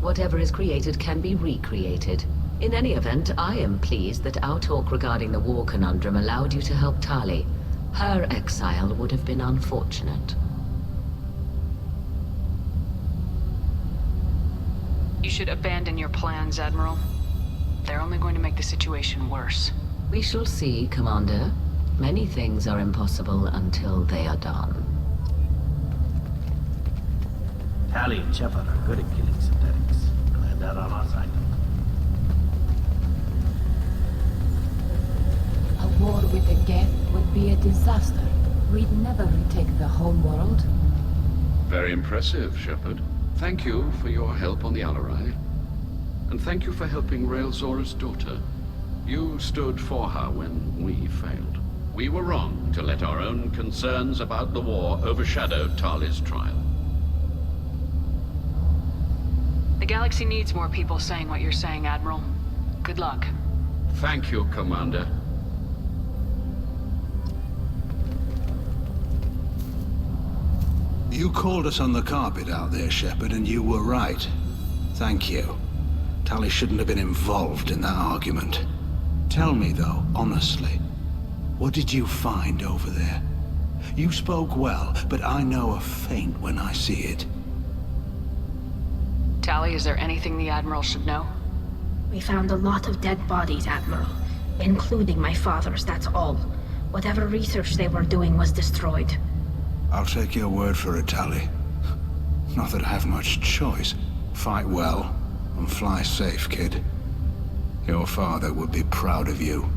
Whatever is created can be recreated. In any event, I am pleased that our talk regarding the war conundrum allowed you to help Tali. Her exile would have been unfortunate. You should abandon your plans, Admiral. They're only going to make the situation worse. We shall see, Commander. Many things are impossible until they are done. Tali and Shepard are good at killing synthetics. Glad they're on our side. A war with the Geth would be a disaster. We'd never retake the whole world. Very impressive, Shepard. Thank you for your help on the Alarai. And thank you for helping Rael Zora's daughter. You stood for her when we failed. We were wrong to let our own concerns about the war overshadow Tali's trial. The galaxy needs more people saying what you're saying, Admiral. Good luck. Thank you, Commander. You called us on the carpet out there, Shepard, and you were right. Thank you. Tali shouldn't have been involved in that argument. Tell me, though, honestly, what did you find over there? You spoke well, but I know a feint when I see it. Tali, is there anything the Admiral should know? We found a lot of dead bodies, Admiral. Including my father's, that's all. Whatever research they were doing was destroyed. I'll take your word for it, Tali. Not that I have much choice. Fight well, and fly safe, kid. Your father would be proud of you.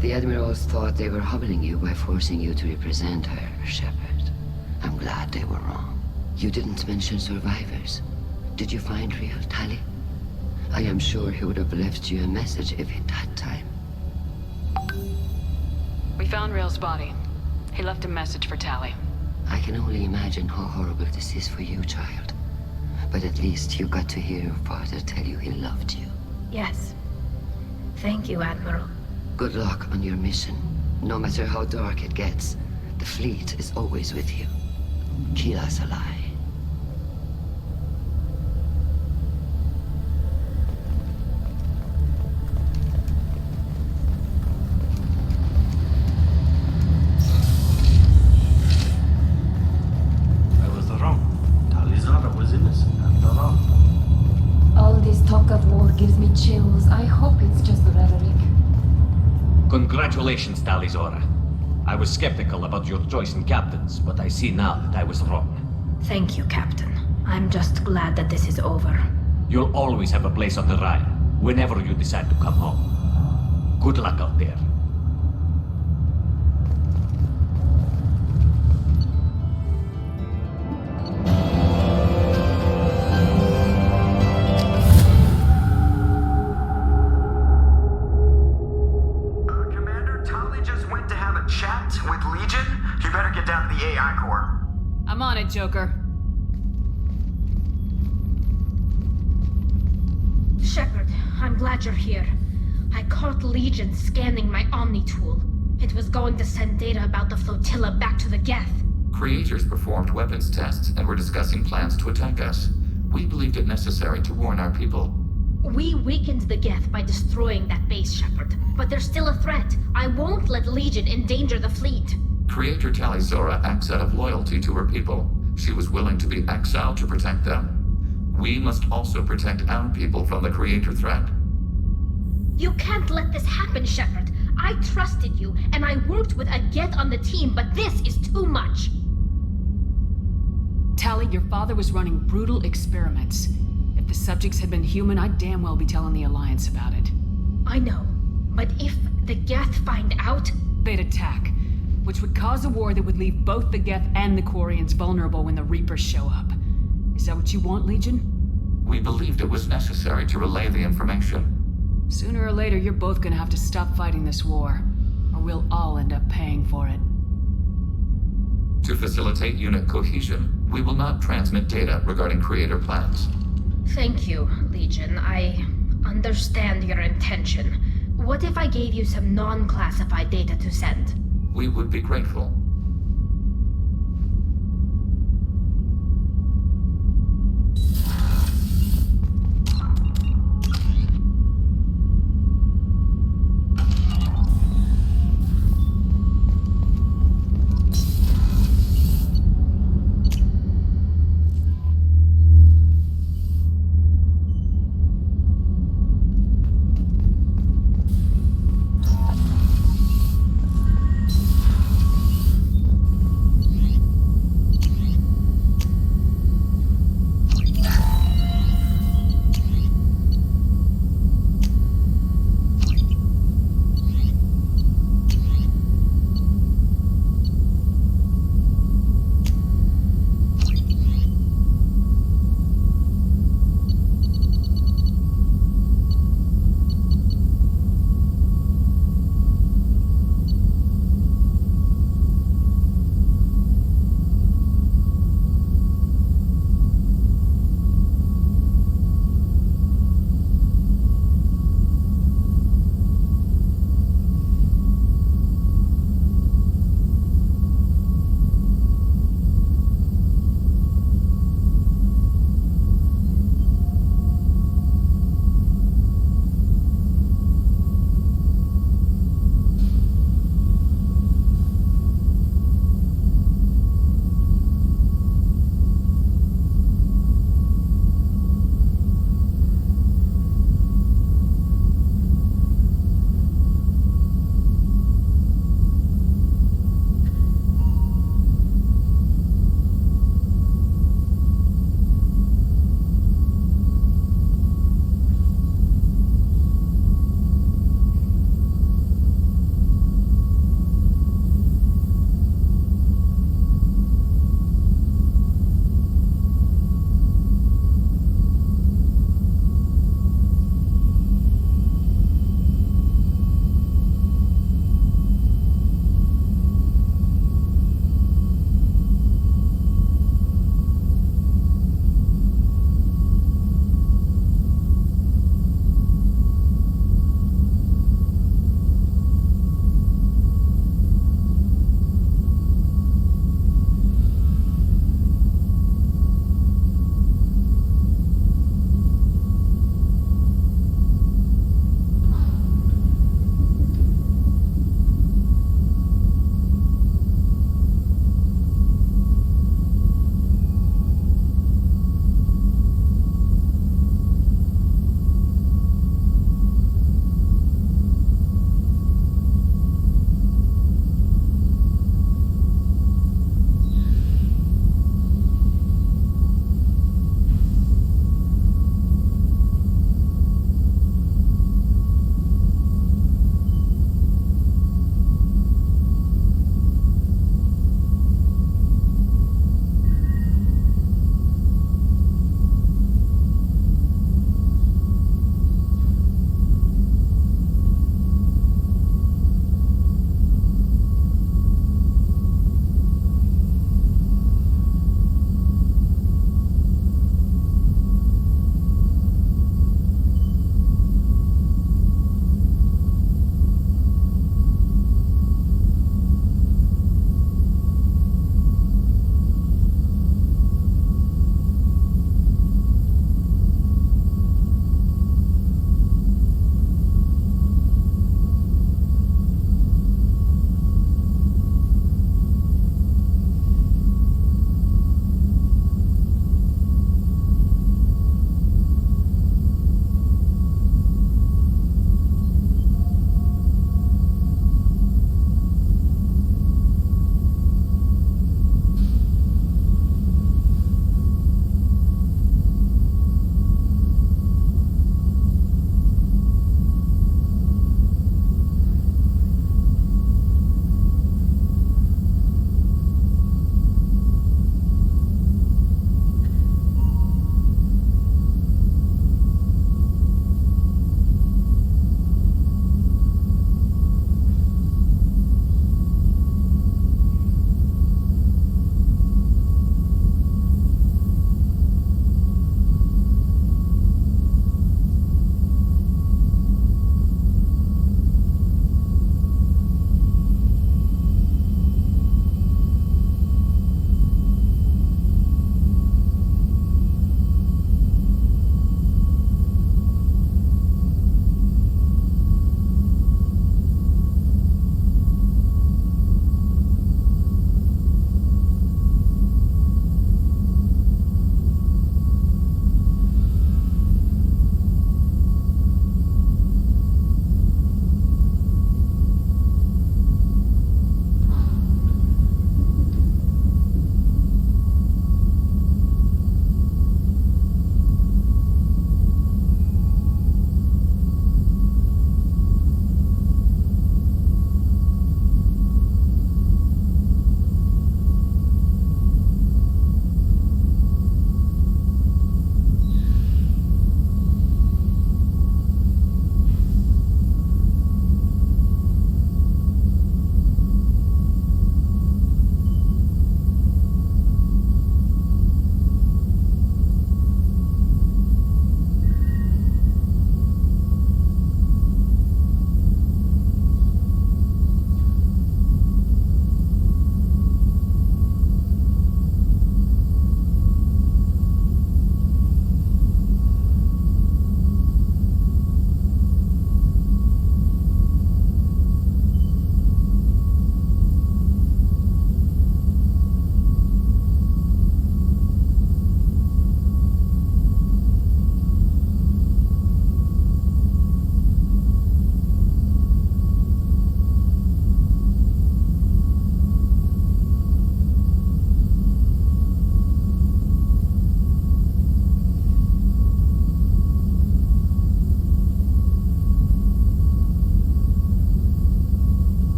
The Admirals thought they were humbling you by forcing you to represent her, Shepard. I'm glad they were wrong. You didn't mention survivors. Did you find real Tali? I am sure he would have left you a message if he'd had time. We found Rail's body. He left a message for Tali. I can only imagine how horrible this is for you, child. But at least you got to hear your father tell you he loved you. Yes. Thank you, Admiral. Good luck on your mission. No matter how dark it gets, the fleet is always with you. Keep us alive. I was wrong. Talizara was innocent after all. All this talk of war gives me chills. I hope it's just rhetoric. Congratulations, Talizora. I was skeptical about your choice in captains, but I see now that I was wrong. Thank you, Captain. I'm just glad that this is over. You'll always have a place on the Rhine, whenever you decide to come home. Good luck out there. Commander, Tali just went to have a chat with Legion. You better get down to the AI core. I'm on it, Joker. Shepard, I'm glad you're here. I caught Legion scanning my Omni tool. It was going to send data about the flotilla back to the Geth. Creators performed weapons tests and were discussing plans to attack us. We believed it necessary to warn our people. We weakened the Geth by destroying that base, Shepard. But they're still a threat. I won't let Legion endanger the fleet. Creator Talizora acts out of loyalty to her people. She was willing to be exiled to protect them. We must also protect our people from the Creator threat. You can't let this happen, Shepard. I trusted you, and I worked with a Geth on the team, but this is too much. Tali, your father was running brutal experiments. If the subjects had been human, I'd damn well be telling the Alliance about it. I know, but if the Geth find out... They'd attack, which would cause a war that would leave both the Geth and the Quarians vulnerable when the Reapers show up. Is that what you want, Legion? We believed it was necessary to relay the information. Sooner or later, you're both gonna have to stop fighting this war, or we'll all end up paying for it. To facilitate unit cohesion, we will not transmit data regarding Creator plans. Thank you, Legion. I understand your intention. What if I gave you some non-classified data to send? We would be grateful.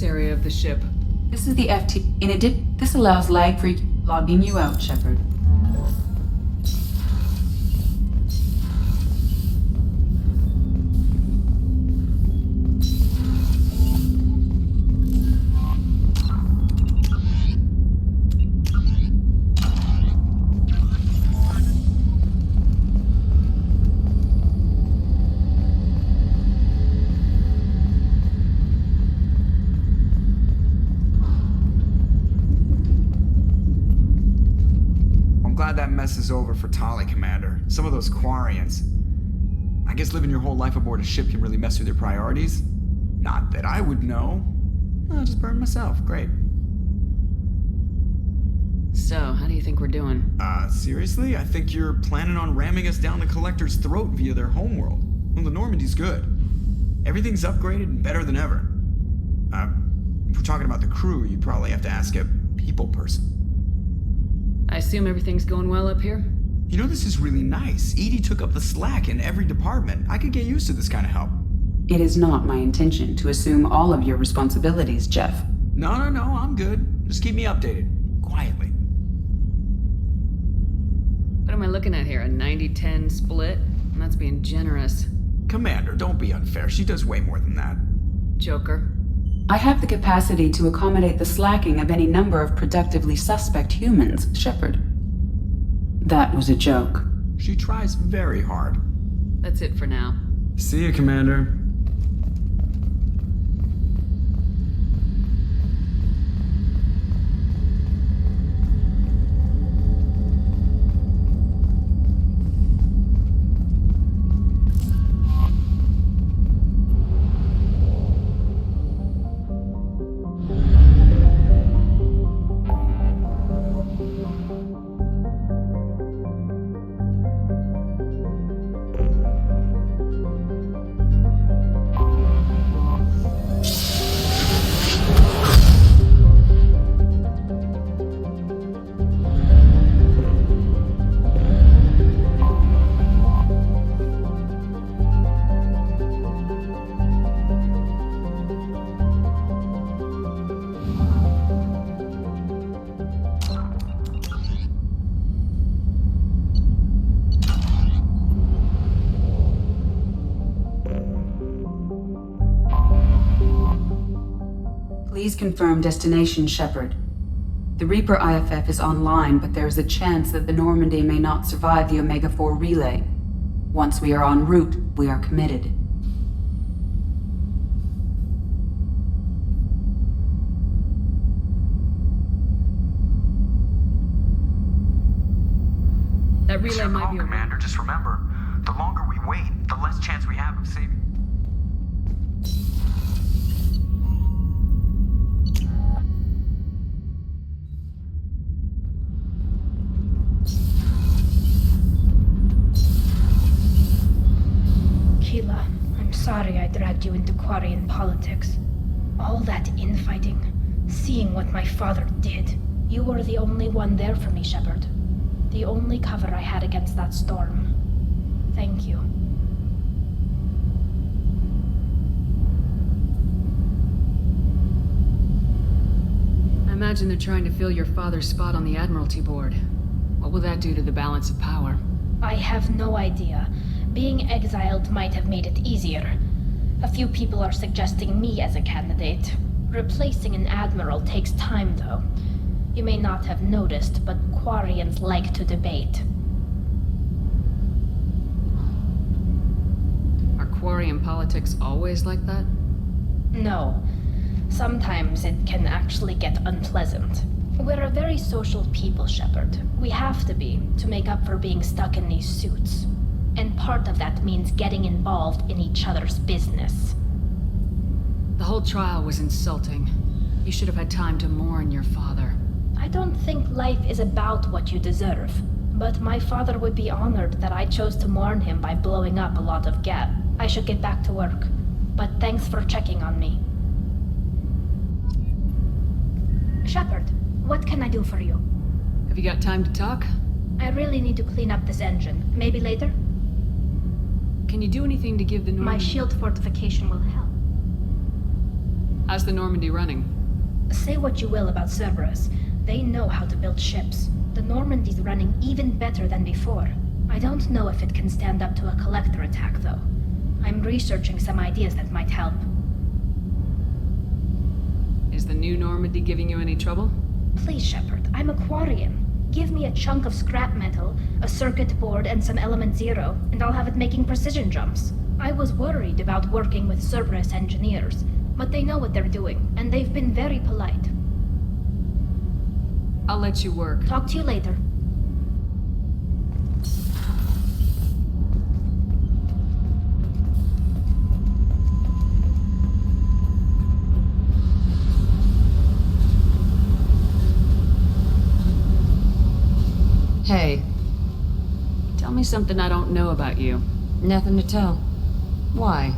area of the ship? This is the FT. This allows lag-free logging you out, Shepard. That mess is over for Tali, Commander. Some of those Quarians. I guess living your whole life aboard a ship can really mess with your priorities. Not that I would know. I'll just burn myself. Great. So, how do you think we're doing? Seriously? I think you're planning on ramming us down the Collector's throat via their homeworld. Well, the Normandy's good. Everything's upgraded and better than ever. If we're talking about the crew, you'd probably have to ask a people person. I assume everything's going well up here? You know, this is really nice. Edie took up the slack in every department. I could get used to this kind of help. It is not my intention to assume all of your responsibilities, Jeff. No, I'm good. Just keep me updated. Quietly. What am I looking at here? A 90-10 split? That's being generous. Commander, don't be unfair. She does way more than that. Joker. I have the capacity to accommodate the slacking of any number of productively suspect humans, Shepard. That was a joke. She tries very hard. That's it for now. See you, Commander. Please confirm destination, Shepard. The Reaper IFF is online, but there is a chance that the Normandy may not survive the Omega-4 relay. Once we are en route, we are committed. That relay might be... Commander, just remember, the longer we wait, the less chance we have of saving... Keela, I'm sorry I dragged you into Quarian politics. All that infighting, seeing what my father did. You were the only one there for me, Shepard. The only cover I had against that storm. Thank you. I imagine they're trying to fill your father's spot on the Admiralty board. What will that do to the balance of power? I have no idea. Being exiled might have made it easier. A few people are suggesting me as a candidate. Replacing an admiral takes time, though. You may not have noticed, but Quarians like to debate. Are Quarian politics always like that? No. Sometimes it can actually get unpleasant. We're a very social people, Shepard. We have to be, to make up for being stuck in these suits. And part of that means getting involved in each other's business. The whole trial was insulting. You should have had time to mourn your father. I don't think life is about what you deserve. But my father would be honored that I chose to mourn him by blowing up a lot of Geth. I should get back to work. But thanks for checking on me. Shepard, what can I do for you? Have you got time to talk? I really need to clean up this engine. Maybe later? Can you do anything to give the Normandy... My shield fortification will help. How's the Normandy running? Say what you will about Cerberus. They know how to build ships. The Normandy's running even better than before. I don't know if it can stand up to a collector attack, though. I'm researching some ideas that might help. Is the new Normandy giving you any trouble? Please, Shepard, I'm a Quarian. Give me a chunk of scrap metal, a circuit board, and some element zero, and I'll have it making precision jumps. I was worried about working with Cerberus engineers, but they know what they're doing, and they've been very polite. I'll let you work. Talk to you later. Hey. Tell me something I don't know about you. Nothing to tell. Why?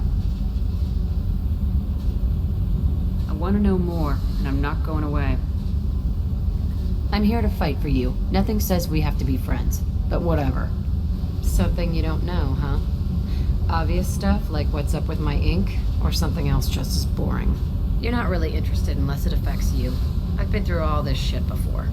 I want to know more, and I'm not going away. I'm here to fight for you. Nothing says we have to be friends, but whatever. Something you don't know, huh? Obvious stuff, like what's up with my ink, or something else just as boring? You're not really interested unless it affects you. I've been through all this shit before.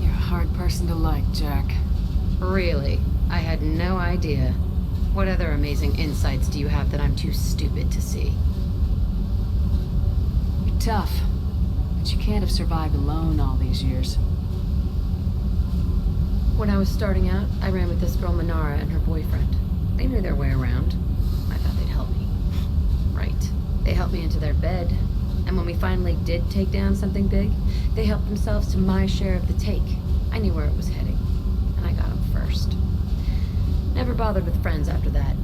You're a hard person to like, Jack. Really? I had no idea. What other amazing insights do you have that I'm too stupid to see? You're tough, but you can't have survived alone all these years. When I was starting out, I ran with this girl Minara and her boyfriend. They knew their way around. I thought they'd help me. Right. They helped me into their bed. And when we finally did take down something big, they helped themselves to my share of the take. I knew where it was heading, and I got them first. Never bothered with friends after that.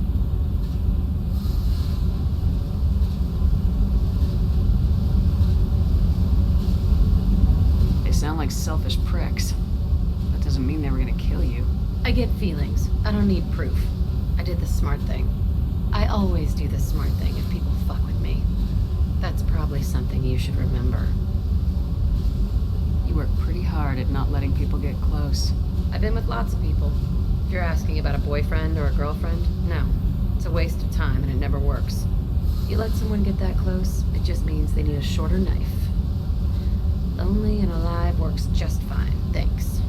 They sound like selfish pricks. That doesn't mean they were gonna kill you. I get feelings. I don't need proof. I did the smart thing. I always do the smart thing if people fuck with me. That's probably something you should remember. You work pretty hard at not letting people get close. I've been with lots of people. If you're asking about a boyfriend or a girlfriend, no. It's a waste of time and it never works. You let someone get that close, it just means they need a shorter knife. Lonely and alive works just fine, thanks.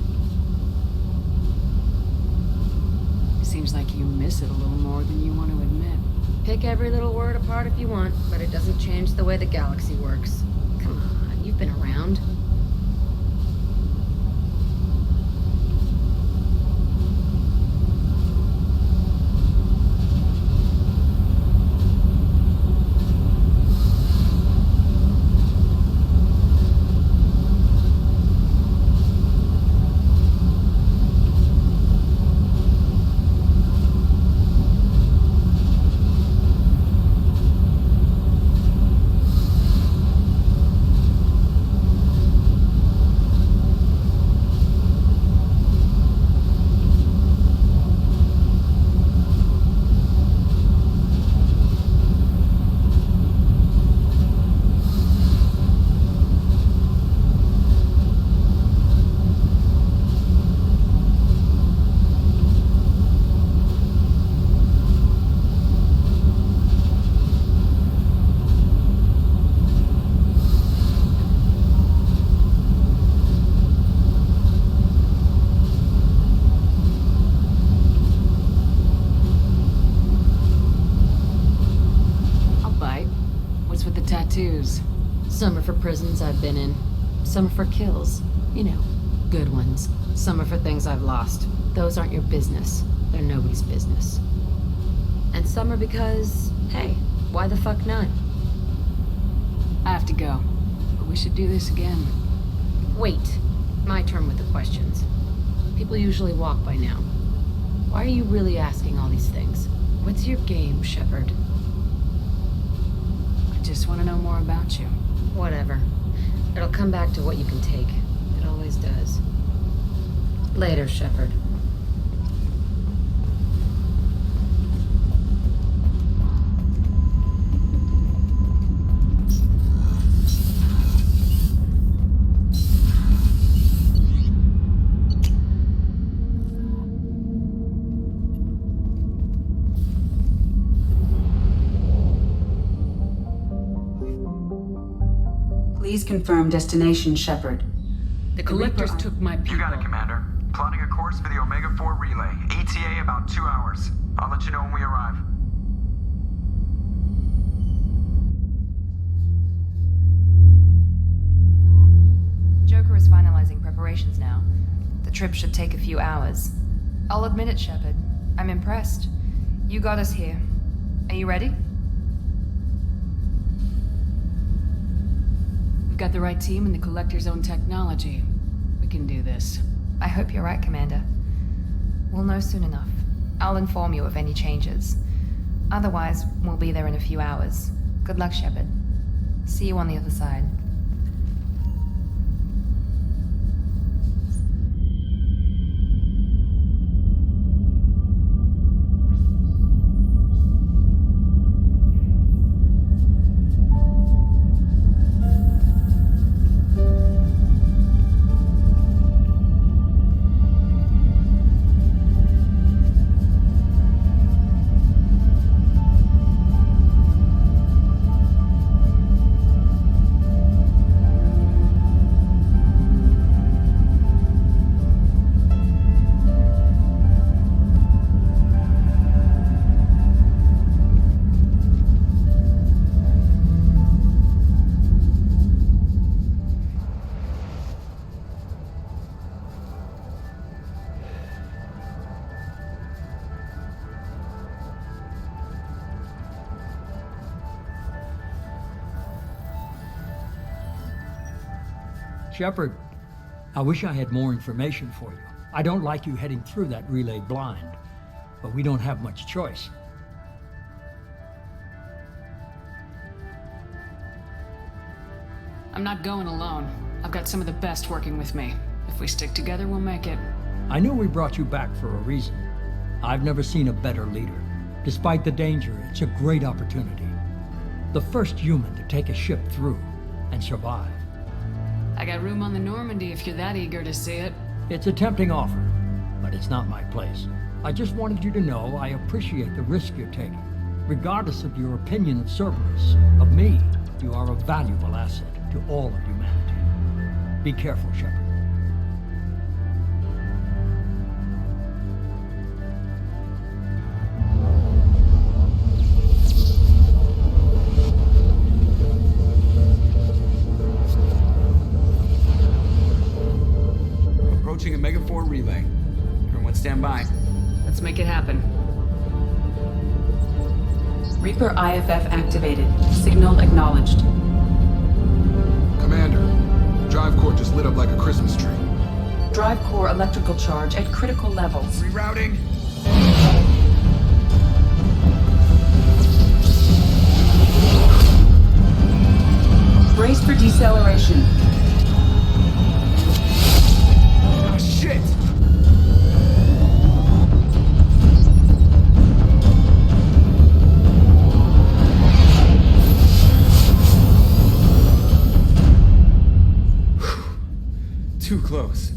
Seems like you miss it a little more than you want to admit. Pick every little word apart if you want, but it doesn't change the way the galaxy works. Come on, you've been around. Tattoos. Some are for prisons I've been in. Some are for kills. You know, good ones. Some are for things I've lost. Those aren't your business. They're nobody's business. And some are because, hey, why the fuck not? I have to go, but we should do this again. Wait. My turn with the questions. People usually walk by now. Why are you really asking all these things? What's your game, Shepard? Just want to know more about you. Whatever. It'll come back to what you can take. It always does. Later, Shepard. confirm destination, Shepard. The Collectors took my people. You got it, Commander. Plotting a course for the Omega-4 relay. ETA about 2 hours. I'll let you know when we arrive. Joker is finalizing preparations now. The trip should take a few hours. I'll admit it, Shepard. I'm impressed. You got us here. Are you ready? We've got the right team and the Collector's own technology. We can do this. I hope you're right, Commander. We'll know soon enough. I'll inform you of any changes. Otherwise, we'll be there in a few hours. Good luck, Shepard. See you on the other side. Shepard, I wish I had more information for you. I don't like you heading through that relay blind, but we don't have much choice. I'm not going alone. I've got some of the best working with me. If we stick together, we'll make it. I knew we brought you back for a reason. I've never seen a better leader. Despite the danger, it's a great opportunity. The first human to take a ship through and survive. I got room on the Normandy if you're that eager to see it. It's a tempting offer, but it's not my place. I just wanted you to know I appreciate the risk you're taking. Regardless of your opinion of Cerberus, of me, you are a valuable asset to all of humanity. Be careful, Shepard. Approaching Omega-4 relay. Everyone stand by. Let's make it happen. Reaper IFF activated. Signal acknowledged. Commander, drive core just lit up like a Christmas tree. Drive core electrical charge at critical levels. Rerouting. Brace for deceleration. Oh, shit! Too close.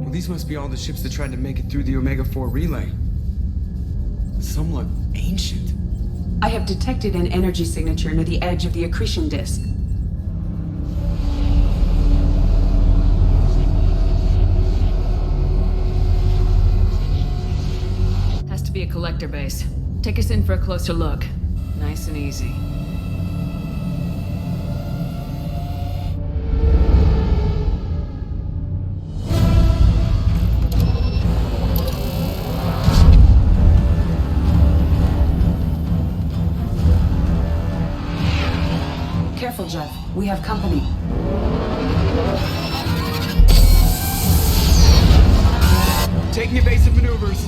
Well, these must be all the ships that tried to make it through the Omega-4 relay. Some look ancient. I have detected an energy signature near the edge of the accretion disk. Has to be a collector base. Take us in for a closer look. Nice and easy. Careful, Jeff. We have company. Taking evasive maneuvers.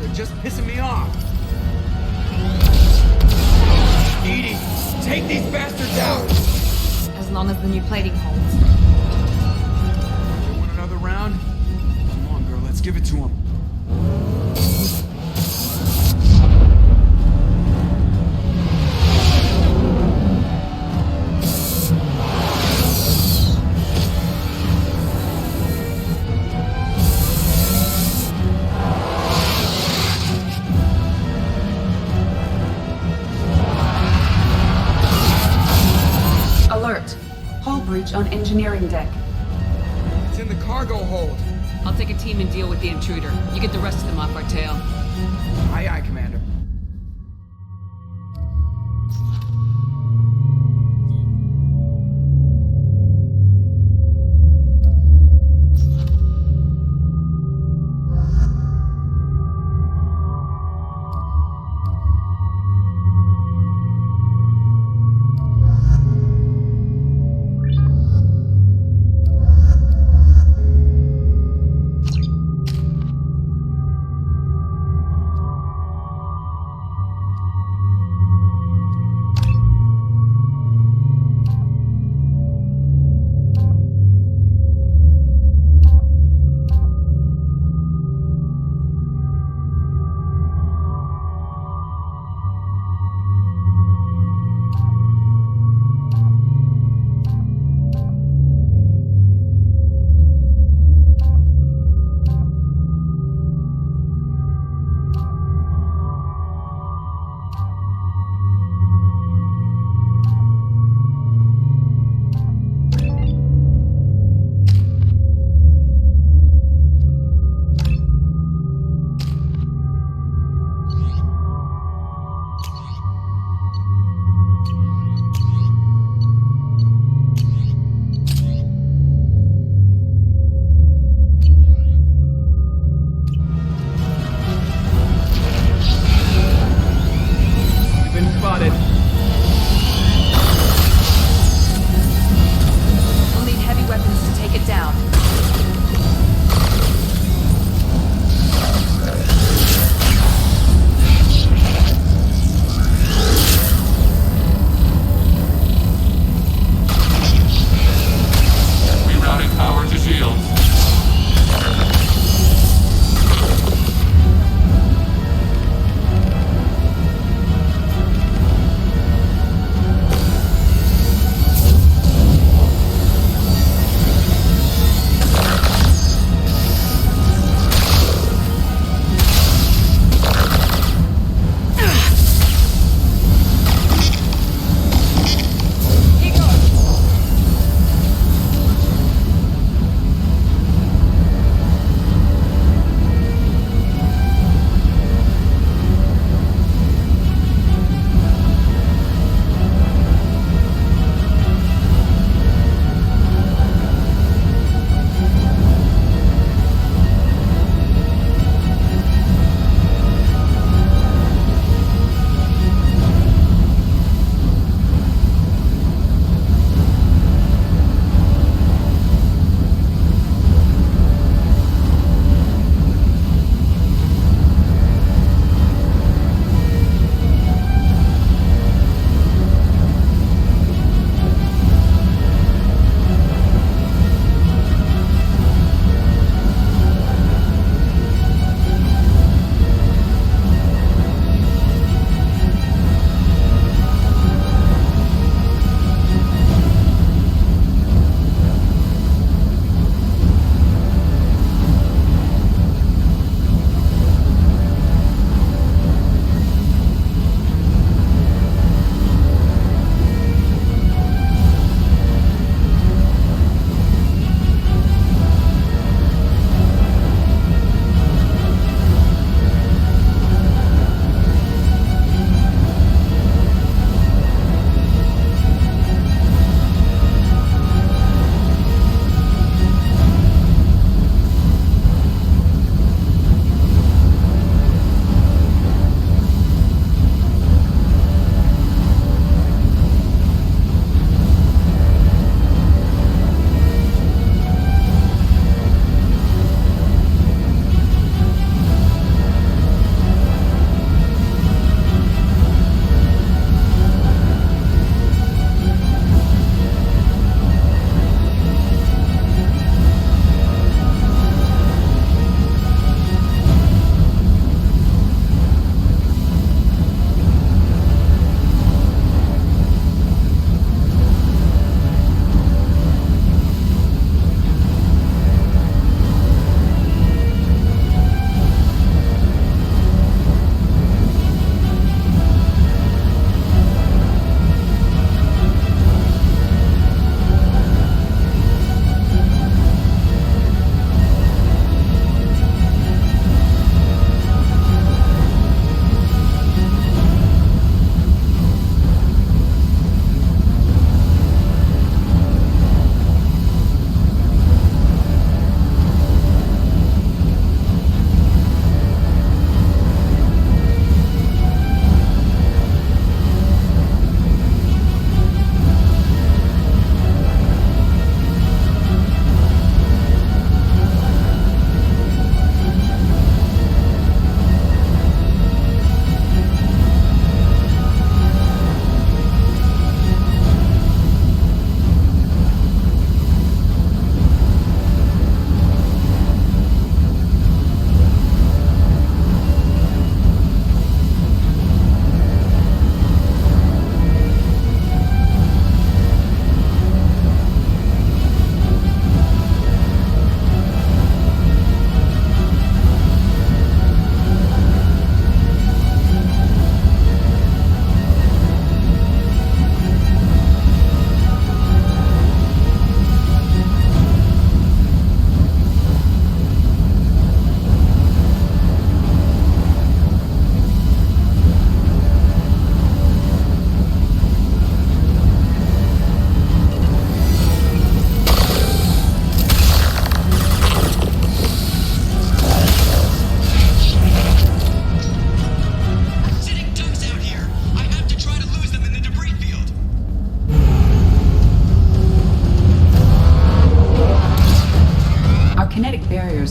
You're just pissing me off. Edie, take these bastards out! As long as the new plating holds. You want another round? Come on, girl, let's give it to him. Hull breach on engineering deck. It's in the cargo hold. I'll take a team and deal with the intruder. You get the rest of them off our tail. Aye, aye, Commander.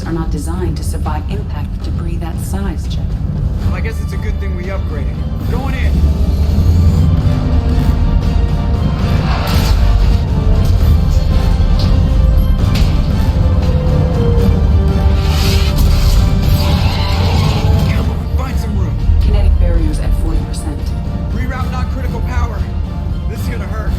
are not designed to survive impact with debris that size, Shepard. Well, I guess it's a good thing we upgraded. Going in! Come on, find some room. Kinetic barriers at 40%. Reroute non-critical power. This is gonna hurt.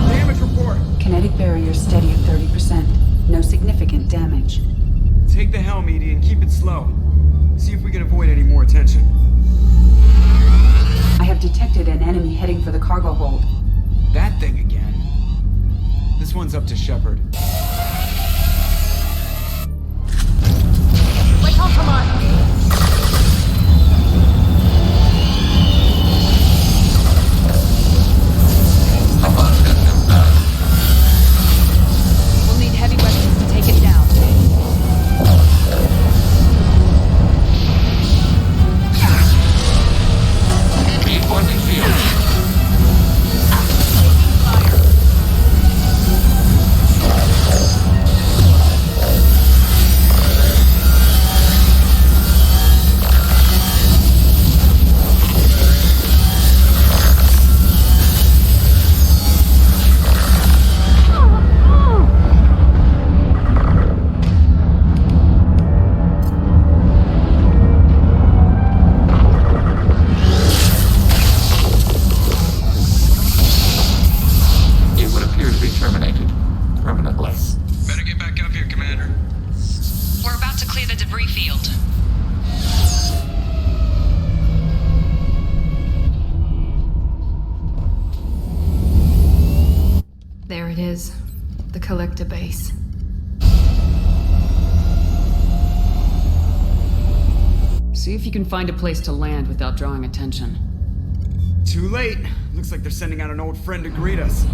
Damage report. Kinetic barriers steady at 30%. No significant damage. Take the helm, Edie, and keep it slow. See if we can avoid any more attention. I have detected an enemy heading for the cargo hold. That thing again. This one's up to Shepard. Like compromise! We'll need heavy weapons to take it down. Reinforcing shield. It would appear to be terminated permanently. Better get back up here, Commander. We're about to clear the debris field. There it is. The collector base. See if you can find a place to land without drawing attention. Too late. Looks like they're sending out an old friend to greet us.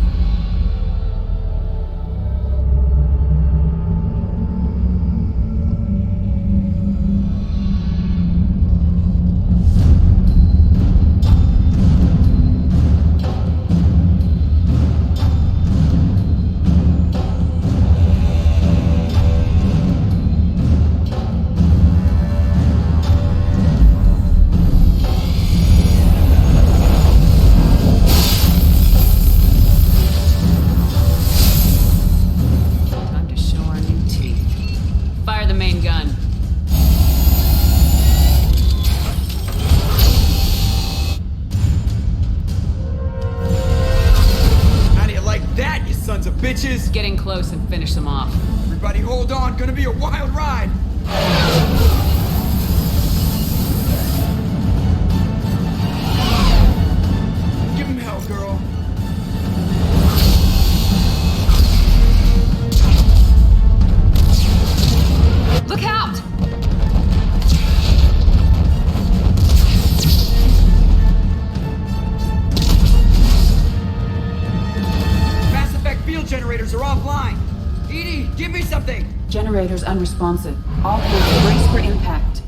Time to show our new teeth. Fire the main gun. How do you like that, you sons of bitches? Get in close and finish them off. Everybody hold on, gonna be a wild ride. Give him hell, girl. Look out! Mass effect field generators are offline. Edie, give me something. Generators unresponsive. All hands brace for impact.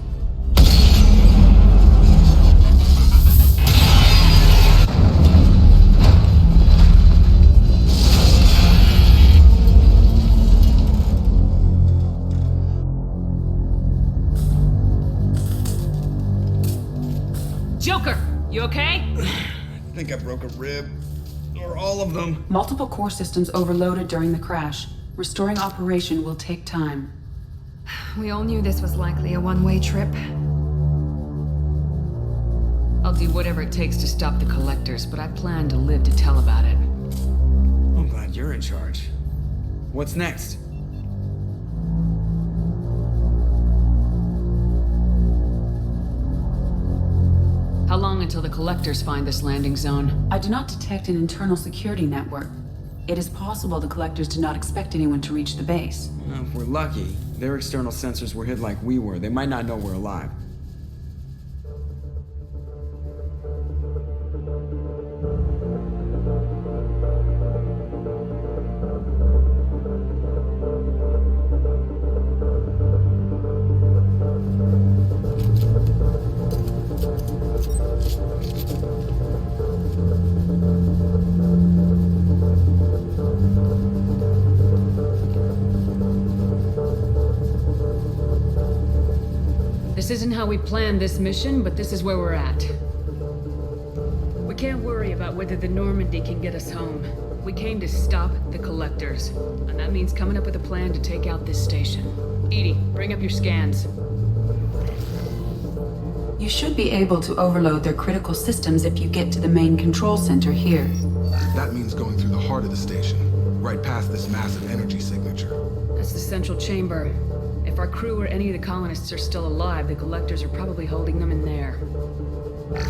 Joker, you okay? I think I broke a rib. Or all of them. Multiple core systems overloaded during the crash. Restoring operation will take time. We all knew this was likely a one-way trip. I'll do whatever it takes to stop the collectors, but I plan to live to tell about it. I'm glad you're in charge. What's next? How long until the collectors find this landing zone? I do not detect an internal security network. It is possible the collectors did not expect anyone to reach the base. Well, if we're lucky, their external sensors were hid like we were. They might not know we're alive. This isn't how we planned this mission, but this is where we're at. We can't worry about whether the Normandy can get us home. We came to stop the Collectors, and that means coming up with a plan to take out this station. Edie, bring up your scans. You should be able to overload their critical systems if you get to the main control center here. That means going through the heart of the station, right past this massive energy signature. That's the central chamber. If our crew or any of the colonists are still alive, the Collectors are probably holding them in there.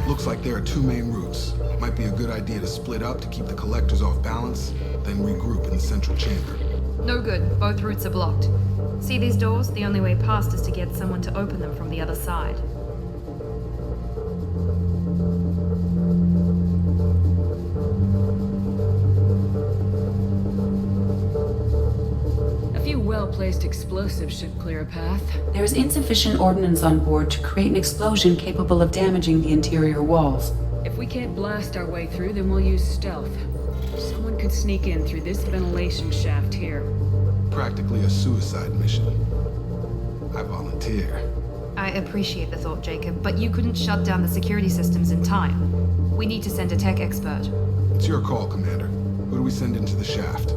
Looks like there are two main routes. Might be a good idea to split up to keep the Collectors off balance, then regroup in the central chamber. No good. Both routes are blocked. See these doors? The only way past is to get someone to open them from the other side. Well-placed explosives should clear a path. There is insufficient ordnance on board to create an explosion capable of damaging the interior walls. If we can't blast our way through, then we'll use stealth. Someone could sneak in through this ventilation shaft here. Practically a suicide mission. I volunteer. I appreciate the thought, Jacob, but you couldn't shut down the security systems in time. We need to send a tech expert. It's your call, Commander. Who do we send into the shaft?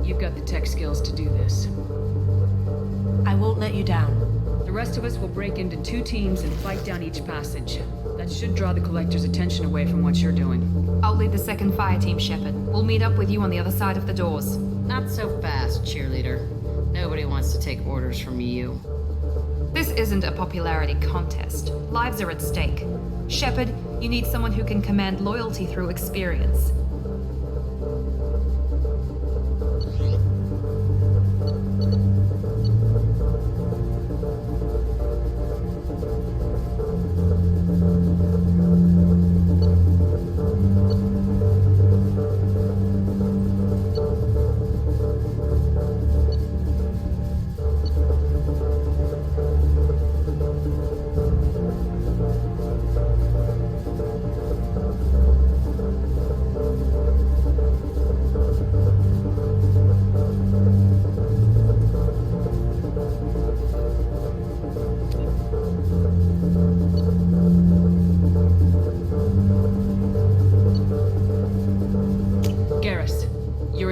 You've got the tech skills to do this. I won't let you down. The rest of us will break into 2 teams and fight down each passage. That should draw the Collector's attention away from what you're doing. I'll lead the second fire team, Shepard. We'll meet up with you on the other side of the doors. Not so fast, cheerleader. Nobody wants to take orders from you. This isn't a popularity contest. Lives are at stake. Shepard, you need someone who can command loyalty through experience.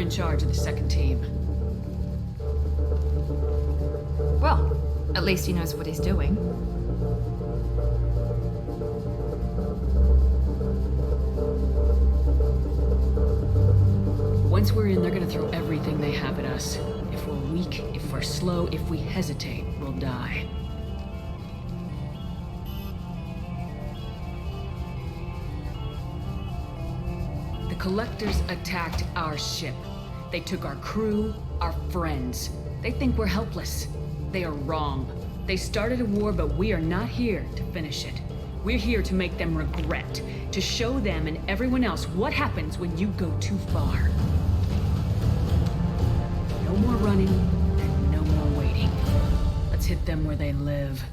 Charge of the second team. Well, at least he knows what he's doing. Once we're in, they're gonna throw everything they have at us. If we're weak, if we're slow, if we hesitate, we'll die. The Collectors attacked our ship. They took our crew, our friends. They think we're helpless. They are wrong. They started a war, but we are not here to finish it. We're here to make them regret, to show them and everyone else what happens when you go too far. No more running, and no more waiting. Let's hit them where they live.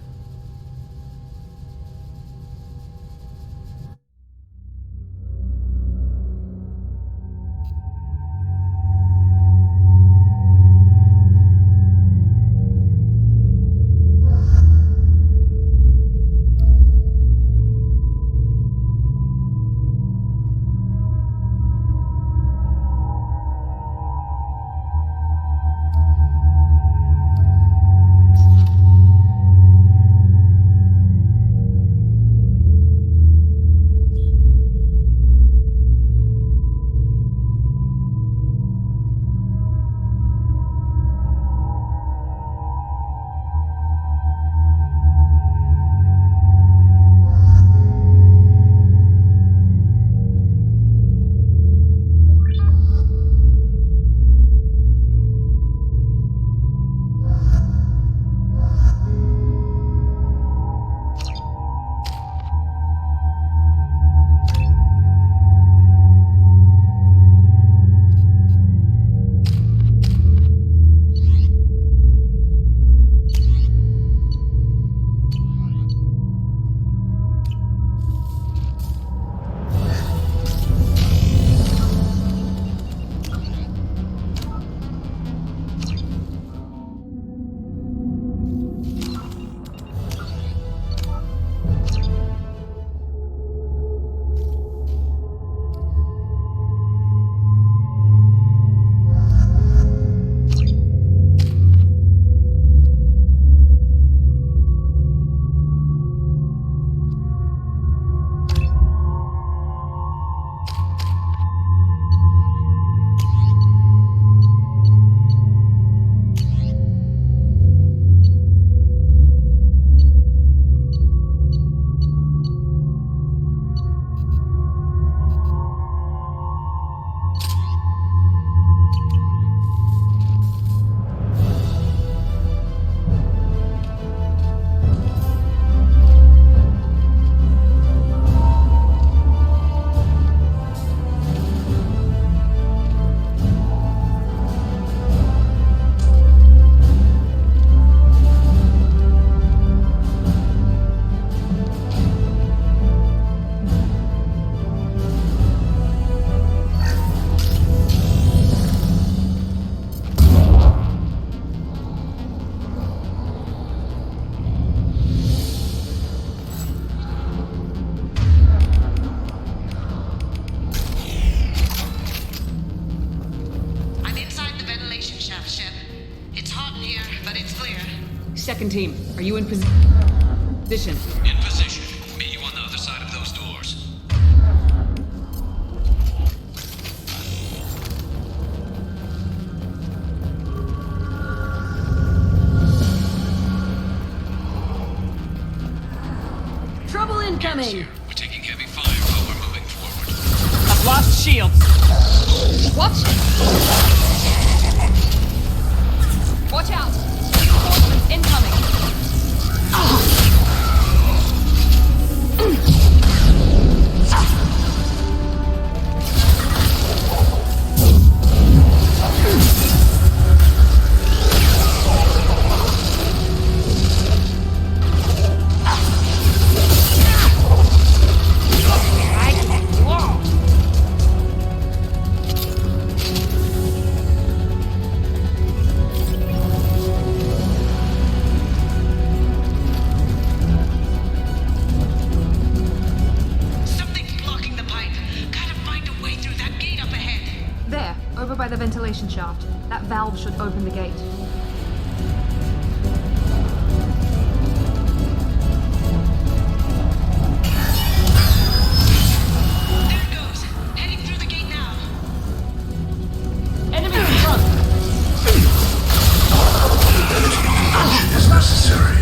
Second team, are you in position? In position. Meet you on the other side of those doors. Trouble incoming! We're taking heavy fire while we're moving forward. I've lost shields! What? Watch out! Reinforcements incoming! By the ventilation shaft. That valve should open the gate. There it goes. Heading through the gate now. Enemy in front! Intervention is necessary.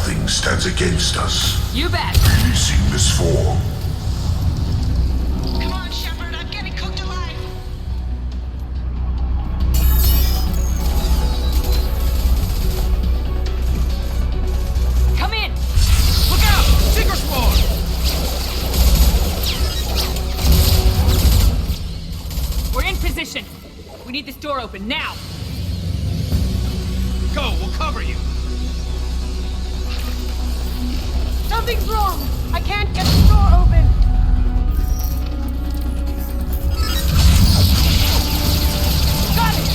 Nothing stands against us. You bet. Using this form. Come on, Shepard, I'm getting cooked alive. Come in! Look out! Seeker spawn! We're in position. We need this door open now. Go, we'll cover you. Something's wrong. I can't get the door open. Got it!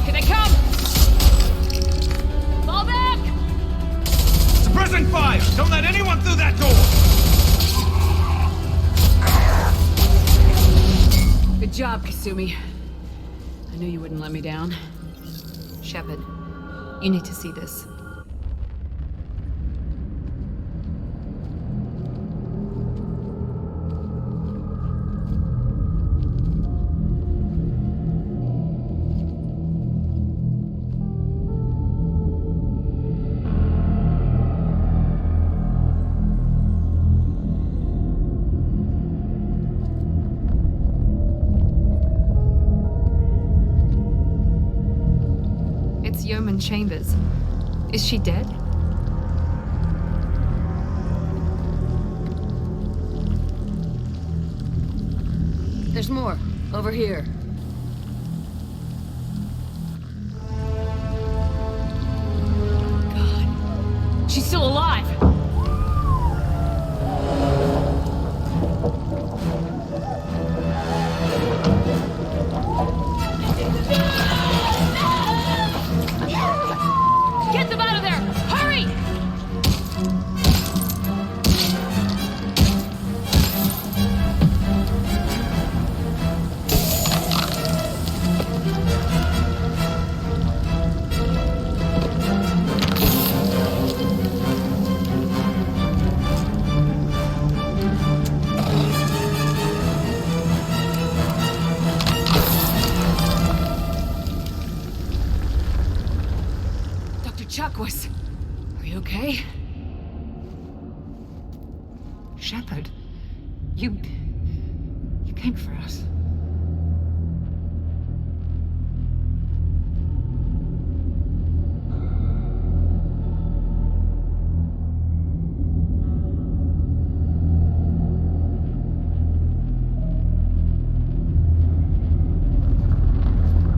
Here they come! Fall back! Suppressing fire! Don't let anyone through that door! Good job, Kasumi. I knew you wouldn't let me down. Shepard, you need to see this. It's Yeoman Chambers. Is she dead? There's more. Over here. God. She's still alive! Get them out of there! Hurry! Chuckwas, are you okay? Shepard, you came for us.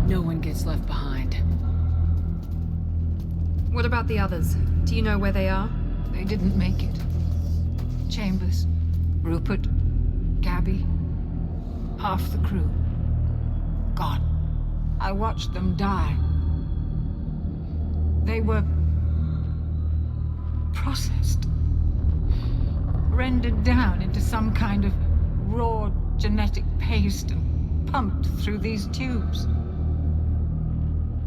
No one gets left behind. What about the others? Do you know where they are? They didn't make it. Chambers, Rupert, Gabby, half the crew. Gone. I watched them die. They were processed. Rendered down into some kind of raw genetic paste and pumped through these tubes.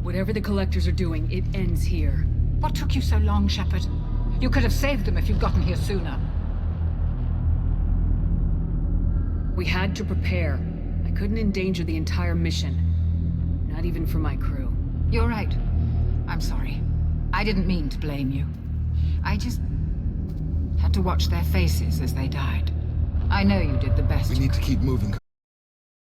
Whatever the collectors are doing, it ends here. What took you so long, Shepard? You could have saved them if you'd gotten here sooner. We had to prepare. I couldn't endanger the entire mission. Not even for my crew. You're right. I'm sorry. I didn't mean to blame you. I just had to watch their faces as they died. I know you did the best. We need to keep moving.